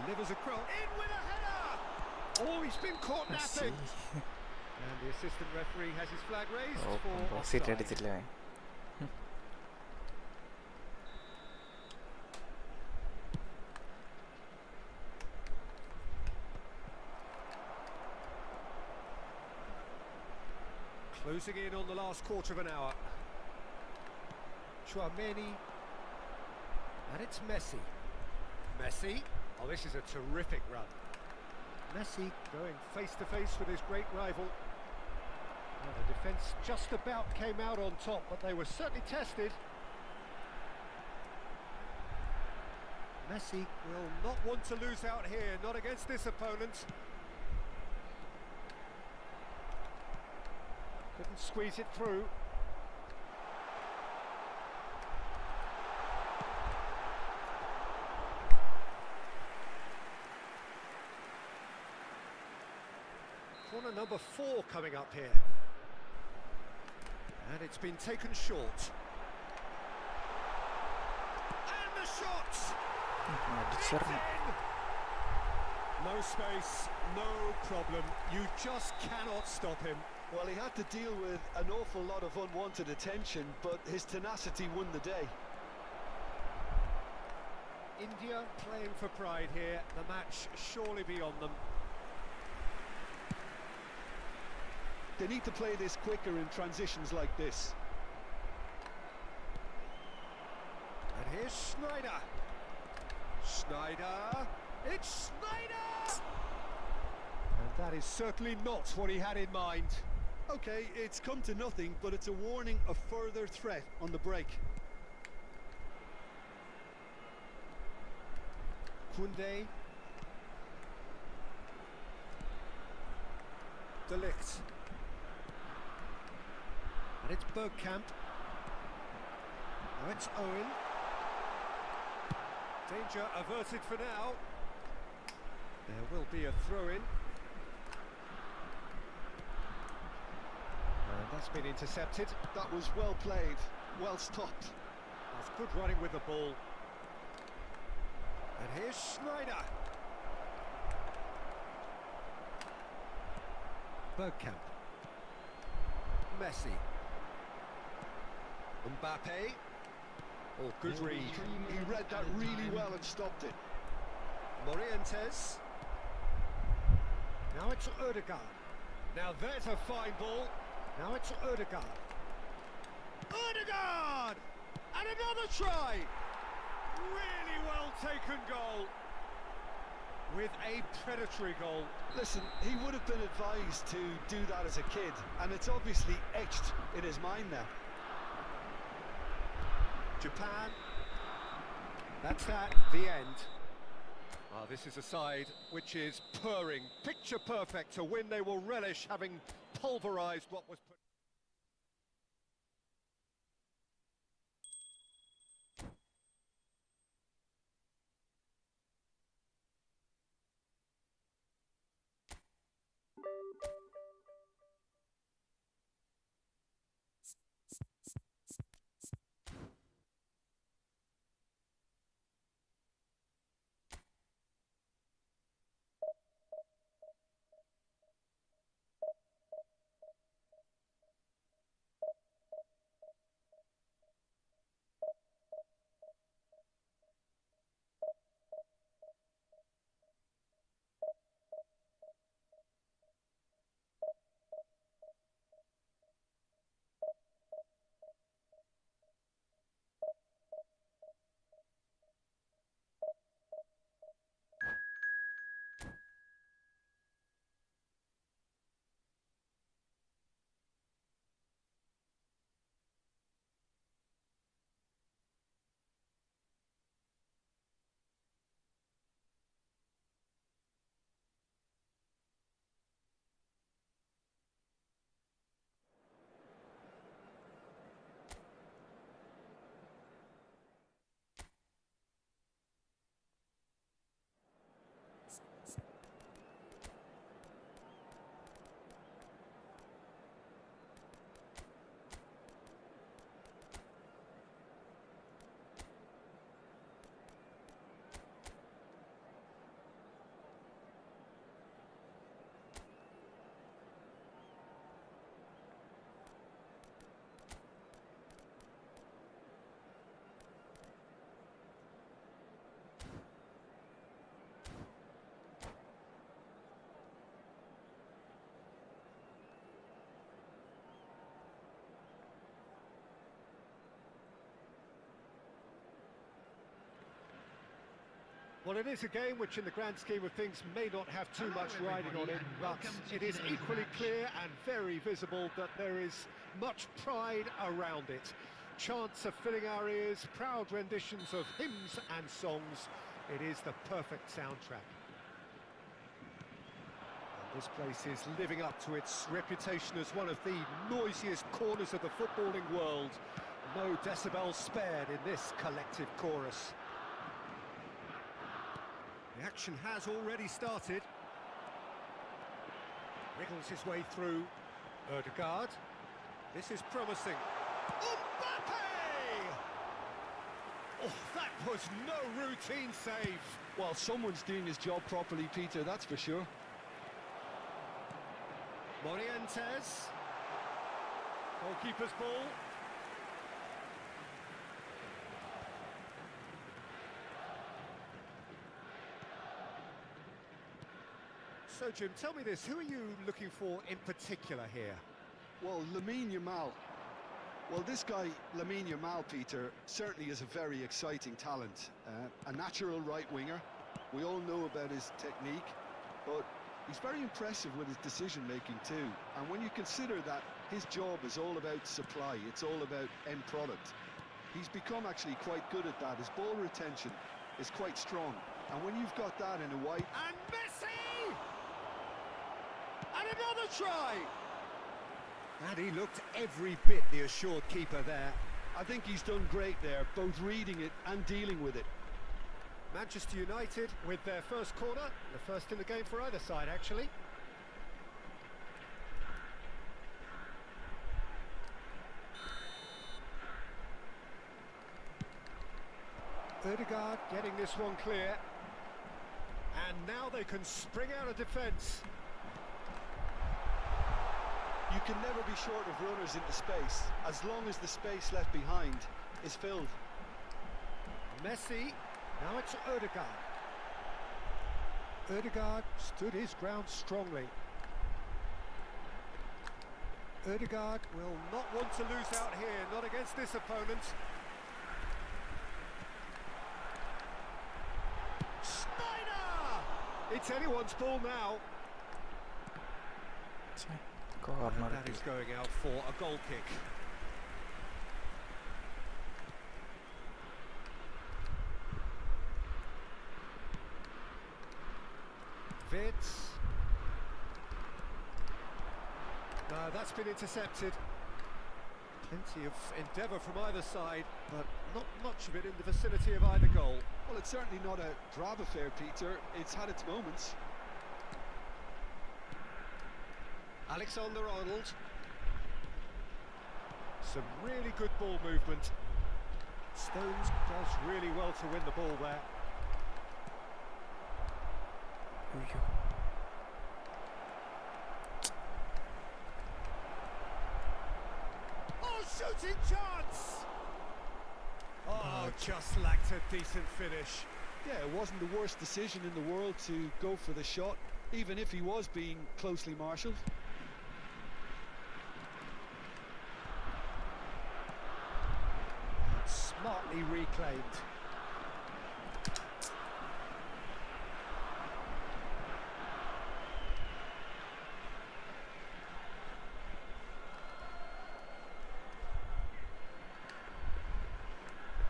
Delivers across. In with a header! Oh, he's been caught napping. And the assistant referee has his flag raised for offside. Closing in on the last quarter of an hour. Chouameni. And it's Messi. Messi. Oh, this is a terrific run. Messi going face to face with his great rival. Well, the defence just about came out on top, but they were certainly tested. Messi will not want to lose out here, not against this opponent. Couldn't squeeze it through. Corner number 4 coming up here. And it's been taken short. And the shot! It's in! No space, no problem. You just cannot stop him. Well, he had to deal with an awful lot of unwanted attention, but his tenacity won the day. India playing for pride here. The match surely beyond them. They need to play this quicker in transitions like this. And here's Schneider. Schneider. It's Schneider! And that is certainly not what he had in mind. Okay, it's come to nothing, but it's a warning of further threat on the break. Koundé. De Ligt. And it's Bergkamp. Now it's Owen. Danger averted for now. There will be a throw-in. And that's been intercepted. That was well played, well stopped. That's good running with the ball. And here's Schneider. Bergkamp. Messi. Mbappe. Oh, good read. He read that really well and stopped it. Morientes. Now it's Odegaard. Now there's a fine ball. Now it's Odegaard. Odegaard! And another try! Really well taken goal. With a predatory goal. Listen, he would have been advised to do that as a kid, and it's obviously etched in his mind now. Japan. That's that, the end. Ah, this is a side which is purring, picture perfect to win. They will relish having pulverised what was put. Well, it is a game which in the grand scheme of things may not have too much riding on it, but it is equally clear and very visible that there is much pride around it. Chants are filling our ears, proud renditions of hymns and songs. It is the perfect soundtrack. And this place is living up to its reputation as one of the noisiest corners of the footballing world. No decibels spared in this collective chorus. The action has already started. Wriggles his way through. Ødegaard. This is promising. Mbappe! Oh, that was no routine save. Well, someone's doing his job properly, Peter, that's for sure. Morientes. Goalkeeper's ball. So, Jim, tell me this, who are you looking for in particular here? Well, Lamine Yamal. Well, this guy, Lamine Yamal, Peter, certainly is a very exciting talent. A natural right winger. We all know about his technique, but he's very impressive with his decision-making too. And when you consider that his job is all about supply, it's all about end product, he's become actually quite good at that. His ball retention is quite strong. And when you've got that in a wide... And Messi! And another try! And he looked every bit the assured keeper there. I think he's done great there, both reading it and dealing with it. Manchester United with their first corner, the first in the game for either side actually. Ødegaard getting this one clear. And now they can spring out of defence. You can never be short of runners into space, as long as the space left behind is filled. Messi, now it's Ødegaard. Ødegaard stood his ground strongly. Ødegaard will not want to lose out here, not against this opponent. Snyder! It's anyone's ball now. Corner. That is going out for a goal kick. Vitz. No, that's been intercepted. Plenty of endeavour from either side, but not much of it in the vicinity of either goal. Well, it's certainly not a drab affair, Peter. It's had its moments. Alexander-Arnold. Some really good ball movement. Stones does really well to win the ball there. Oh, shooting chance! Oh, just lacked a decent finish. Yeah, it wasn't the worst decision in the world to go for the shot, even if he was being closely marshalled. Smartly reclaimed.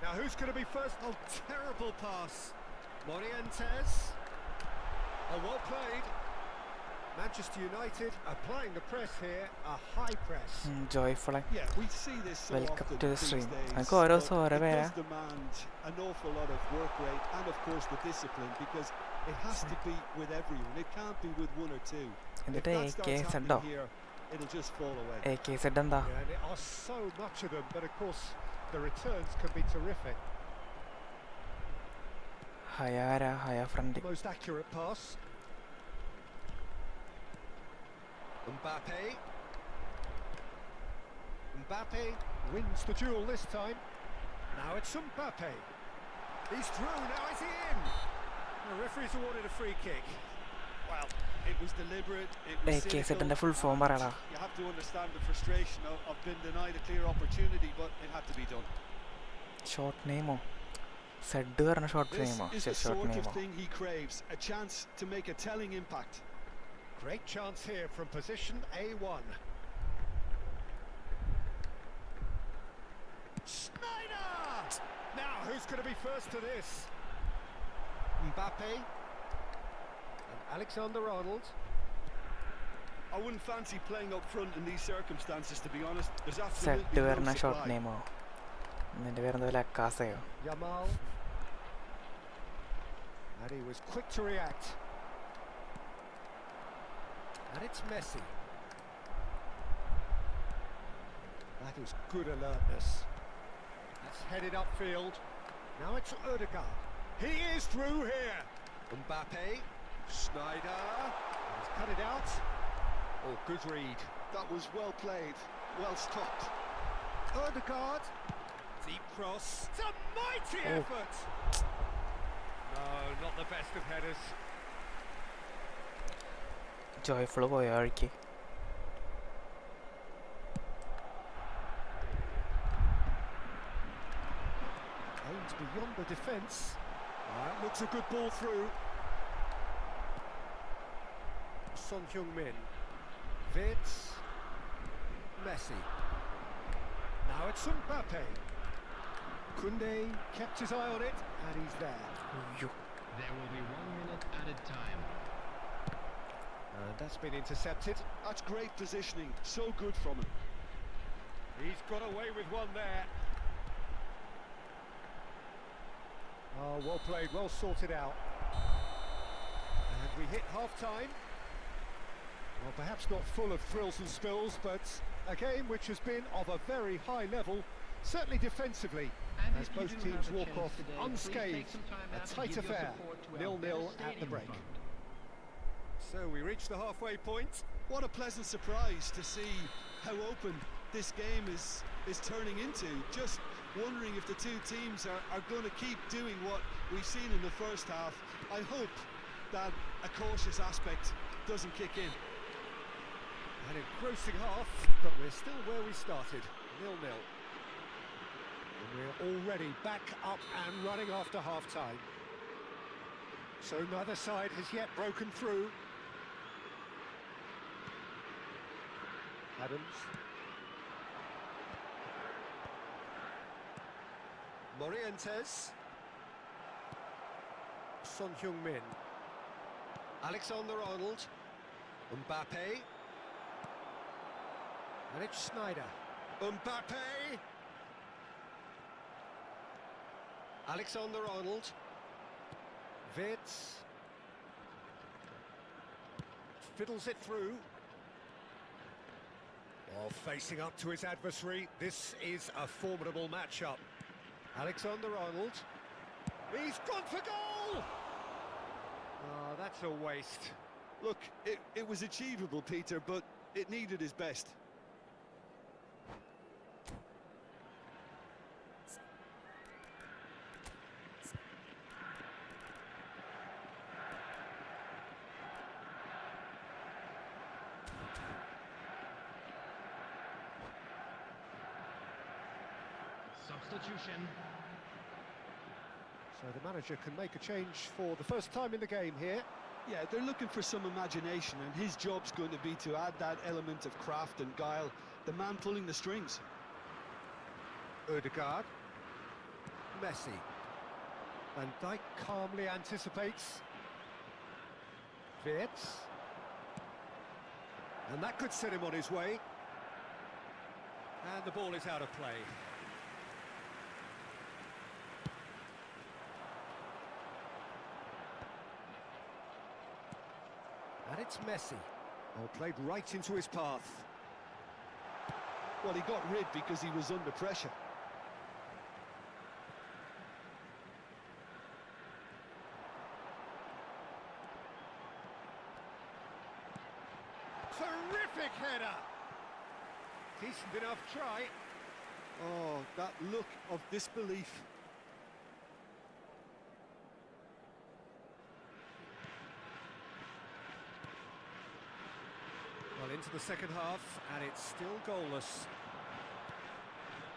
Now who's going to be first? Oh, terrible pass. Morientes. Oh, well played. Manchester United applying the press here, a high press. Joyful. Yeah, we see this so Welcome often to the these stream. days, നമുക്ക് ഓരോ but സോര it പേരാ. does demand an awful lot of work rate and of course the discipline, because it has to be with everyone. It can't be with one or two. If എന്നിട്ട് that starts AK happening ഉണ്ടോ? here, it'll just fall away. AK said എന്താ? Yeah, and there are so much of them, but of course the returns can be terrific. ഹയാരാ ഹയ friend. Most accurate pass. Mbappe. Mbappe wins the duel this time. Now it's Mbappe. He's through, now is he in? The referee's awarded a free kick. Well, it was deliberate, it was AK cynical, സെഡിന്റെ full form and പറയടാ. you have to understand the frustration of being denied a clear opportunity, but it had to be done. Short നെയിമോ? Z പറഞ്ഞ short This നെയിമോ is the short sort of നെയിമോ thing he craves, a chance to make a telling impact. Great chance here from position A1. Snyder! Now, who's going to be first to this? Mbappe and Alexander-Arnold. I wouldn't fancy playing up front in these circumstances, to be honest. There's said absolutely പറഞ്ഞ no short supply. നെയിമോ നിന്റെ പേരെന്താ വല്ല അക്കാസയോ Yamal. And he was quick to react. And it's Messi. That is good alertness. That's headed upfield. Now it's Ødegaard. He is through here. Mbappe. Snyder. He's cut it out. Oh, good read. That was well played, well stopped. Ødegaard. Deep cross. It's a mighty effort. No, not the best of headers. Joyful പോയ വഴിക്ക് Aims beyond the defence. That looks a good ball through. Son Heung-min. Vitz. Messi. Now it's Mbappe. Koundé kept his eye on it, and he's there. അയ്യോ There will be 1 minute added time. And that's been intercepted. That's great positioning, so good from him. He's got away with one there. Oh, well played, well sorted out. And we hit half-time. Well, perhaps not full of thrills and spills, but a game which has been of a very high level, certainly defensively, And as if you both do teams have a walk chance off today, please unscathed. take some time A out to tight give your affair, support to our 0-0 better at the stadium break. fund. So we reach the halfway point. What a pleasant surprise to see how open this game is turning into. Just wondering if the two teams are going to keep doing what we've seen in the first half. I hope that a cautious aspect doesn't kick in. An engrossing half, but we're still where we started, 0-0. And we're already back up and running after half-time. So neither side has yet broken through. Adams. Morientes. Son Heung-min. Alexander-Arnold. Mbappe. And it's Snyder. Mbappe! Alexander-Arnold. Vitz. Fiddles it through. While facing up to his adversary, this is a formidable matchup. Alexander-Arnold. He's gone for goal! Oh, that's a waste. Look, it was achievable, Peter, but it needed his best. Substitution. So the manager can make a change for the first time in the game here. Yeah, they're looking for some imagination, and his job's going to be to add that element of craft and guile, the man pulling the strings. Ødegaard. Messi. Van Dijk calmly anticipates. Vitz. And that could set him on his way. And the ball is out of play. And it's Messi. Oh, played right into his path. Well, he got rid because he was under pressure. Terrific header! Decent enough try. Oh, that look of disbelief. Well, into the second half, and it's still goalless.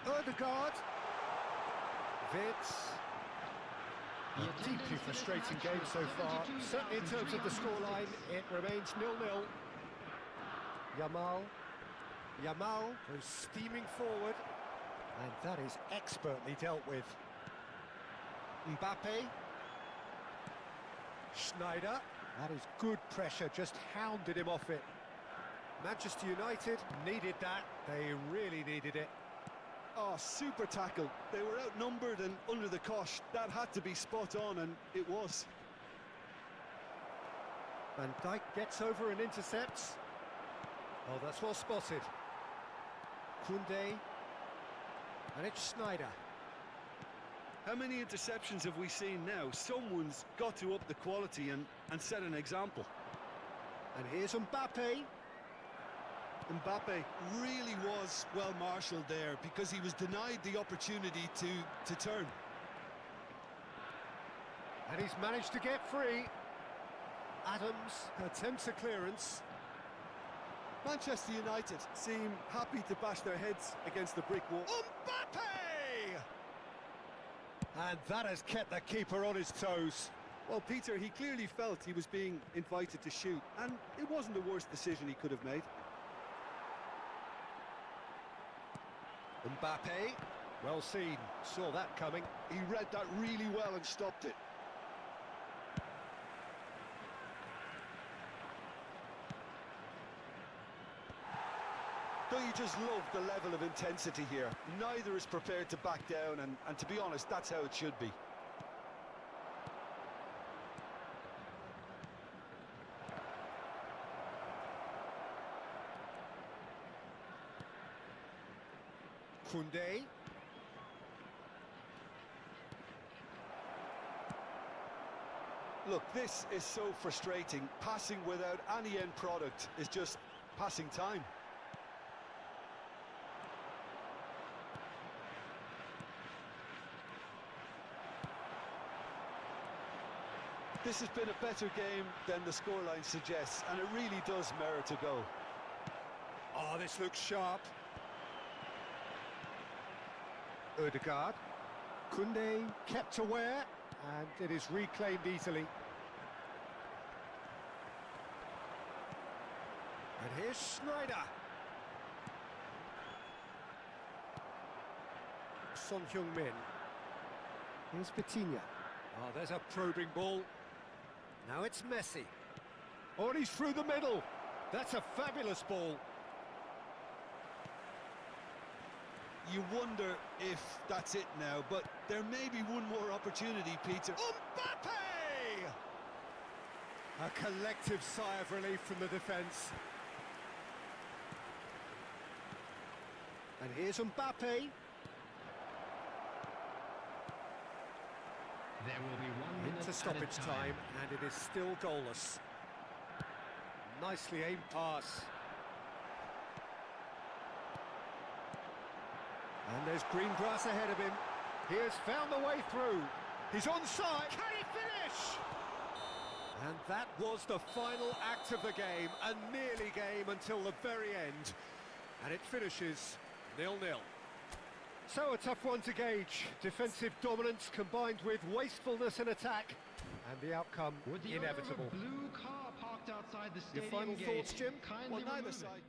Ødegaard. Vitz. A deeply frustrating game so far. Certainly in terms of the scoreline, it remains 0-0. Yamal goes steaming forward, and that is expertly dealt with. Mbappe. Schneider. That is good pressure, just hounded him off it. Manchester United needed that. They really needed it. Oh, super tackle. They were outnumbered and under the cosh. That had to be spot on, and it was. Van Dijk gets over and intercepts. Oh, that's well spotted. Koundé. And it's Schneider. How many interceptions have we seen now? Someone's got to up the quality and set an example. And here's Mbappe. Mbappe really was well marshalled there because he was denied the opportunity to turn. And he's managed to get free. Adams attempts a clearance. Manchester United seem happy to bash their heads against the brick wall. Mbappe! And that has kept the keeper on his toes. Well, Peter, he clearly felt he was being invited to shoot, and it wasn't the worst decision he could have made. Mbappe, well seen, saw that coming. He read that really well and stopped it. Don't you just love the level of intensity here? Neither is prepared to back down, and to be honest, that's how it should be. Koundé. Look, this is so frustrating. Passing without any end product is just passing time. This has been a better game than the scoreline suggests, and it really does merit a goal. Oh, this looks sharp. Odegaard. Koundé kept aware, and it is reclaimed easily. And here's Schneider. Son Heung-min. Here's Vitinha. Oh, there's a probing ball. Now it's Messi. Oh, and he's through the middle. That's a fabulous ball. You wonder if that's it now, but there may be one more opportunity, Peter. Mbappe! A collective sigh of relief from the defence. And here's Mbappe. There will be 1 minute Into stoppage time, and it is still goalless. Nicely aimed pass. And there's green grass ahead of him. He has found the way through. He's onside. Can he finish? And that was the final act of the game. A nearly game until the very end. And it finishes 0-0. So a tough one to gauge. Defensive dominance combined with wastefulness in attack. And the outcome With the inevitable. owner of a blue car parked outside the Your stadium final gate, thoughts, Jim? kindly Well, neither remove it. side.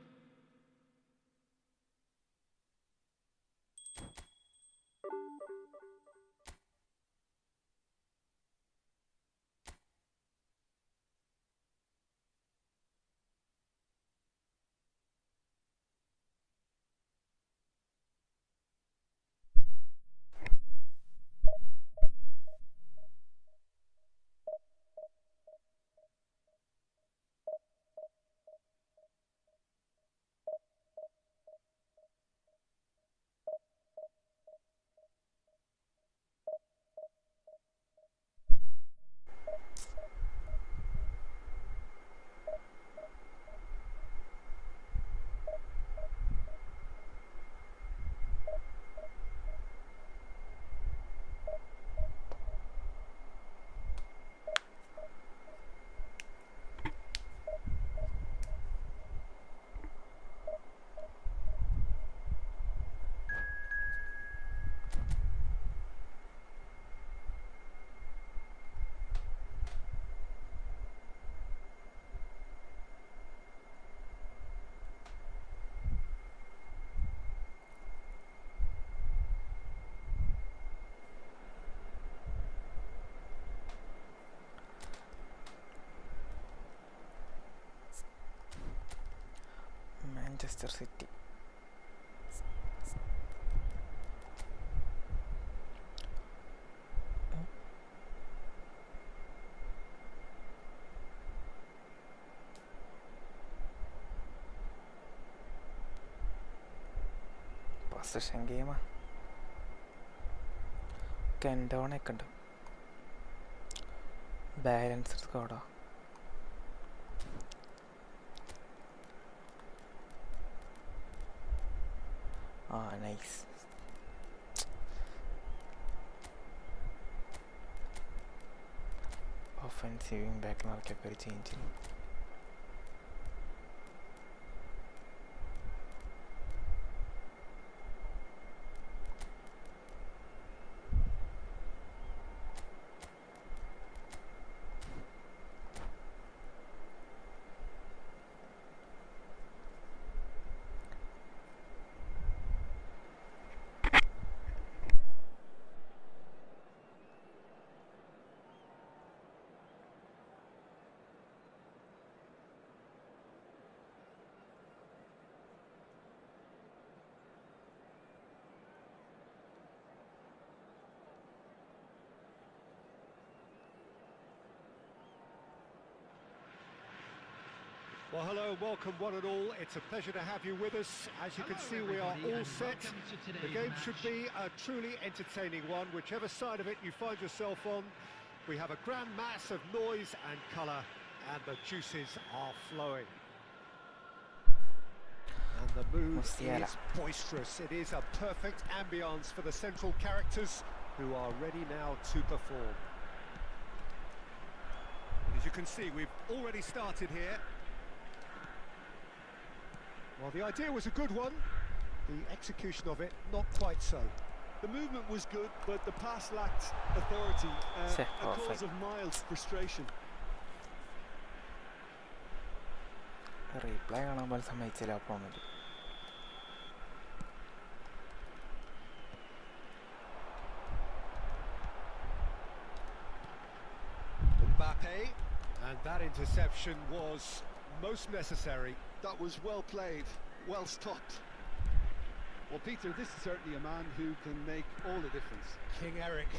Manchester City. Position ഗെയിമാ. കെൻഡോണൊക്കെ ഉണ്ട്. Balanced സ്ക്വാഡാ. Nice. Offensive back മാർക്കൊക്കെ ഒരു change. Well, hello, welcome one and all. It's a pleasure to have you with us. As you can see, we are all set. The game should be a truly entertaining one, whichever side of it you find yourself on. We have a grand mass of noise and colour, and the juices are flowing. And the mood is boisterous. It is a perfect ambience for the central characters, who are ready now to perform. As you can see, we've already started here. Well, the idea was a good one, the execution of it not quite so. The movement was good, but the pass lacked authority, a cause of mild frustration. Reply കാണാൻ സമ്മതിച്ചില്ല. അപ്പോൾ Mbappe, and that interception was most necessary. That was well played, well stopped. Well, Peter, this is certainly a man who can make all the difference. King Eric,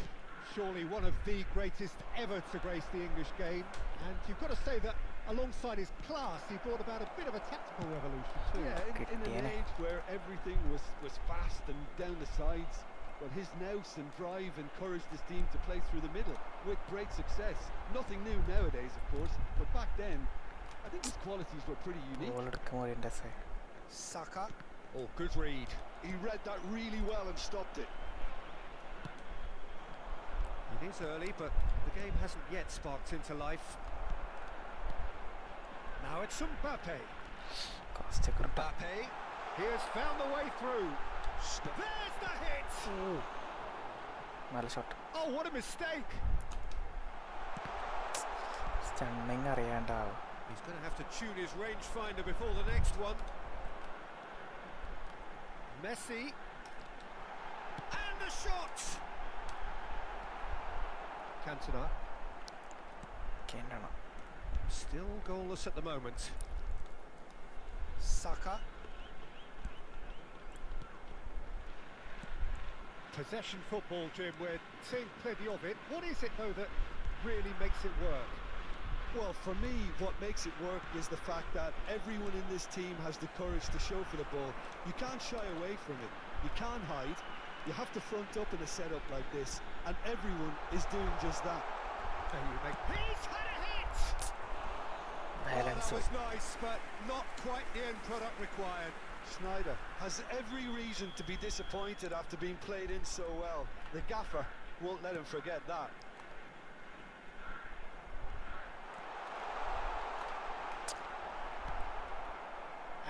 surely one of the greatest ever to grace the English game, and you've got to say that alongside his class, he brought about a bit of a tactical revolution too. Yeah, in an age where everything was fast and down the sides, well, his nous and drive encouraged his team to play through the middle with great success. Nothing new nowadays, of course, but back then, I think his qualities were pretty unique. Saka, oh, good read. He read that really well and stopped it. It is early, but the game hasn't yet sparked into life. Now it's Mbappe. Mbappe, he has found the way through. There's the hit! Oh, what a mistake! Stunning അറിയാണ്ടാവും. He's going to have to tune his rangefinder before the next one. Messi. And the shot! Cantona. Still goalless at the moment. Saka. Possession football, Jim, we're seeing plenty of it. What is it, though, that really makes it work? Well, for me, what makes it work is the fact that everyone in this team has the courage to show for the ball. You can't shy away from it. You can't hide. You have to front up in a setup like this, and everyone is doing just that. He's had a hit! Oh, that was nice, but not quite the end product required. Sneijder has every reason to be disappointed after being played in so well. The gaffer won't let him forget that.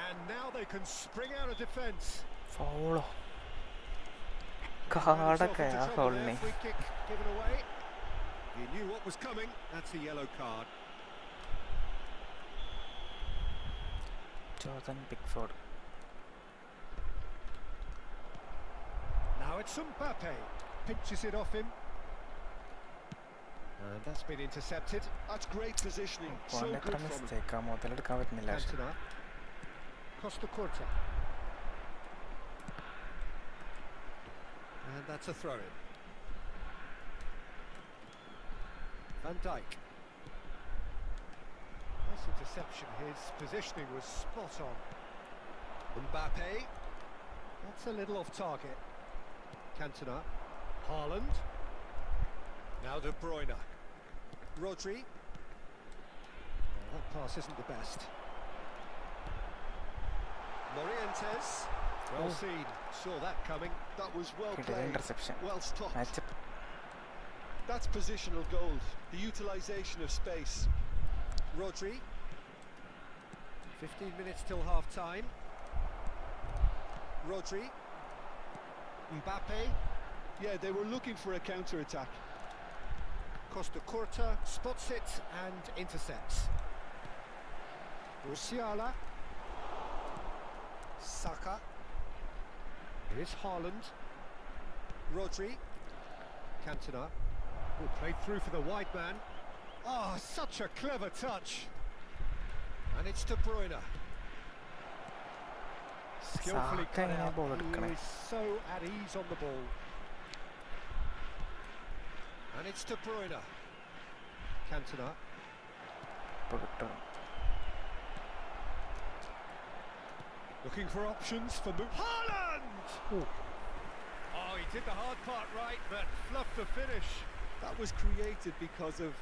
And now they can spring out of defence. Foul. കാടൊക്കെ ആ ഫൗളിനെ. Free kick given away. He knew what was coming. That's a yellow card. Jordan Pickford. Now it's Mbappe. Pinches it off him. And that's been intercepted. That's great positioning. So good from him. Cantona. Costa Curta. And that's a throw-in. Van Dijk. Nice interception. His positioning was spot on. Mbappe. That's a little off target. Cantona. Haaland. Now De Bruyne. Rodri. That pass isn't the best. Morientes. Well seen. Saw that coming. That was well Hit an played, interception. well stopped. Matchup. That's positional gold, the utilisation of space. Rodri. 15 minutes till half-time. Rodri. Mbappe. Yeah, they were looking for a counter-attack. Costa Curta spots it and intercepts. Musiala. Saka. Here's Haaland. Rodri. Cantona. Oh, played through for the wide man. Oh, such a clever touch. And it's De Bruyne. Skillfully Saka cut എങ്ങനെ out. ball He എടുക്കണേ? is so at ease on the ball. And it's De Bruyne. Cantona. ഇപ്പൊ കിട്ടും. Looking for options for Haaland! Oh, he did the hard part right, but fluffed the finish. That was created because of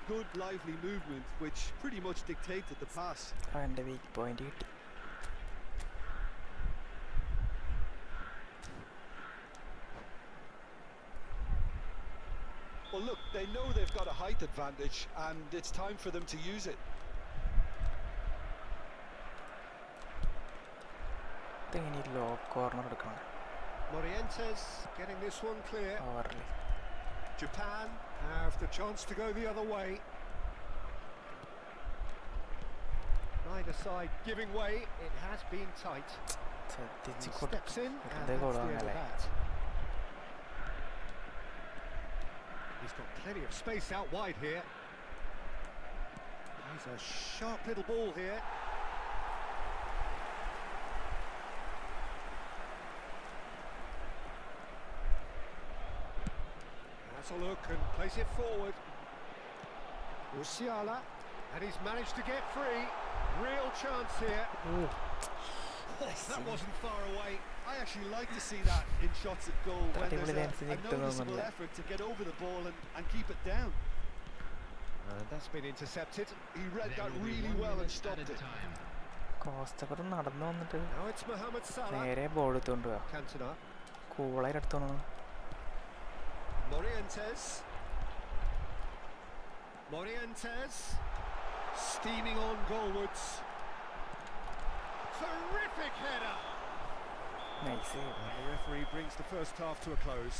good, lively movement, which pretty much dictated the pass. അവൻ്റെ weak point കിട്ടി. Well, look, they know they've got a height advantage, and it's time for them to use it. ഇതിങ്ങനെ law corner എടുക്കണം Morientes getting this one clear. ഓവറിൽ. Japan have the chance to go the other way. Neither side giving way. It has been tight. ശ്രദ്ധിച്ച് He കൊടുക്കും. steps in, and വെറുതെ that's goal the end of വാങ്ങല്ലേ? that. He's got plenty of space out wide here. He's a sharp little ball here. Has a look and plays it forward. Musiala, and he's managed to get free. Real chance here. Oh, that wasn't far away. I actually like to see that in shots at goal when there's a noticeable effort to get over the ball and keep it down. And that's been intercepted. He read that really well and stopped it. കോസ്റ്റക്കർ നടന്നു വന്നിട്ട് Now it's Mohamed Salah. നേരെ ball എടുത്തോണ്ട് പോവാ. Cantona. കൂളായിട്ട് എടുത്തോണ്ട് Morientes. Morientes. Steaming on goalwards. Terrific header. Nice. And the referee brings the first half to a close.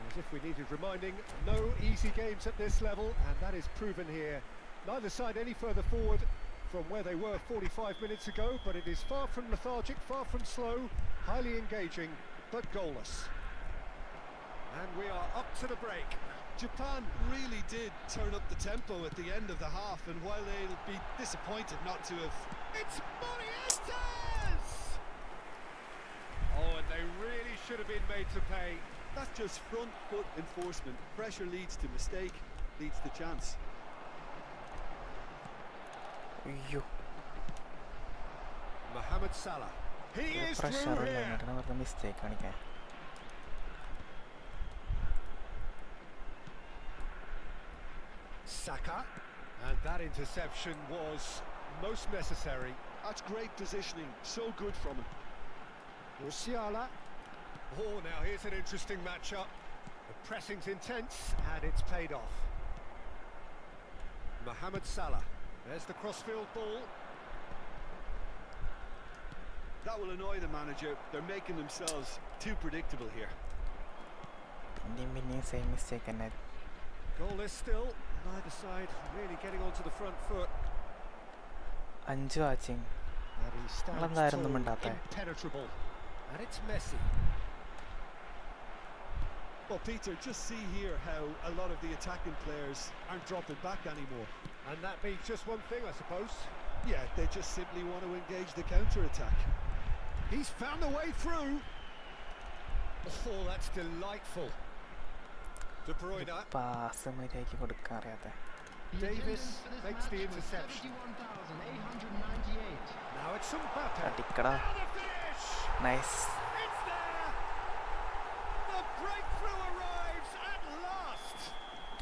As if we needed reminding, no easy games at this level, and that is proven here. Neither side any further forward from where they were 45 minutes ago, but it is far from lethargic, far from slow, highly engaging, but goalless. And we are up to the break. Japan really did turn up the tempo at the end of the half, and while they'll be disappointed not to have... It's Morientes! Oh, and they really should have been made to pay. That's just front foot enforcement. Pressure leads to mistake, leads to chance. അയ്യോ Mohamed Salah. He is through പ്രഷറില്ല here. എന്നിട്ടാണ് വെറുതെ mistake കാണിക്കാൻ. Saka. And that interception was most necessary. That's great positioning, so good from him. Musiala. Oh, now here's an interesting matchup. The pressing's intense and it's paid off. Mohamed Salah. There's the crossfield ball. That will annoy the manager. They're making themselves too predictable here. പിന്നെയും same mistake തന്നെ. Goalless still. Neither side really getting onto the front foot. 5 watching. And he stands നിങ്ങളെന്തായിരുന്നു tall, മിണ്ടാത്തെ? impenetrable. And it's Messi. Well, Peter, just see here how a lot of the attacking players aren't dropping back anymore. And that means just one thing, I suppose. Yeah, they just simply want to engage the counter-attack. He's found a way through. Oh, that's delightful. De Bruyne. Pass മര്യാദയ്ക്ക് കൊടുക്കാൻ അറിയാതെ. Davis makes the interception. Now it's Mbappe. അടിക്കടാ. Now the finish. Nice. It's there. The breakthrough arrives at last.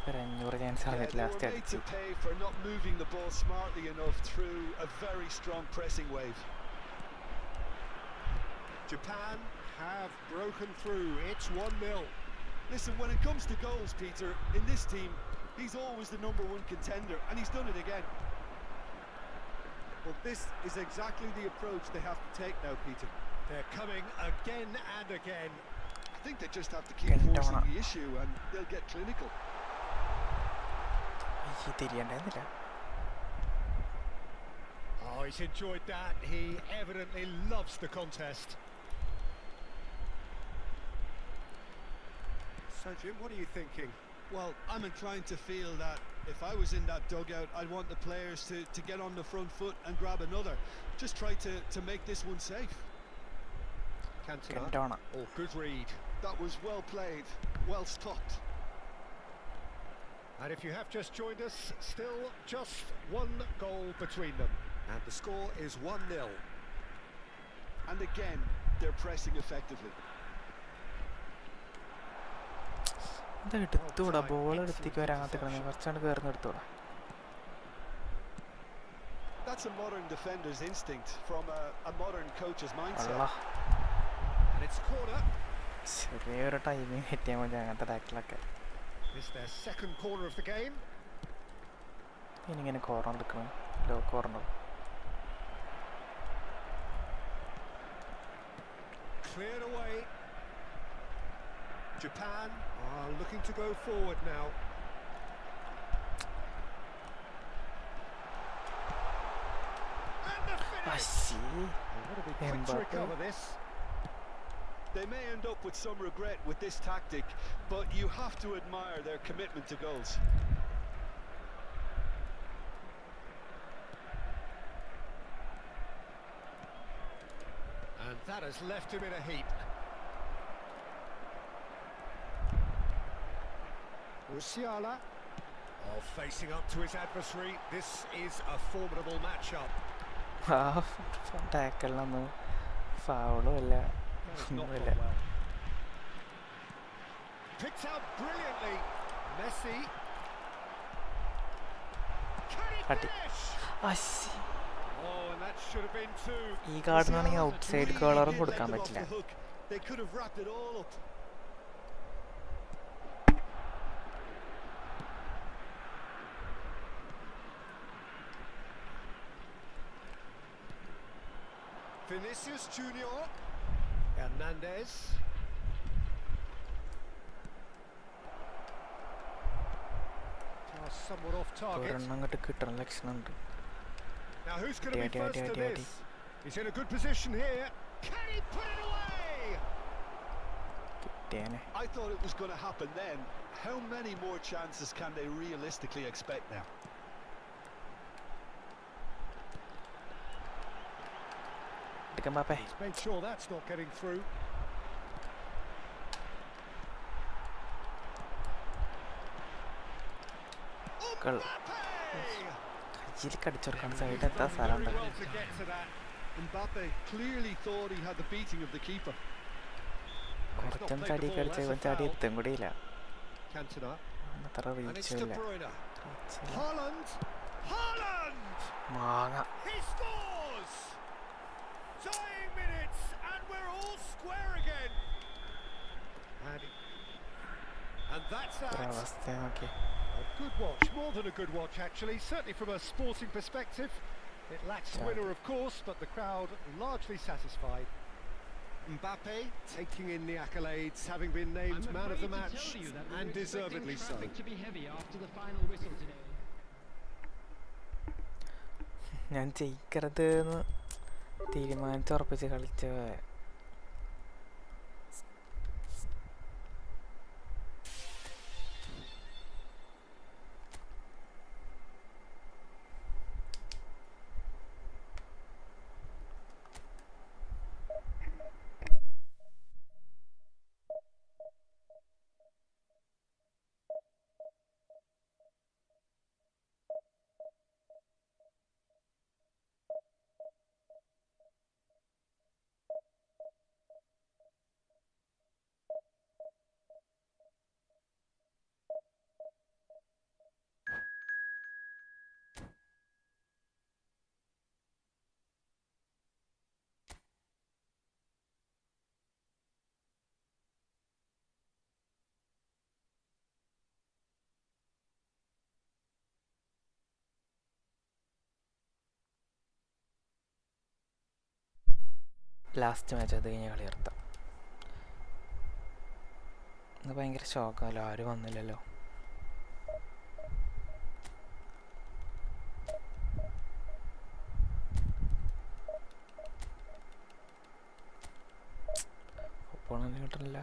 ഒരു 500 chance Yeah, കളഞ്ഞിട്ട് they last were made അടിച്ചു. to pay for not moving the ball smartly enough through a very strong pressing wave. Japan have broken through. It's 1-0. Listen, when it comes to goals, Peter, in this team, he's always the #1 contender, and he's done it again. Well, this is exactly the approach they have to take now, Peter. They're coming again and again. I think they just have to keep Get forcing down. the issue, and they'll get clinical. ഈ തിരിയണ്ടായിരുന്നില്ല. Oh, he's enjoyed that. He evidently loves the contest. So, Jim, what are you thinking? Well, I'm inclined to feel that if I was in that dugout, I'd want the players to get on the front foot and grab another. Just try to make this one safe. Cantona. Cantona. Oh, good read. That was well played, well stopped. And if you have just joined us, still just one goal between them. And the score is 1-0. And again, they're pressing effectively. ഇത് എടുത്തൂടാ, ball എടുത്തേക്ക് വരാത്ത കിടന്ന് കുറച്ചാണ്ട് കയറുന്ന എടുത്തൂടാ. That's a modern defender's instinct from a modern coach's mindset. അള്ളാ, And it's corner. ചെറിയൊരു timing കിട്ടിയാൽ മതി അങ്ങനത്തെ ടാക്കിലൊക്കെ. It's their second corner of the game. ഇനിങ്ങനെ കോർണർ എടുക്കണം, low corner. Cleared away. Japan are looking to go forward now. And the finish. അശ്ശീ, What a big quick to Mbappe. recover this. They may end up with some regret with this tactic, but you have to admire their commitment to goals. And that has left him in a heap. Musiala, facing up to his adversary. This is a formidable matchup. ആ ടാക്കലിനൊന്നും ഫൗളും ഇല്ല, That's not ഒന്നുമില്ല. gone well. Picked out brilliantly. Messi. Can he Adi. finish? അശ്ശി, Oh, and that should have been two. ഈ കാർഡിനാണെങ്കിൽ out side Really കളറും did കൊടുക്കാൻ let them off പറ്റില്ല. the hook. They could have wrapped it all up. Vinicius Junior. Hernandez. Somewhat off target. ഒരെണ്ണം അങ്ങോട്ട് കിട്ടണ ലക്ഷണമുണ്ട്. Now who's going to be Adi, first Adi, to Adi, this? He's in a good position here. Can he put it away? കിട്ടിയേനെ. I thought it was going to happen then. How many more chances can they realistically expect now? എടുക്കാൻ പാപ്പേ. He's made sure that's not getting through. കൾ കയ്യിൽ കടിച്ചെടുക്കാൻ side എത്താൻ സ്ഥലമുണ്ട്. Well to get to that. Mbappe clearly thought he had the beating of the keeper. കുറച്ചൊന്നും ചാടി കളിച്ച് ഇവൻ ചാടി എത്തും കൂടിയില്ല. Cantona. And അത്ര it's റീച്ചും De ഇല്ല. Bruyne. Haaland. Haaland! മാങ്ങ. He scores! Dying minutes, and we're all square again. And that's that. ഒരവസ്ഥ നോക്കി. A good watch, more than a good watch actually, certainly from a sporting perspective. It lacks the winner of course, but the crowd largely satisfied. Mbappe taking in the accolades, having been named man of the match, and deservedly so. To be heavy after the final whistle today. ഞാൻ ജയിക്കരുത് എന്ന് തീരുമാനിച്ചുറപ്പിച്ച് കളിച്ച last match അത് കഴിഞ്ഞ് കളി നിർത്താം. ഇന്ന് ഭയങ്കര ഷോക്കാണല്ലോ, ആരും വന്നില്ലല്ലോ. ഒപ്പോണന്റ് കിട്ടില്ല.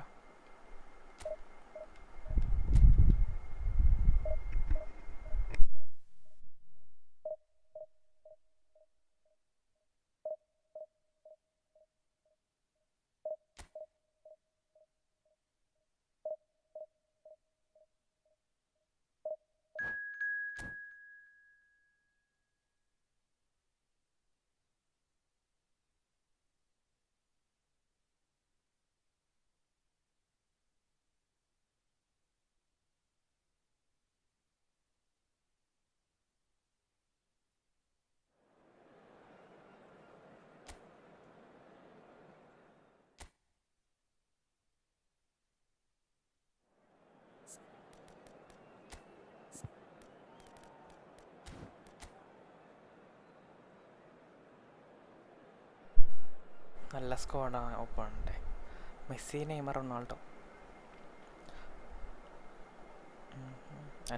നല്ല സ്ക്വാഡാണ് ഒപ്പോണൻ്റെ. മെസ്സി, നെയ്മർ, റൊണാൾഡോ.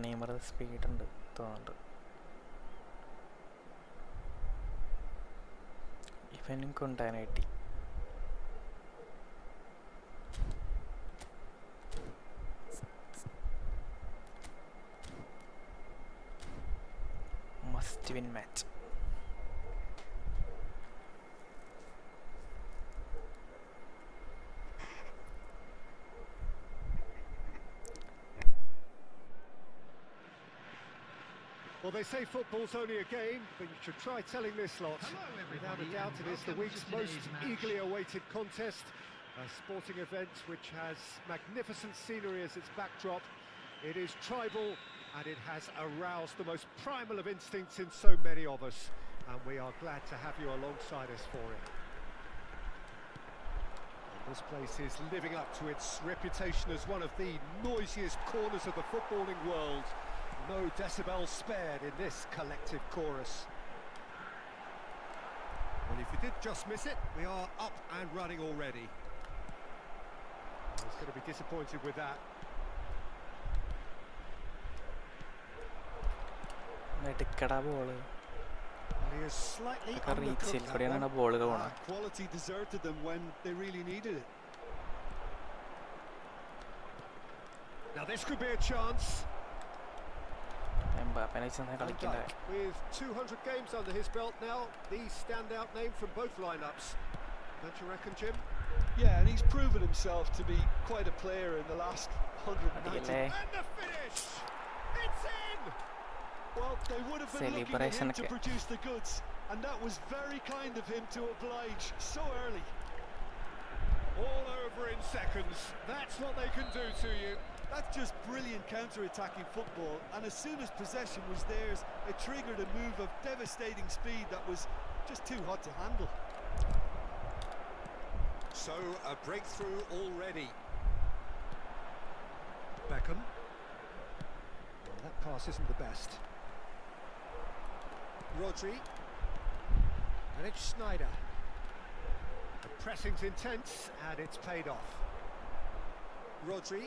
നെയ്മർ സ്പീഡുണ്ട് തോന്നുന്നുണ്ട്. ഇവനും കൊണ്ടാനായിട്ട് must win match. Well, they say football's only a game, but you should try telling this lot. Without a doubt, it is the week's most eagerly awaited contest. A sporting event which has magnificent scenery as its backdrop. It is tribal and it has aroused the most primal of instincts in so many of us. And we are glad to have you alongside us for it. This place is living up to its reputation as one of the noisiest corners of the footballing world. No decibels spared in this collective chorus. Well, if you did just miss it, we are up and running already. He's going to be disappointed with that. എടുക്കടാ ball. He is slightly റീച്ചിൽ undercooked. കൂടെയാണ് ബോളുകൾ പോണത്. Quality deserted them when they really needed it. Now this could be a chance. എംബാപ്പനെ വെച്ച് Van കളിക്കണ്ട. Dijk, with 200 games under his belt now, the standout name from both lineups. Don't you reckon, Jim? Yeah, and he's proven himself to be quite a player in the last 190. അടിയല്ലേ. And the finish! It's in! Well, they would have been looking at Celebration him to ഒക്കെ. produce the goods, and that was very kind of him to oblige so early. All over in seconds. That's what they can do to you. That's just brilliant counter-attacking football, and as soon as possession was theirs, it triggered a move of devastating speed that was just too hot to handle. So, a breakthrough already. Beckham. Well, that pass isn't the best. Rodri. And it's Sneijder. The pressing's intense, and it's paid off. Rodri.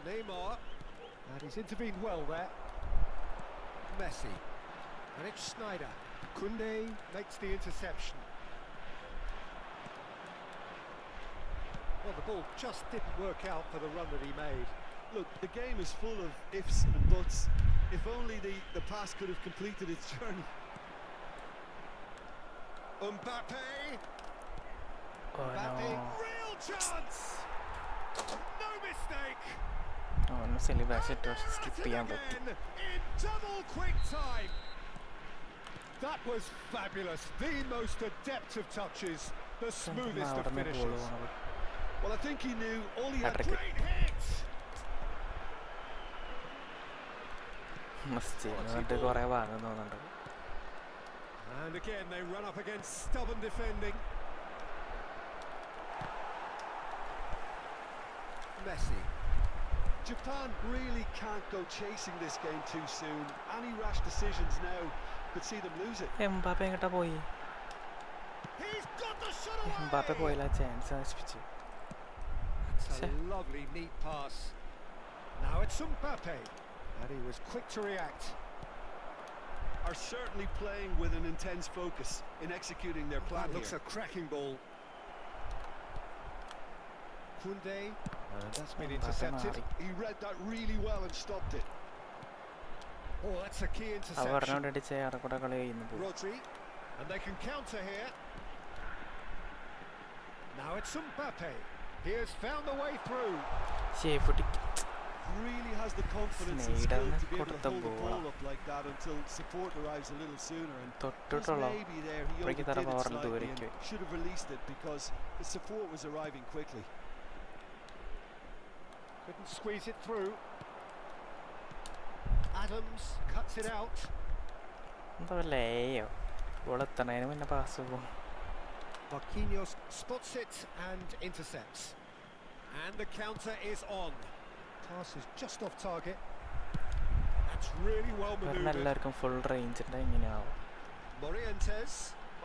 Neymar. And he's intervened well there. Messi. And it's Sneijder. Koundé makes the interception. Well, the ball just didn't work out for the run that he made. Look, the game is full of ifs and buts. If only the pass could have completed its journey. Mbappe. Oh Mbappe. no. Real chance. No mistake. അവന് celebration ഇട്ട് പക്ഷെ They're skip at ചെയ്യാൻ it പറ്റി. again in double quick time. That was fabulous. The most adept of touches, the smoothest of അവിടെ നിന്ന് ball finishes. പോണത്. Well, I think he knew all he had to Hat-trick. Great hit. Must എന്നിട്ട് കുറേ വാങ്ങുന്നു തോന്നുന്നുണ്ട്. And again they run up against stubborn defending. Messi. Japan really can't go chasing this game too soon. Any rash decisions now could see them lose it. Mbappé എങ്ങോട്ടാ പോയി? He's got the shot Mbappe away. പോയില്ല chance നശിപ്പിച്ച്. It's a lovely, neat pass. Now it's Mbappe, and he was quick to react. Are certainly playing with an intense focus in executing their plan That looks here. a cracking ball. Koundé, and that's been Mbappe intercepted. മാറി. He read that really well and stopped it. Oh, that's a key our interception. പറഞ്ഞോണ്ടടിച്ച് ഏറെക്കൂടെ കളി കഴിയുന്നു പോയി. Rodri, and they can counter here. Now it's Mbappe. He has found the way through. ഷേഫുട്ടി Really has the confidence and Sneijder skill to be able to കൊടുത്ത hold the ball ball up like that until support arrives a little sooner. And just തൊട്ടിട്ടുള്ള maybe there he അപ്പോഴേക്ക് overdid തറ it പവറിൽ slightly ദൂരേക്ക് and should have released it because the support was arriving quickly. Couldn't squeeze it through. Adams cuts it out. എന്താ ലേയോ ball എത്തണതിന് മുന്നേ pass പോകും. Marquinhos spots it and intercepts. And the counter is on. Pass is just off target. That's really well കാരണം manoeuvred. എല്ലാവർക്കും full range ഉണ്ട് ഇങ്ങനെയാവും. Morientes,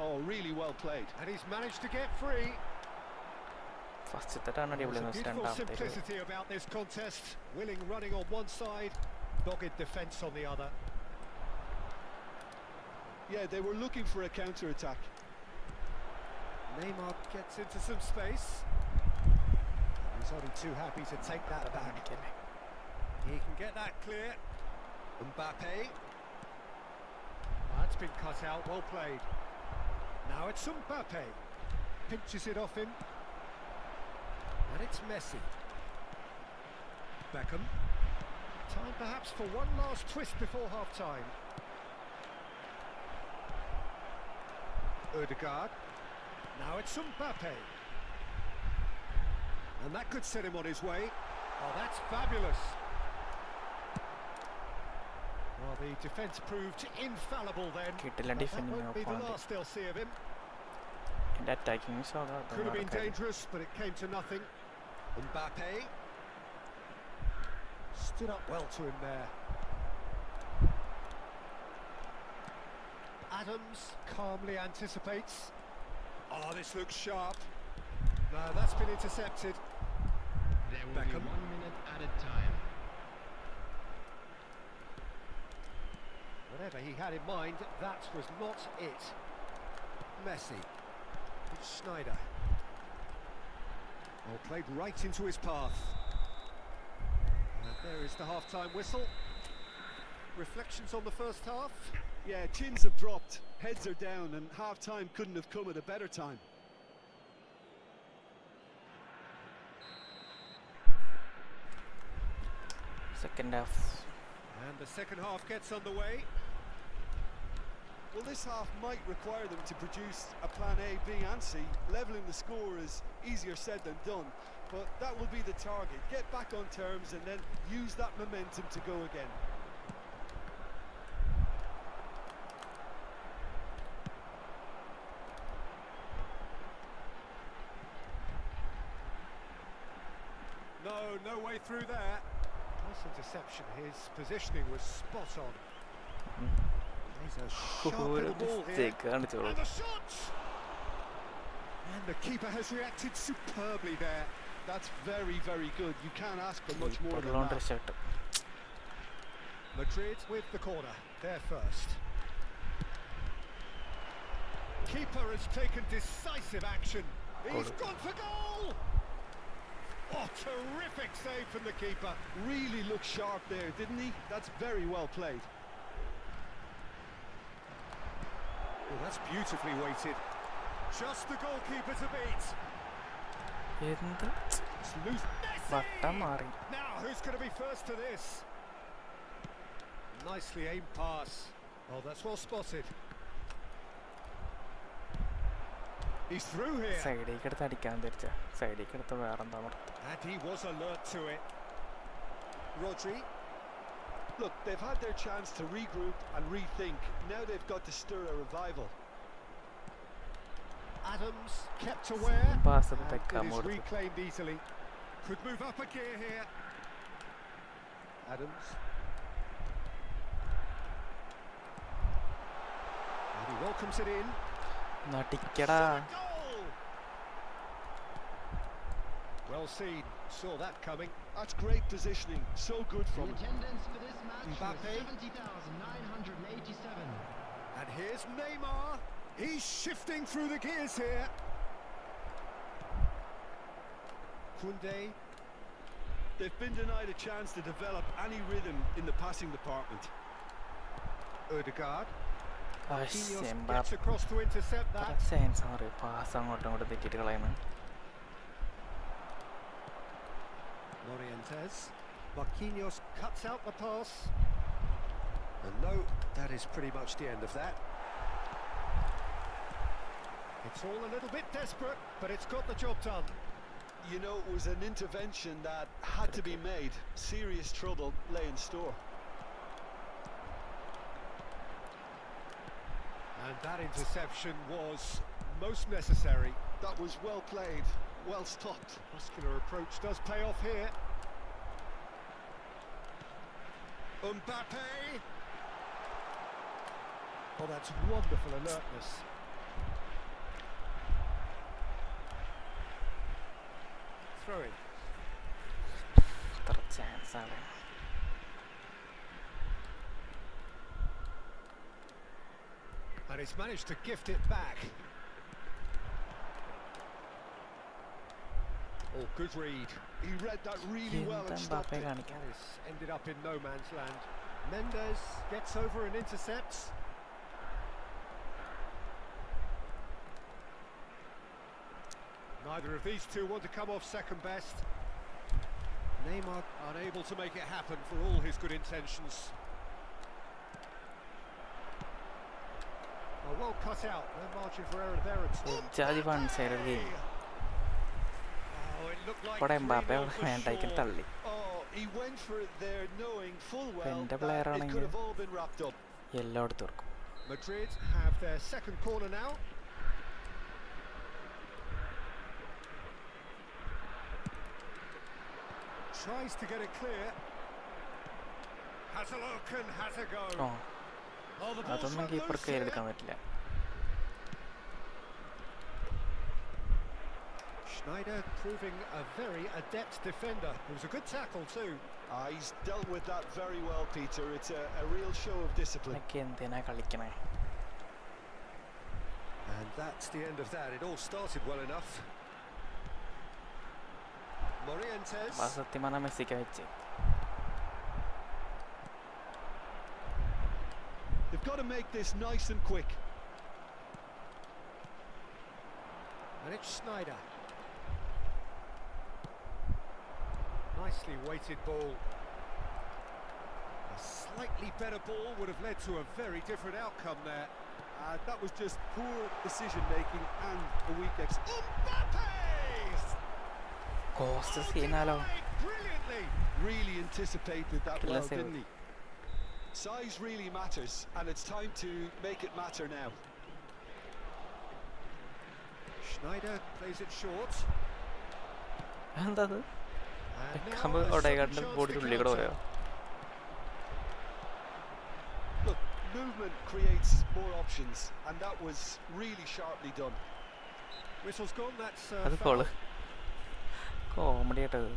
Oh, really well played. and he's managed to get free. ഫസ്റ്റത്തെ turn അടിപൊളി There's a beautiful രണ്ടാമത്തേക്ക് simplicity about this contest. Willing running on one side, dogged defence on the other. Yeah, they were looking for a counter-attack. Neymar gets into some space. He's only too happy to take that back. കാണിക്കല്ലേ. He can get that clear. Mbappe. That's been cut out, well played. Now it's Mbappe. Pinches it off him. And it's Messi. Beckham. Time perhaps for one last twist before half-time. Ødegaard. Now it's Mbappe. And that could set him on his way. Oh, that's fabulous. Well, the defence proved infallible then. കിട്ടില്ല But that defending won't be the opponent. last they'll see of him. എൻ്റെ attacking Could have been dangerous, but it came to nothing. Mbappe stood up well to him there. Adams calmly anticipates. Oh, this looks sharp. No, that's been intercepted. There will Beckham. be 1 minute added time. Whatever he had in mind, that was not it. Messi. It's Schneider. Oh, played right into his path. And there is the half-time whistle. Reflections on the first half? Yeah, chins have dropped, heads are down, and half-time couldn't have come at a better time. Second half. And the second half gets underway. Well, this half might require them to produce a plan A, B and C. Levelling the score is easier said than done, but that will be the target. Get back on terms and then use that momentum to go again. No way through there. Nice interception. His positioning was spot on. He's a sharp little ball here. Mistake കാണിച്ചോളൂ. And the shot! And the keeper has reacted superbly there. That's very, very good. You can't ask for much more than ഉള്ളോണ്ട് that. രക്ഷപ്പെട്ടു. Madrid with the corner. There first. Keeper has taken decisive action. He's gone for goal! Oh, terrific save from the keeper. Really looked sharp there, didn't he? That's very well played. Oh, that's beautifully weighted. Just the goalkeeper to beat. എന്ത് It's loose. വട്ടം മാറി. Now, who's going to be first to this? Nicely aimed pass. Oh, that's well spotted. He's through here. സൈഡിലേക്ക് എടുത്ത് അടിക്കാൻ തിരിച്ച സൈഡിലേക്ക് എടുത്ത് വേറെന്താ പറഞ്ഞു. And he was alert to it. Rodri. Look, they've had their chance to regroup and rethink. Now they've got to stir a revival. Adams kept aware. Pass And the it is Beckham. reclaimed easily. Could move up a gear here. Adams. And he welcomes it in. നടിക്കടാ. Goal! Well seen, saw that coming. That's great positioning. So good The from him. attendance for this match was Mbappe. 70,987. And here's Neymar. He's shifting through the gears here. Koundé. They've been denied a chance to develop any rhythm in the passing department. Ødegaard. ആശ്, Gets Mbappe across to intercept that. Chance മാറി pass അങ്ങോട്ടും ഇങ്ങോട്ടും തെറ്റിട്ട് കളയുന്നു. Morientes. Marquinhos cuts out the pass. And no, that is pretty much the end of that. It's all a little bit desperate, but it's got the job done. You know, it was an intervention that had to be made. Serious trouble lay in store. And that interception was most necessary. That was well played, well stopped. Muscular approach does pay off here. Mbappe! Oh, that's wonderful alertness. Throw in. ഇത്ര chance ആണ്. And he's managed to gift it back. Oh, good read. He read that really well എന്താ and stopped Mbappe it. കാണിക്കാൻ? That is ended up in no man's land. Mendes gets over and intercepts. Neither of these two want to come off second best. Neymar unable to make it happen for all his good intentions. Oh, well cut out, no margin for error there at all. ജാതി one side game. Oh, it looked like ഇവിടെ Mbappe 3-0 for വേണ്ടായിക്ക് sure. തള്ളി. Oh, he went for it there knowing full well എൻ്റെ that player it ആണെങ്കിൽ could have all been wrapped up. എല്ലാം എടുത്ത് കൊടുക്കും. Madrid have their second corner now. Tries to get it clear. Has a look and has a go. Oh, Oh, the ball's അതൊന്നും run keeper loose here. കയ്യിലെടുക്കാൻ പറ്റില്ല. Schneider proving a very adept defender. It was a good tackle too. He's dealt with that very well, Peter. It's a real show of discipline. എനിക്ക് എന്തിനാ കളിക്കണേ? And that's the end of that. It all started well enough. Morientes. സത്യം പറഞ്ഞാൽ മെസ്സിക്ക് വെച്ച് They've got to make this nice and quick. And it's Schneider. Nicely weighted ball. A slightly better ball would have led to a very different outcome there. That was just poor decision making and a weak Mbappe! കോസ്റ്റ് സീനാലോ. Brilliantly! Really anticipated that Killer well, save. didn't he? Size really matters, and it's time to make it matter now. Schneider plays it short. എന്താ അത്? And now കമ്പ് a second ഒടേക്കാട്ടിൻ്റെ chance body to തുള്ളി കൂടെ counter. പോയോ? Look, movement creates more options, and that was really sharply done. Whistle's gone, that's അത് foul. കോള് comedy ആയിട്ടത്.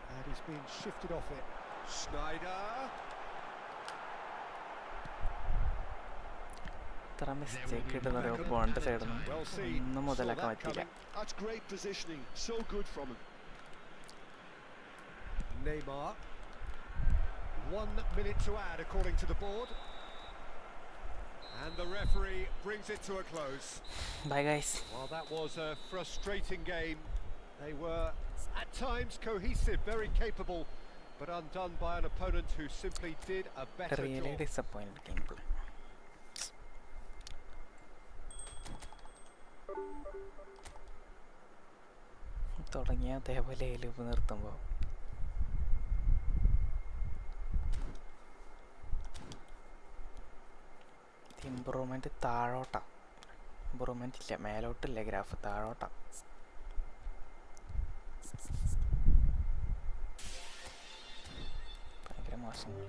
And he's been shifted off it. Schneider. ഇത്ര mistake ഇട്ടെന്ന് പറയുമ്പോൾ പോകേണ്ട സൈഡിൽ നിന്ന് Well seen. ഒന്നും Saw മുതലാക്കാൻ that പറ്റിയില്ല. coming. That's great positioning, so good from him. Neymar. 1 minute to add according to the board. And the referee brings it to a close. Bye guys. Well, that was a frustrating game. They were at times cohesive, very capable, but undone by an opponent who simply did a better really job. Disappoint game play. തുടങ്ങിയ അതേപോലെ എലുപ്പ് നിർത്തുമ്പോൾ improvement താഴോട്ടാണ്. Improvement ഇല്ല, മേലോട്ടില്ല, graph താഴോട്ടാണ്. മാസങ്ങൾ.